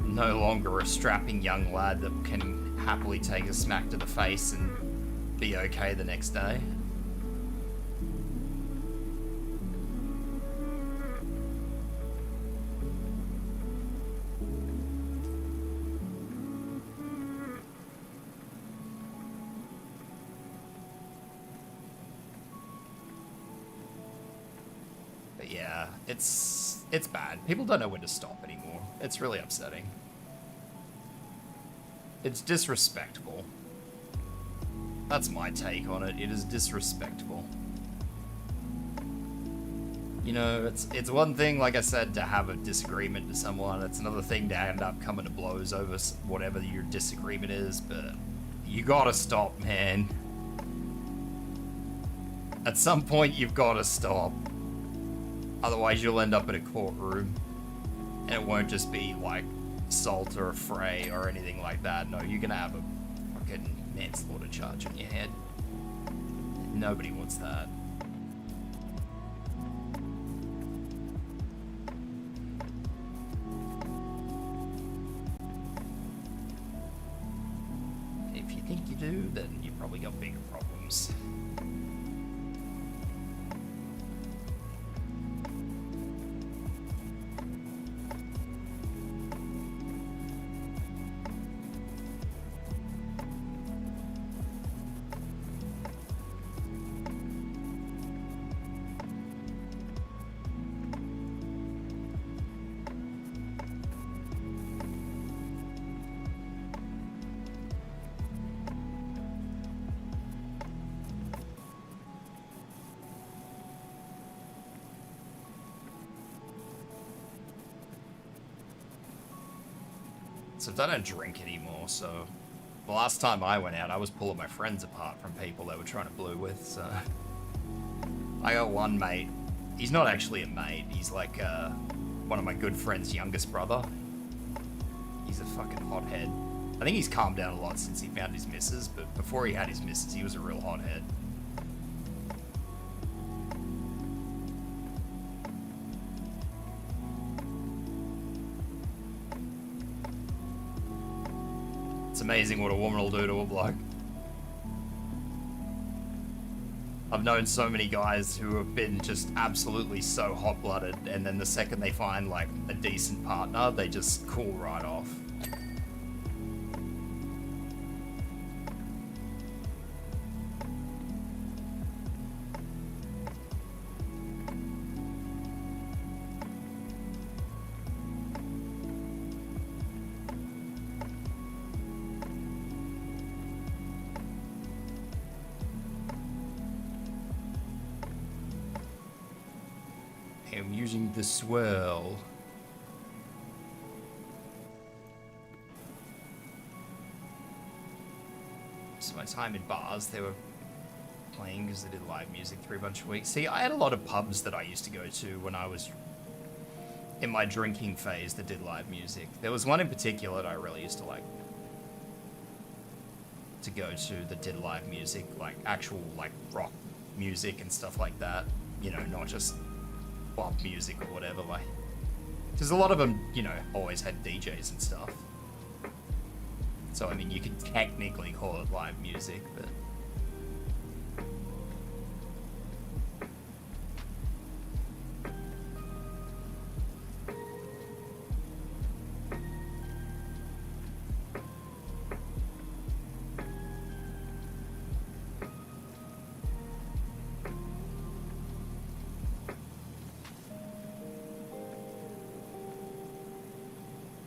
no longer a strapping young lad that can happily take a smack to the face and be okay the next day. Yeah, it's bad. People don't know when to stop anymore. It's really upsetting. It's disrespectful. That's my take on it. It is disrespectful. You know, it's one thing, like I said, to have a disagreement to someone. It's another thing to end up coming to blows over whatever your disagreement is, but you gotta stop, man. At some point, you've gotta stop. Otherwise, you'll end up in a courtroom, and it won't just be like assault or a fray or anything like that. No, you're gonna have a fucking manslaughter charge on your head. Nobody wants that. If you think you do, then you probably got bigger problems. So I don't drink anymore, so the last time I went out, I was pulling my friends apart from people they were trying to blue with, so... I got one mate. He's not actually a mate, he's like one of my good friend's youngest brother. He's a fucking hothead. I think he's calmed down a lot since he found his missus, but before he had his missus, he was a real hothead. It's amazing what a woman will do to a bloke. I've known so many guys who have been just absolutely so hot-blooded, and then the second they find, like, a decent partner, they just cool right off. using the swirl. So my time in bars, they were playing because they did live music through a bunch of weeks. See, I had a lot of pubs that I used to go to when I was in my drinking phase that did live music. There was one in particular that I really used to like to go to that did live music, like actual like rock music and stuff like that. You know, not just pop music or whatever. Like, because a lot of them, you know, always had DJs and stuff. So I mean, you could technically call it live music, but.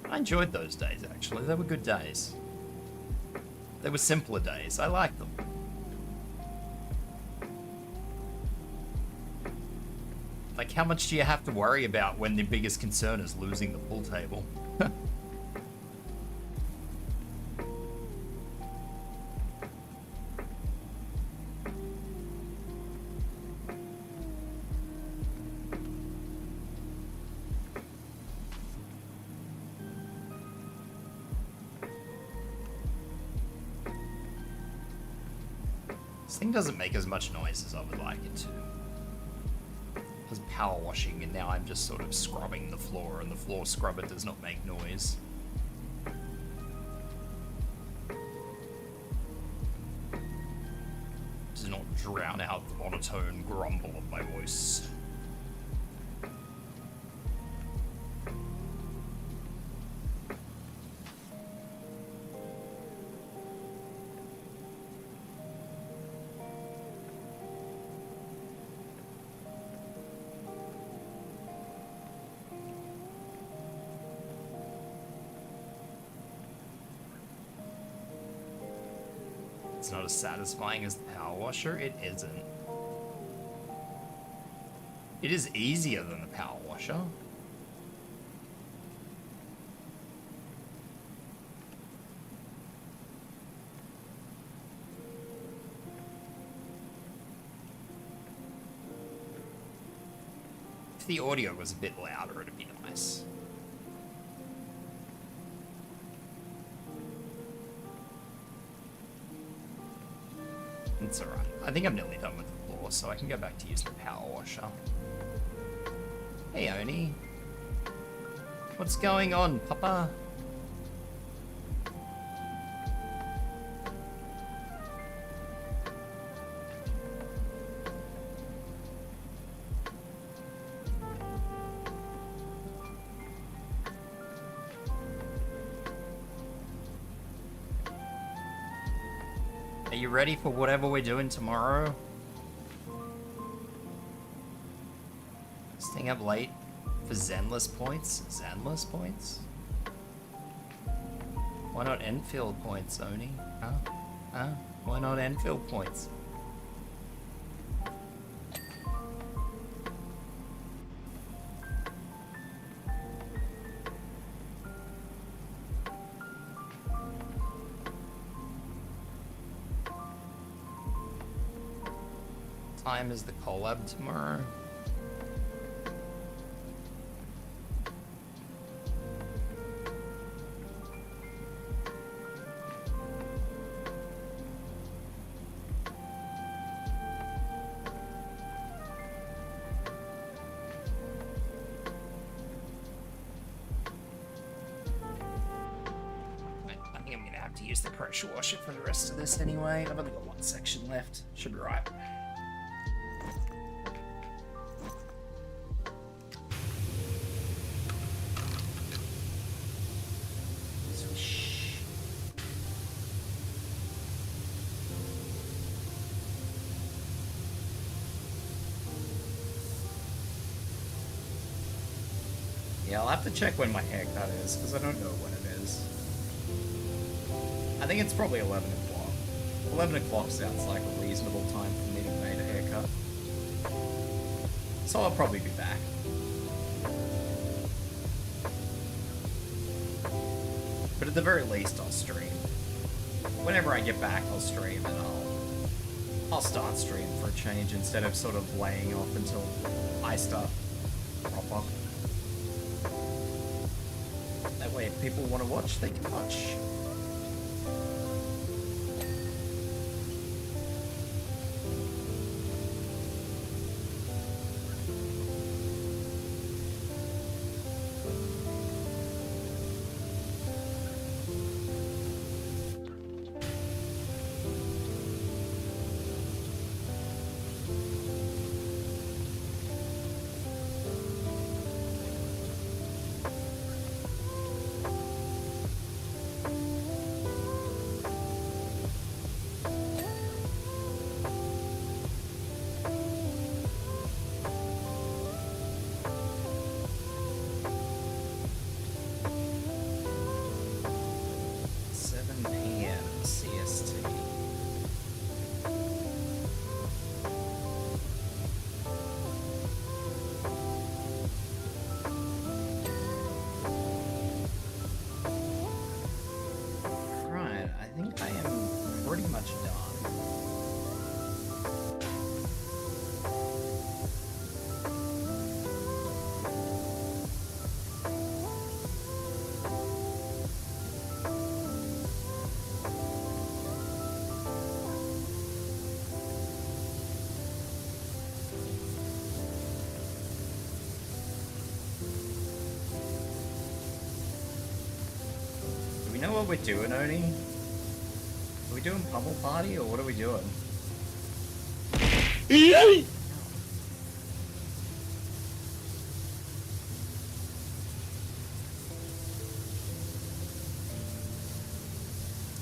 I enjoyed those days, actually. They were good days. They were simpler days. I liked them. Like, how much do you have to worry about when the biggest concern is losing the pool table? This thing doesn't make as much noise as I would like it to. I was power washing and now I'm just sort of scrubbing the floor and the floor scrubber does not make noise. Does not drown out the monotone grumble of my voice. It's not as satisfying as the power washer. It isn't. It is easier than the power washer. If the audio was a bit louder, it'd be nice. It's alright. I think I'm nearly done with the floor, so I can go back to use the power washer. Hey, Oni. What's going on, Papa? Are you ready for whatever we're doing tomorrow? Staying up late for Zenless points? Zenless points? Why not Enfield points, Oni? Huh? Huh? Why not Enfield points? Time is the collab tomorrow? I think I'm gonna have to use the pressure washer for the rest of this anyway. I've only got one section left. Should be right. Yeah, I'll have to check when my haircut is, because I don't know when it is. I think it's probably 11 o'clock. 11 o'clock sounds like a reasonable time for me to make a haircut. So I'll probably be back. But at the very least, I'll stream. Whenever I get back, I'll stream, and I'll start streaming for a change instead of sort of laying off until I start proper. That way, if people want to watch, they can watch. You know what we're doing, Oni? Are we doing pummel party or what are we doing?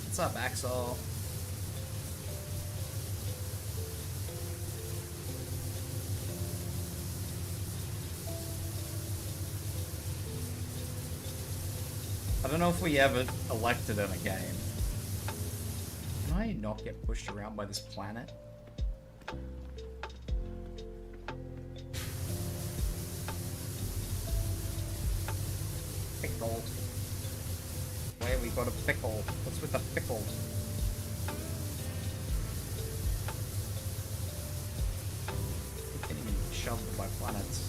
What's up, Axel? I don't know if we ever elected in a game. Can I not get pushed around by this planet? Pickled. Where we got a pickle? What's with the pickle? I can't even shove by planets.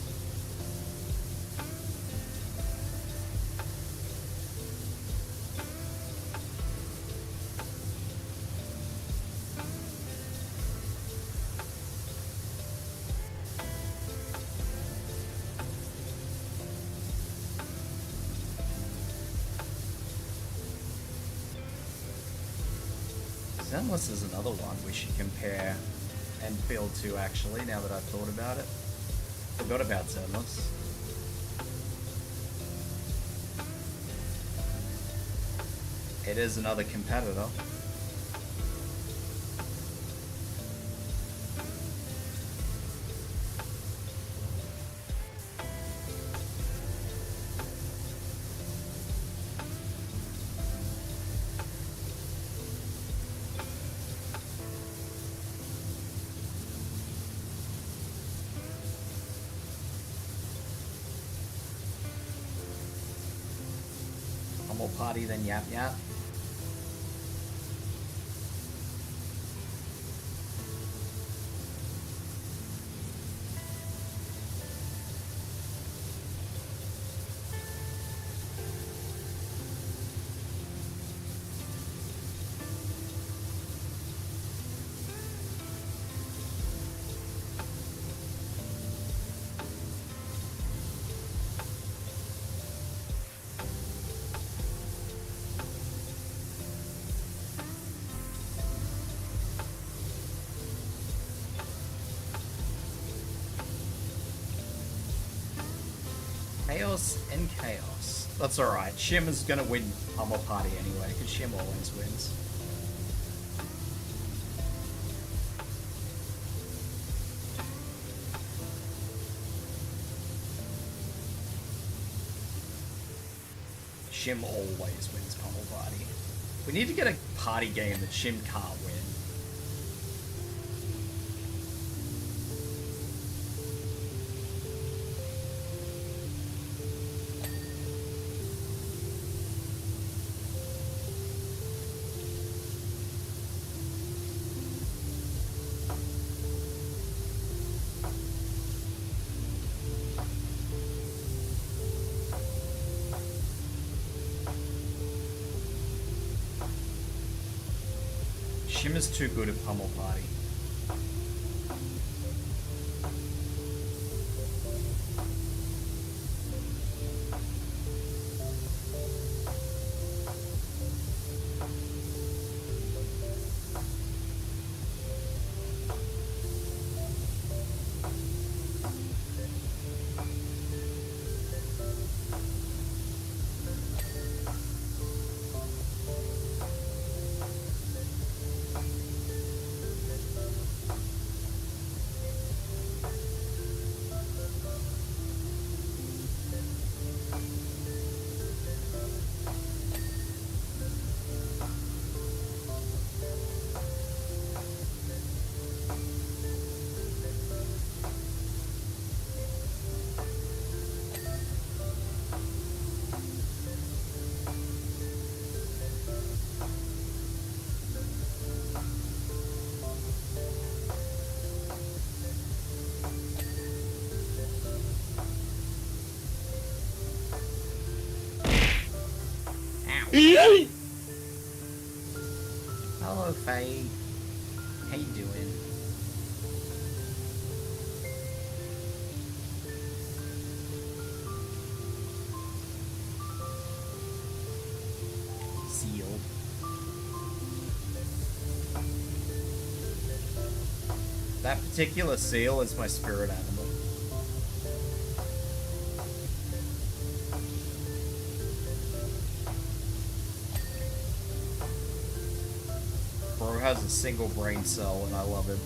Zenless is another one we should compare and build to, actually, now that I've thought about it. Forgot about Zenless. It is another competitor. Party than Yap Yap. Chaos and chaos. That's alright. Shim is gonna win Pummel Party anyway, because Shim always wins. Shim always wins Pummel Party. We need to get a party game that Shim can't win. Shimmer's too good at Pummel Party. Hello, Faye. How you doing? Seal. That particular seal is my spirit animal. Bro has a single brain cell and I love him.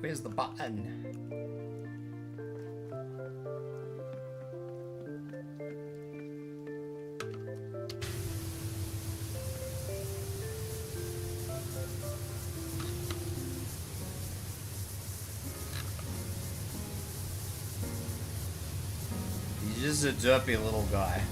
Where's the button? He's just a derpy little guy.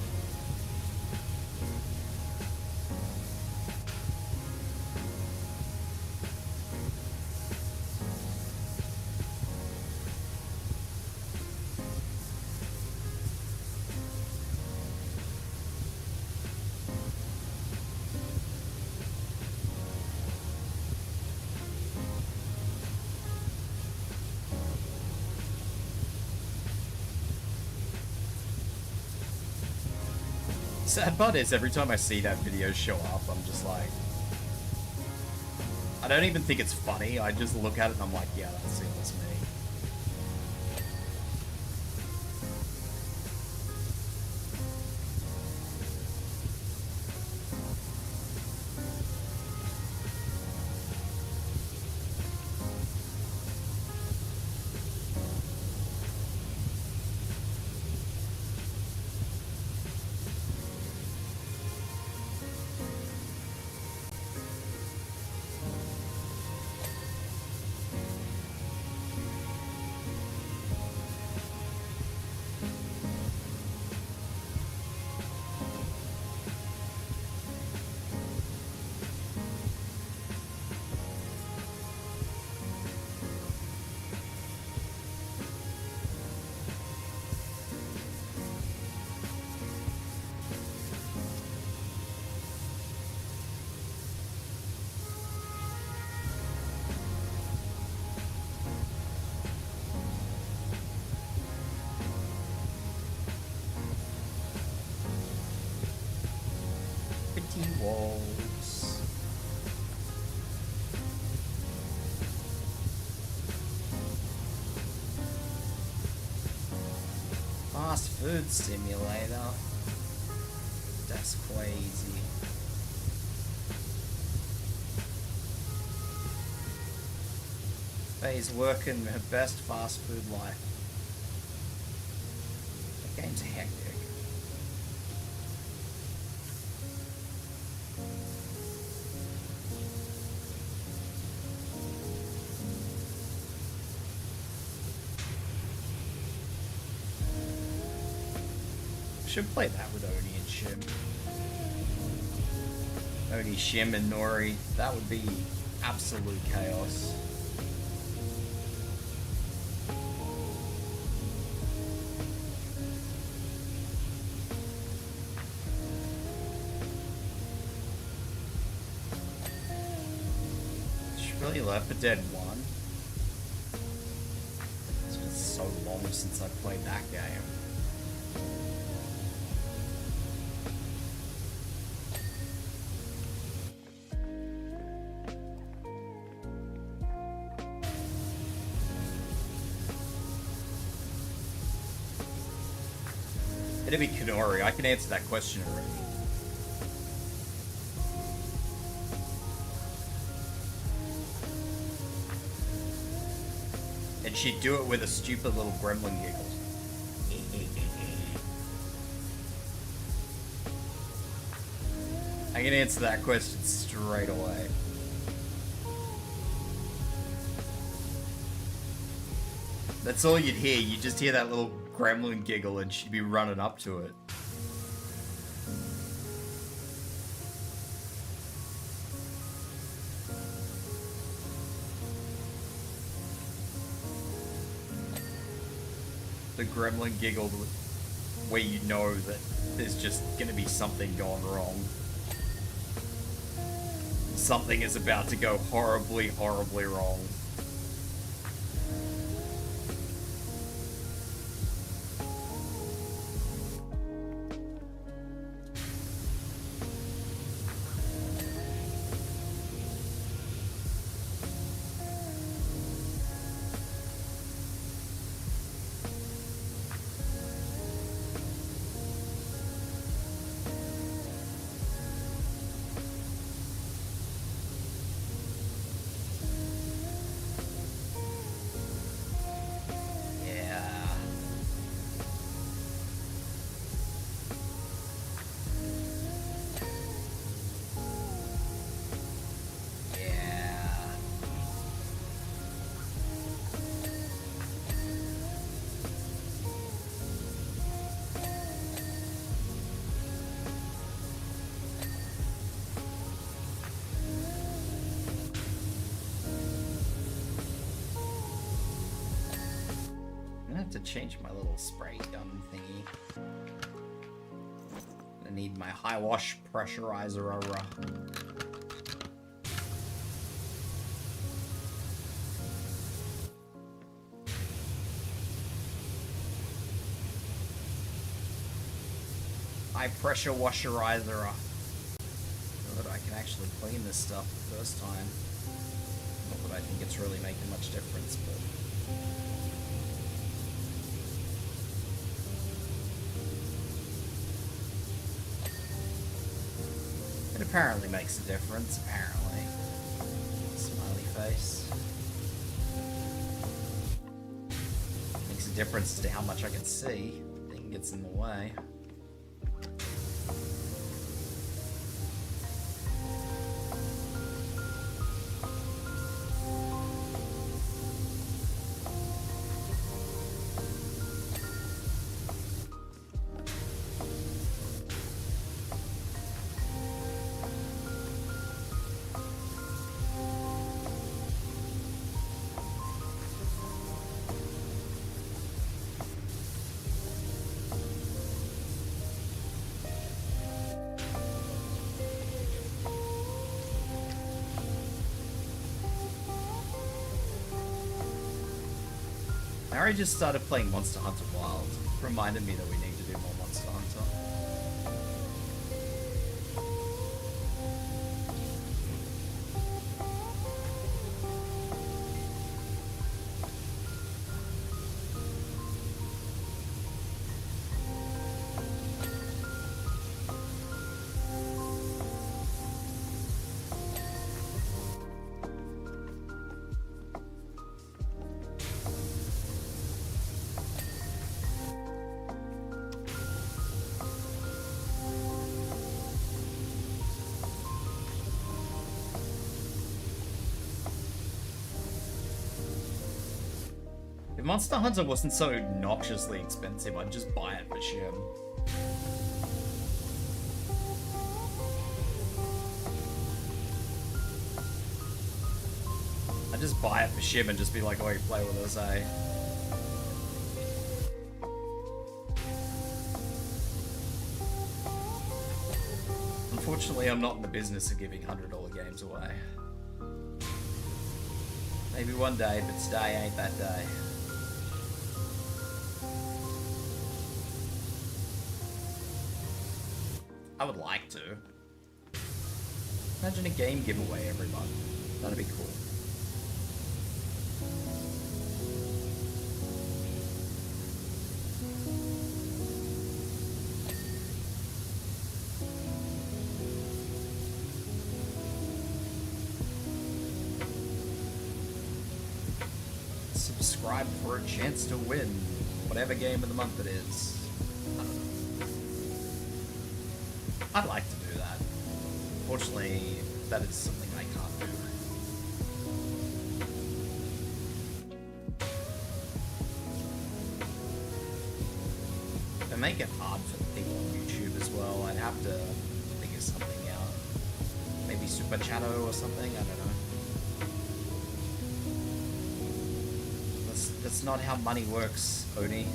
Sad part is, every time I see that video show up, I'm just like... I don't even think it's funny, I just look at it and I'm like, yeah, that's me. Walls. Fast food simulator. That's crazy. Faye's working her best fast food life. That game's hectic. Should play that with Oni and Shim. Only Shim and Nori. That would be absolute chaos. Should really Left 4 Dead 1. It's been so long since I played that game. It'd be Kanori. I can answer that question already. And she'd do it with a stupid little gremlin giggle. I can answer that question straight away. That's all you'd hear. You just hear that little gremlin giggle and she'd be running up to it. The gremlin giggle where you know that there's just gonna be something going wrong. Something is about to go horribly, horribly wrong. To change my little spray gun thingy. I need my high wash pressurizer. High pressure washerizer. So that I can actually clean this stuff the first time. Not that I think it's really making much difference, but it apparently makes a difference, apparently. Smiley face. Makes a difference as to how much I can see. Thing gets in the way. I just started playing Monster Hunter Wild. Reminded me that we need to do more Monster Hunter. If Monster Hunter wasn't so obnoxiously expensive, I'd just buy it for shim. just buy it for Shim and just be like, oh, you play with us, eh? Unfortunately, I'm not in the business of giving $100 games away. Maybe one day, but today ain't that day. I would like to. Imagine a game giveaway every month. That'd be cool. Subscribe for a chance to win whatever game of the month it is. I don't know. I'd like to do that. Fortunately, that is something I can't do. They make it hard for people on YouTube as well. I'd have to figure something out. Maybe Super Chatto or something, I don't know. That's not how money works, Oni.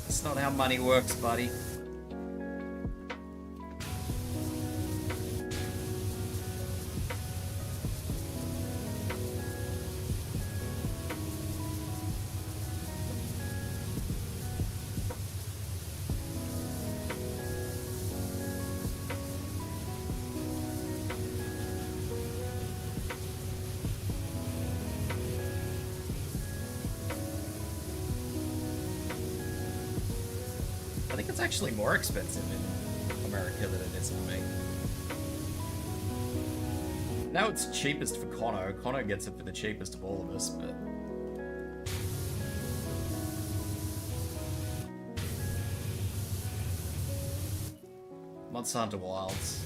That's not how money works, buddy. I think it's actually more expensive in America than it is for me. Now it's cheapest for Conno. Conno gets it for the cheapest of all of us, but... Monsanto Wilds.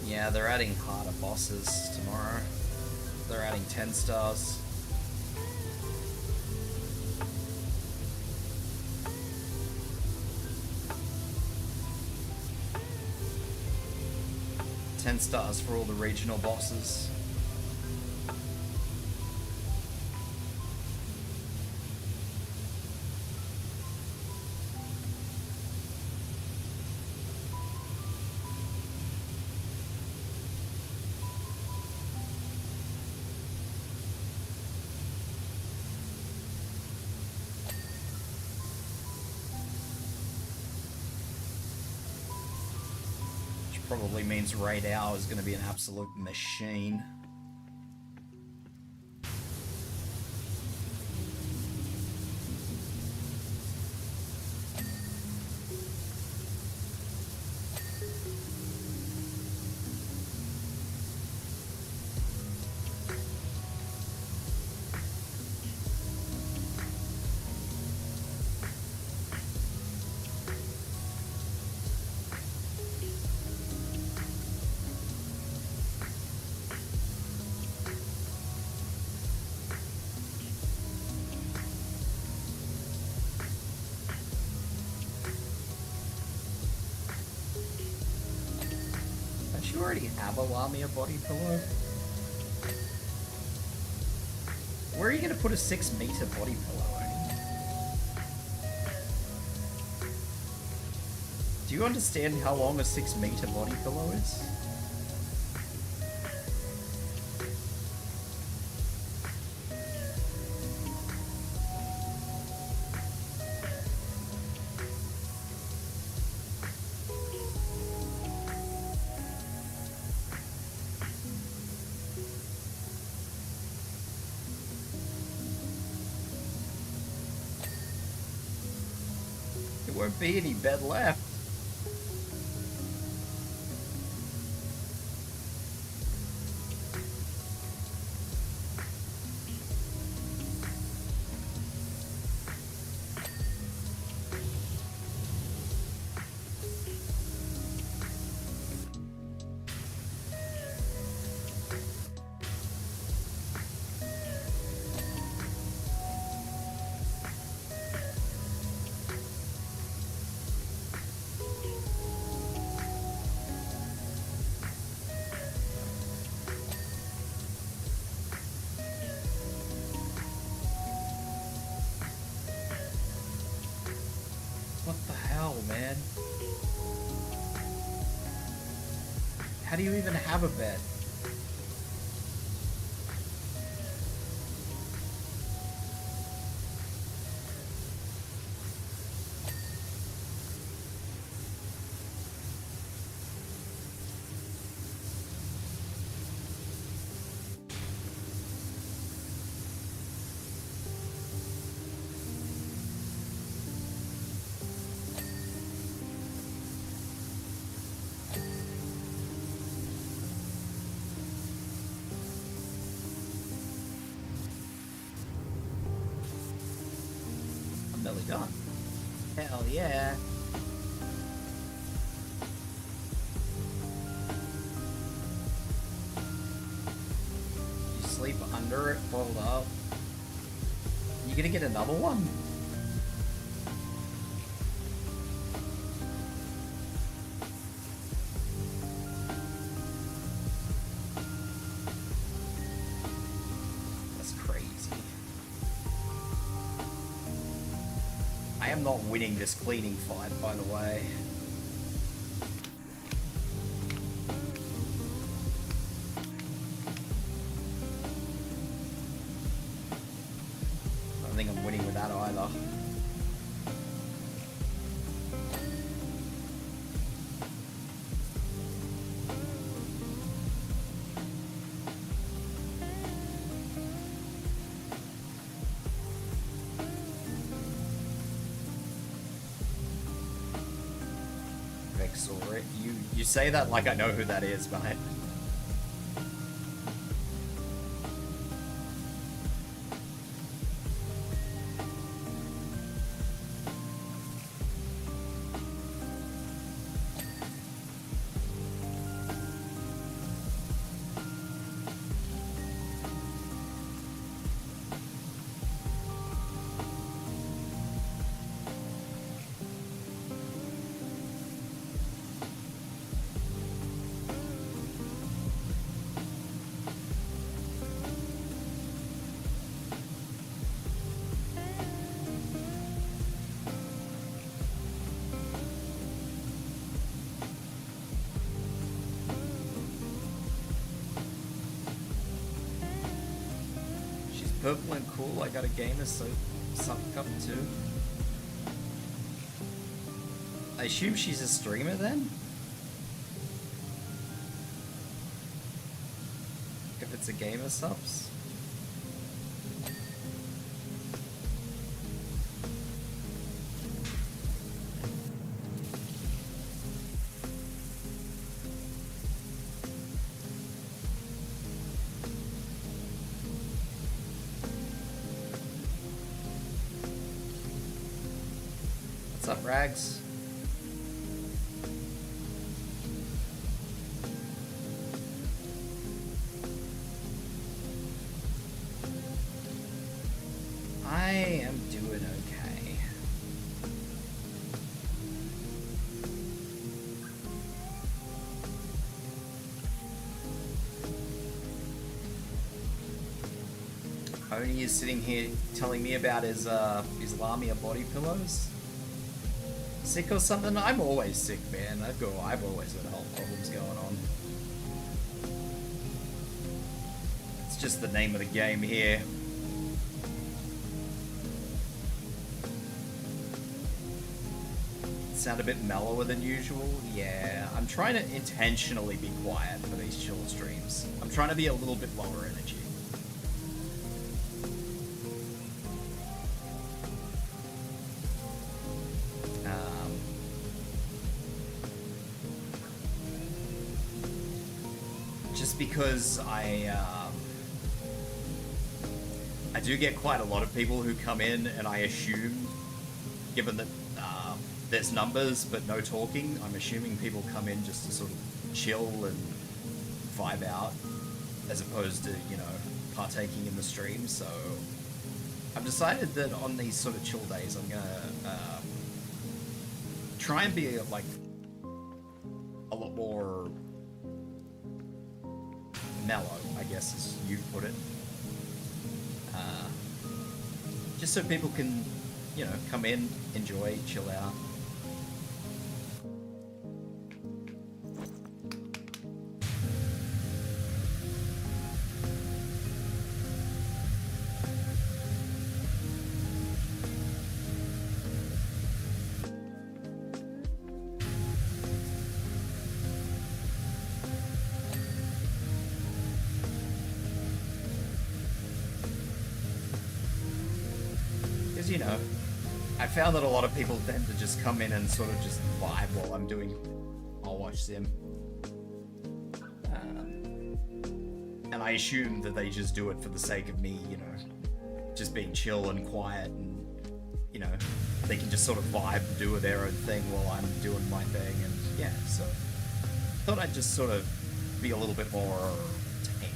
Yeah, they're adding harder bosses tomorrow. They're adding 10 stars. $10 stars for all the regional bosses. Probably means Raid Hour is going to be an absolute machine. Don't you already have a Lamia body pillow? Where are you gonna put a 6-meter body pillow, Oni? Do you understand how long a 6-meter body pillow is? There won't be any bed left. What the hell, man? How do you even have a bed? Nearly done. Hell yeah. You sleep under it, fold up. You gonna get another one? That's crazy. I am not winning this cleaning fight, by the way. I don't think I'm winning with that either. Vexor, you say that like I know who that is, mate. Purple and cool, I got a gamer suck cup too. I assume she's a streamer then? If it's a gamer subs. What's up, Rags? I am doing okay. Pony is sitting here telling me about his Lamia body pillows. Sick or something? I'm always sick, man. I've always got health problems going on. It's just the name of the game here. Sound a bit mellower than usual? Yeah, I'm trying to intentionally be quiet for these chill streams. I'm trying to be a little bit lower energy. Just because I do get quite a lot of people who come in, and I assume, given that there's numbers but no talking, I'm assuming people come in just to sort of chill and vibe out, as opposed to, you know, partaking in the stream. So I've decided that on these sort of chill days, I'm gonna try and be like a lot more mellow, I guess, as you put it. Just so people can, you know, come in, enjoy, chill out. You know, I found that a lot of people tend to just come in and sort of just vibe while I'm doing PowerWash Sim. And I assume that they just do it for the sake of me, you know, just being chill and quiet, and, you know, they can just sort of vibe and do their own thing while I'm doing my thing. And yeah, so thought I'd just sort of be a little bit more tame.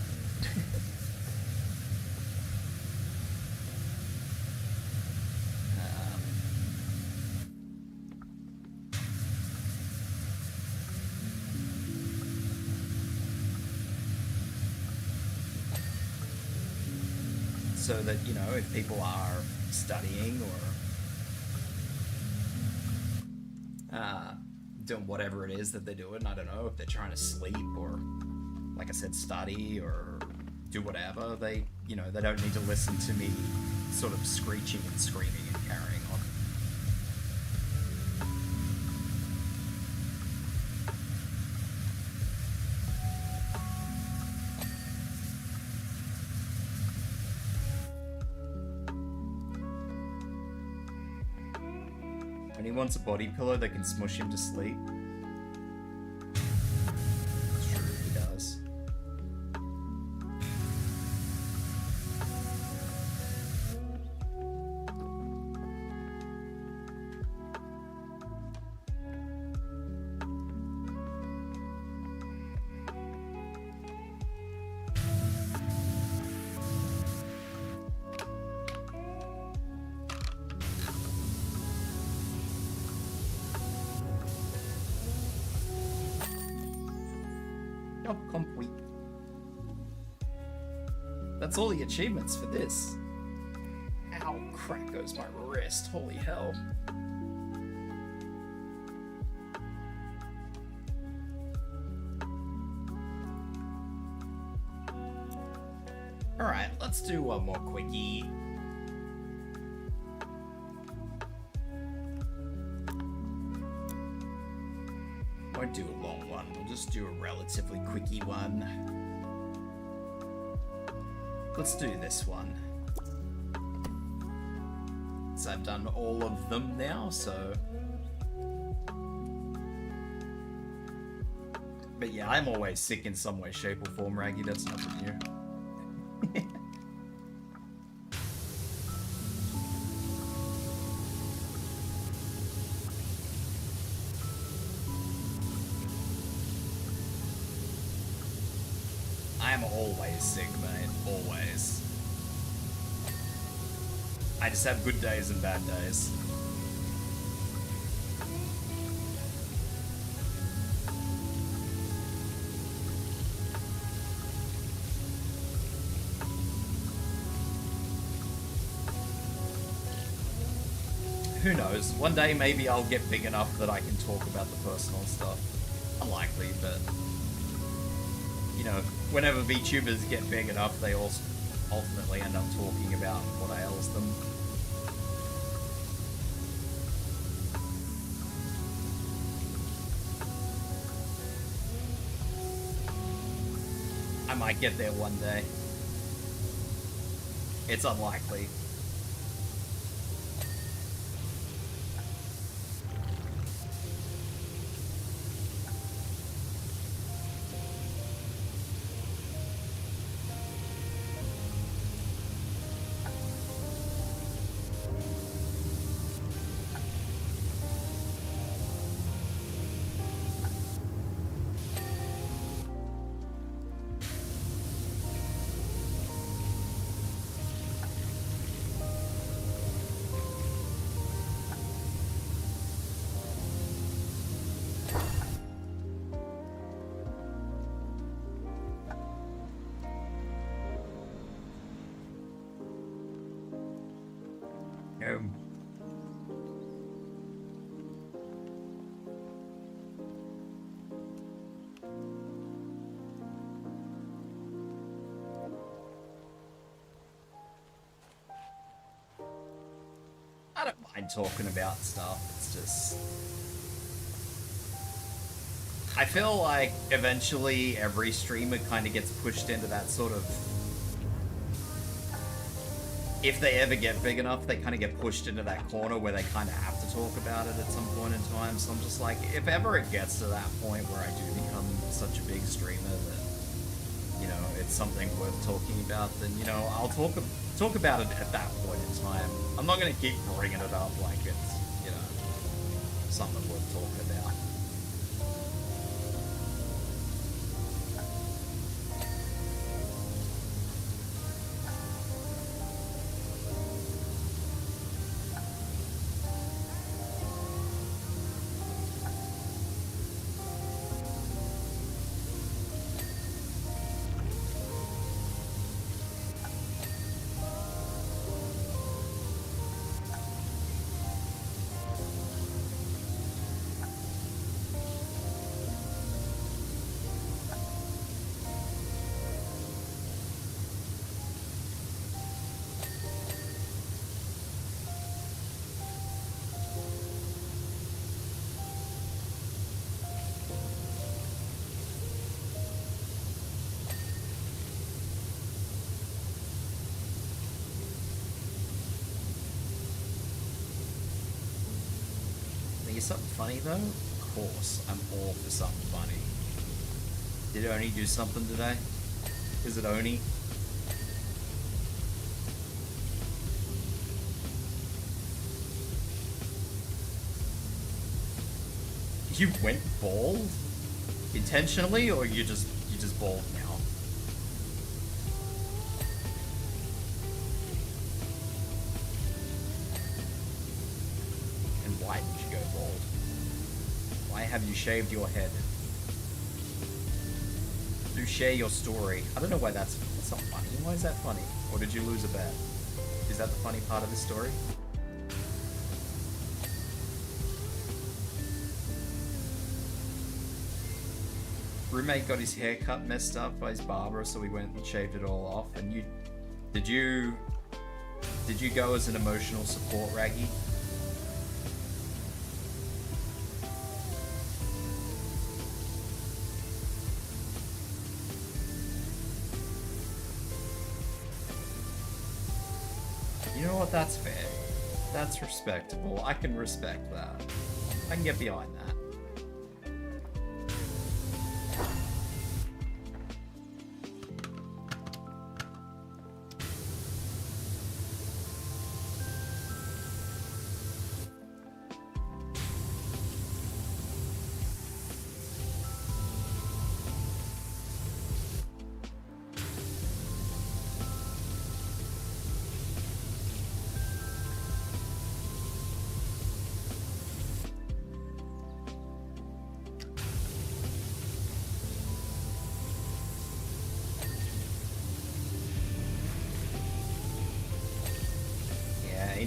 So that, you know, if people are studying or doing whatever it is that they're doing, I don't know, if they're trying to sleep or, like I said, study or do whatever, they, you know, they don't need to listen to me sort of screeching and screaming and carrying on. And he wants a body pillow that can smush him to sleep. It's true, he does. Complete. That's all the achievements for this. Ow, crack goes my wrist. Holy hell. Alright, let's do one more quickie. Won't do a long one, we'll just do a relatively quickie one. Let's do this one. So I've done all of them now, so... But yeah, I'm always sick in some way, shape or form, Raggy, that's nothing new. I'm always sick, mate. Always. I just have good days and bad days. Who knows? One day maybe I'll get big enough that I can talk about the personal stuff. Unlikely, but you know, whenever VTubers get big enough, they also ultimately end up talking about what ails them. I might get there one day. It's unlikely. I don't mind talking about stuff, it's just... I feel like eventually every streamer kind of gets pushed into that sort of... If they ever get big enough, they kind of get pushed into that corner where they kind of have to talk about it at some point in time. So I'm just like, if ever it gets to that point where I do become such a big streamer that, you know, it's something worth talking about, then, you know, I'll talk about it at that point in time. I'm not going to keep bringing it up like it's, you know, something worth talking about. Something funny though? Of course, I'm all for something funny. Did Oni do something today? Is it Oni? You went bald? Intentionally, or you just bald now? Why did you go bald? Why have you shaved your head? Do share your story. I don't know why that's not funny. Why is that funny? Or did you lose a bet? Is that the funny part of the story? Roommate got his haircut messed up by his barber, so we went and shaved it all off. And you did you go as an emotional support, Raggy? You know what, that's fair. That's respectable. I can respect that. I can get behind that.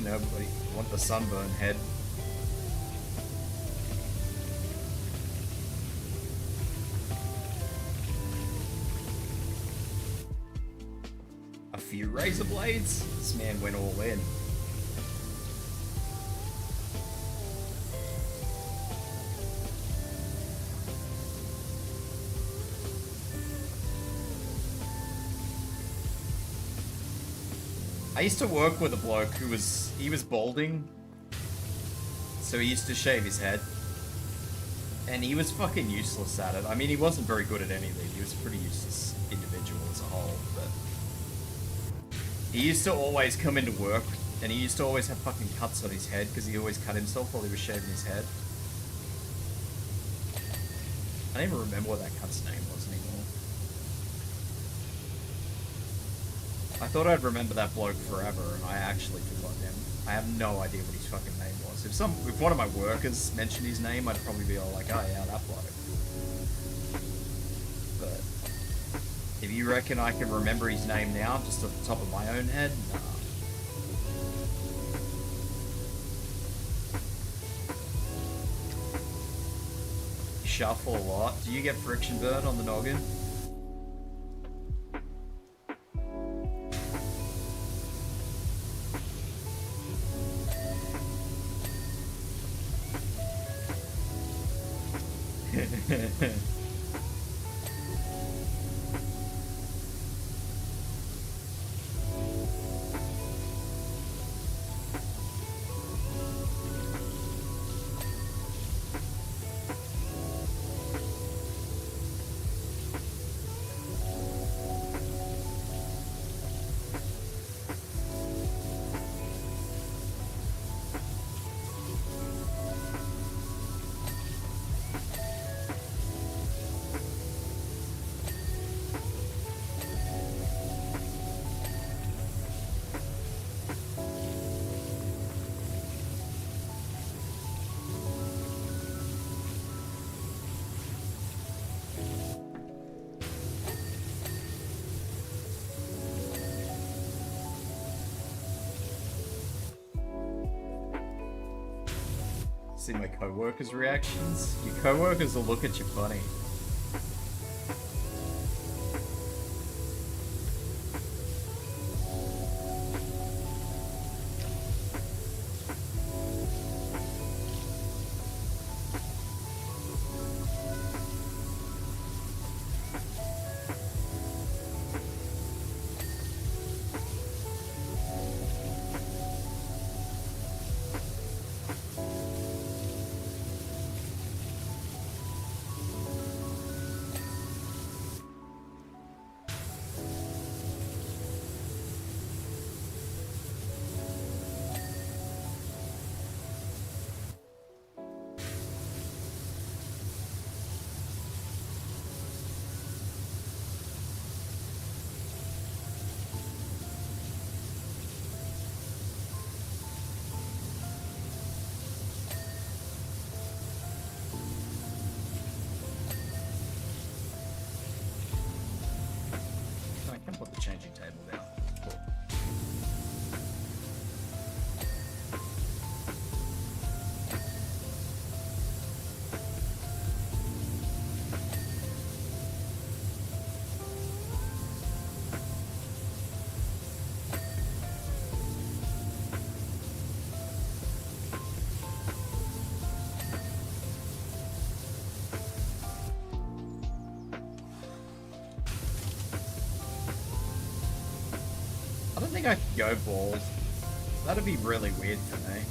Nobody want the sunburn head. A few razor blades? This man went all in. I used to work with a bloke who was balding, so he used to shave his head, and he was fucking useless at it. I mean, he wasn't very good at anything. He was a pretty useless individual as a whole, but he used to always come into work, and he used to always have fucking cuts on his head, because he always cut himself while he was shaving his head. I don't even remember what that cut's name was anymore. I thought I'd remember that bloke forever, and I actually forgot him. I have no idea what his fucking name was. If one of my workers mentioned his name, I'd probably be all like, oh yeah, that bloke. But if you reckon I can remember his name now, just off the top of my own head, nah. You shuffle a lot. Do you get friction burn on the noggin? See my co-workers' reactions? Your co-workers will look at you funny. I can put the changing table down. Cool. I don't think I could go bald. That'd be really weird for me.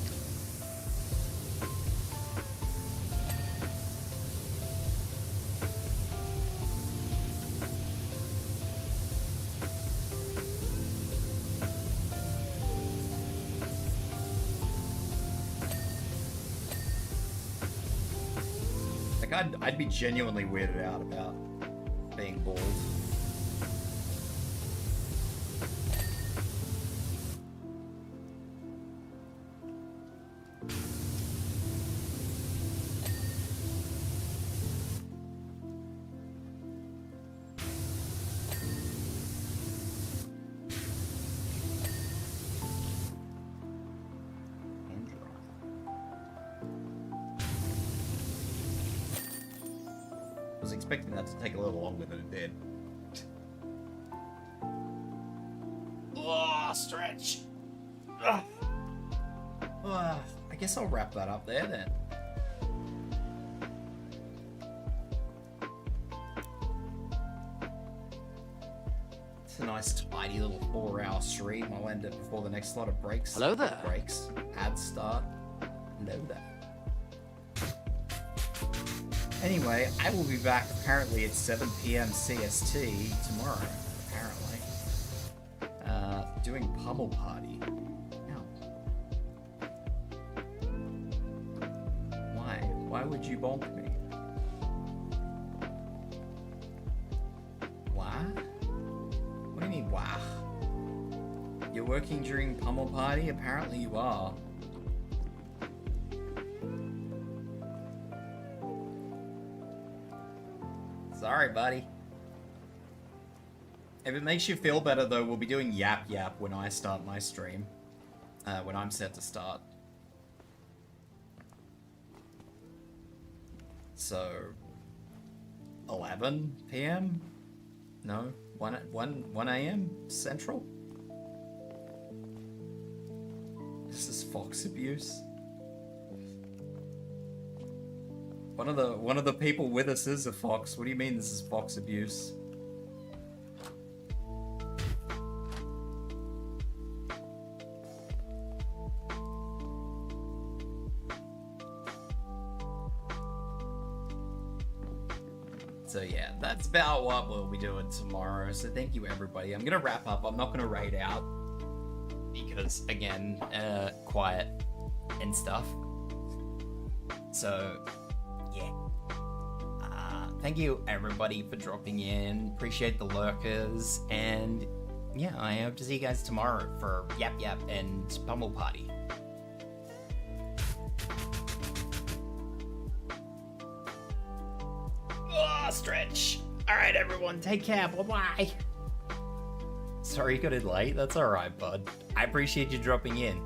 Like, I'd be genuinely weirded out about being bald. expecting that to take a little longer than it did. Oh, stretch! Ugh. I guess I'll wrap that up there then. It's a nice tidy little 4-hour stream. I'll end it before the next lot of breaks. Hello there. Breaks. Ads start. Hello there. Anyway, I will be back apparently at 7 PM CST tomorrow, apparently. Doing Pummel Party. Now, why? Why would you bonk me? Why? What do you mean, why? You're working during Pummel Party? Apparently you are. Sorry, buddy. If it makes you feel better, though, we'll be doing Yap Yap when I start my stream. When I'm set to start. So... 11 PM? No? 1 AM? Central? This is Fox abuse. One of the people with us is a fox. What do you mean this is fox abuse? So yeah, that's about what we'll be doing tomorrow. So thank you everybody. I'm gonna wrap up. I'm not gonna raid out because again, quiet and stuff. So yeah. Thank you everybody for dropping in. Appreciate the lurkers, and yeah, I hope to see you guys tomorrow for Yap Yap and Pummel Party. Oh, stretch. Alright everyone, take care, bye-bye. Sorry you got in late, that's alright bud. I appreciate you dropping in.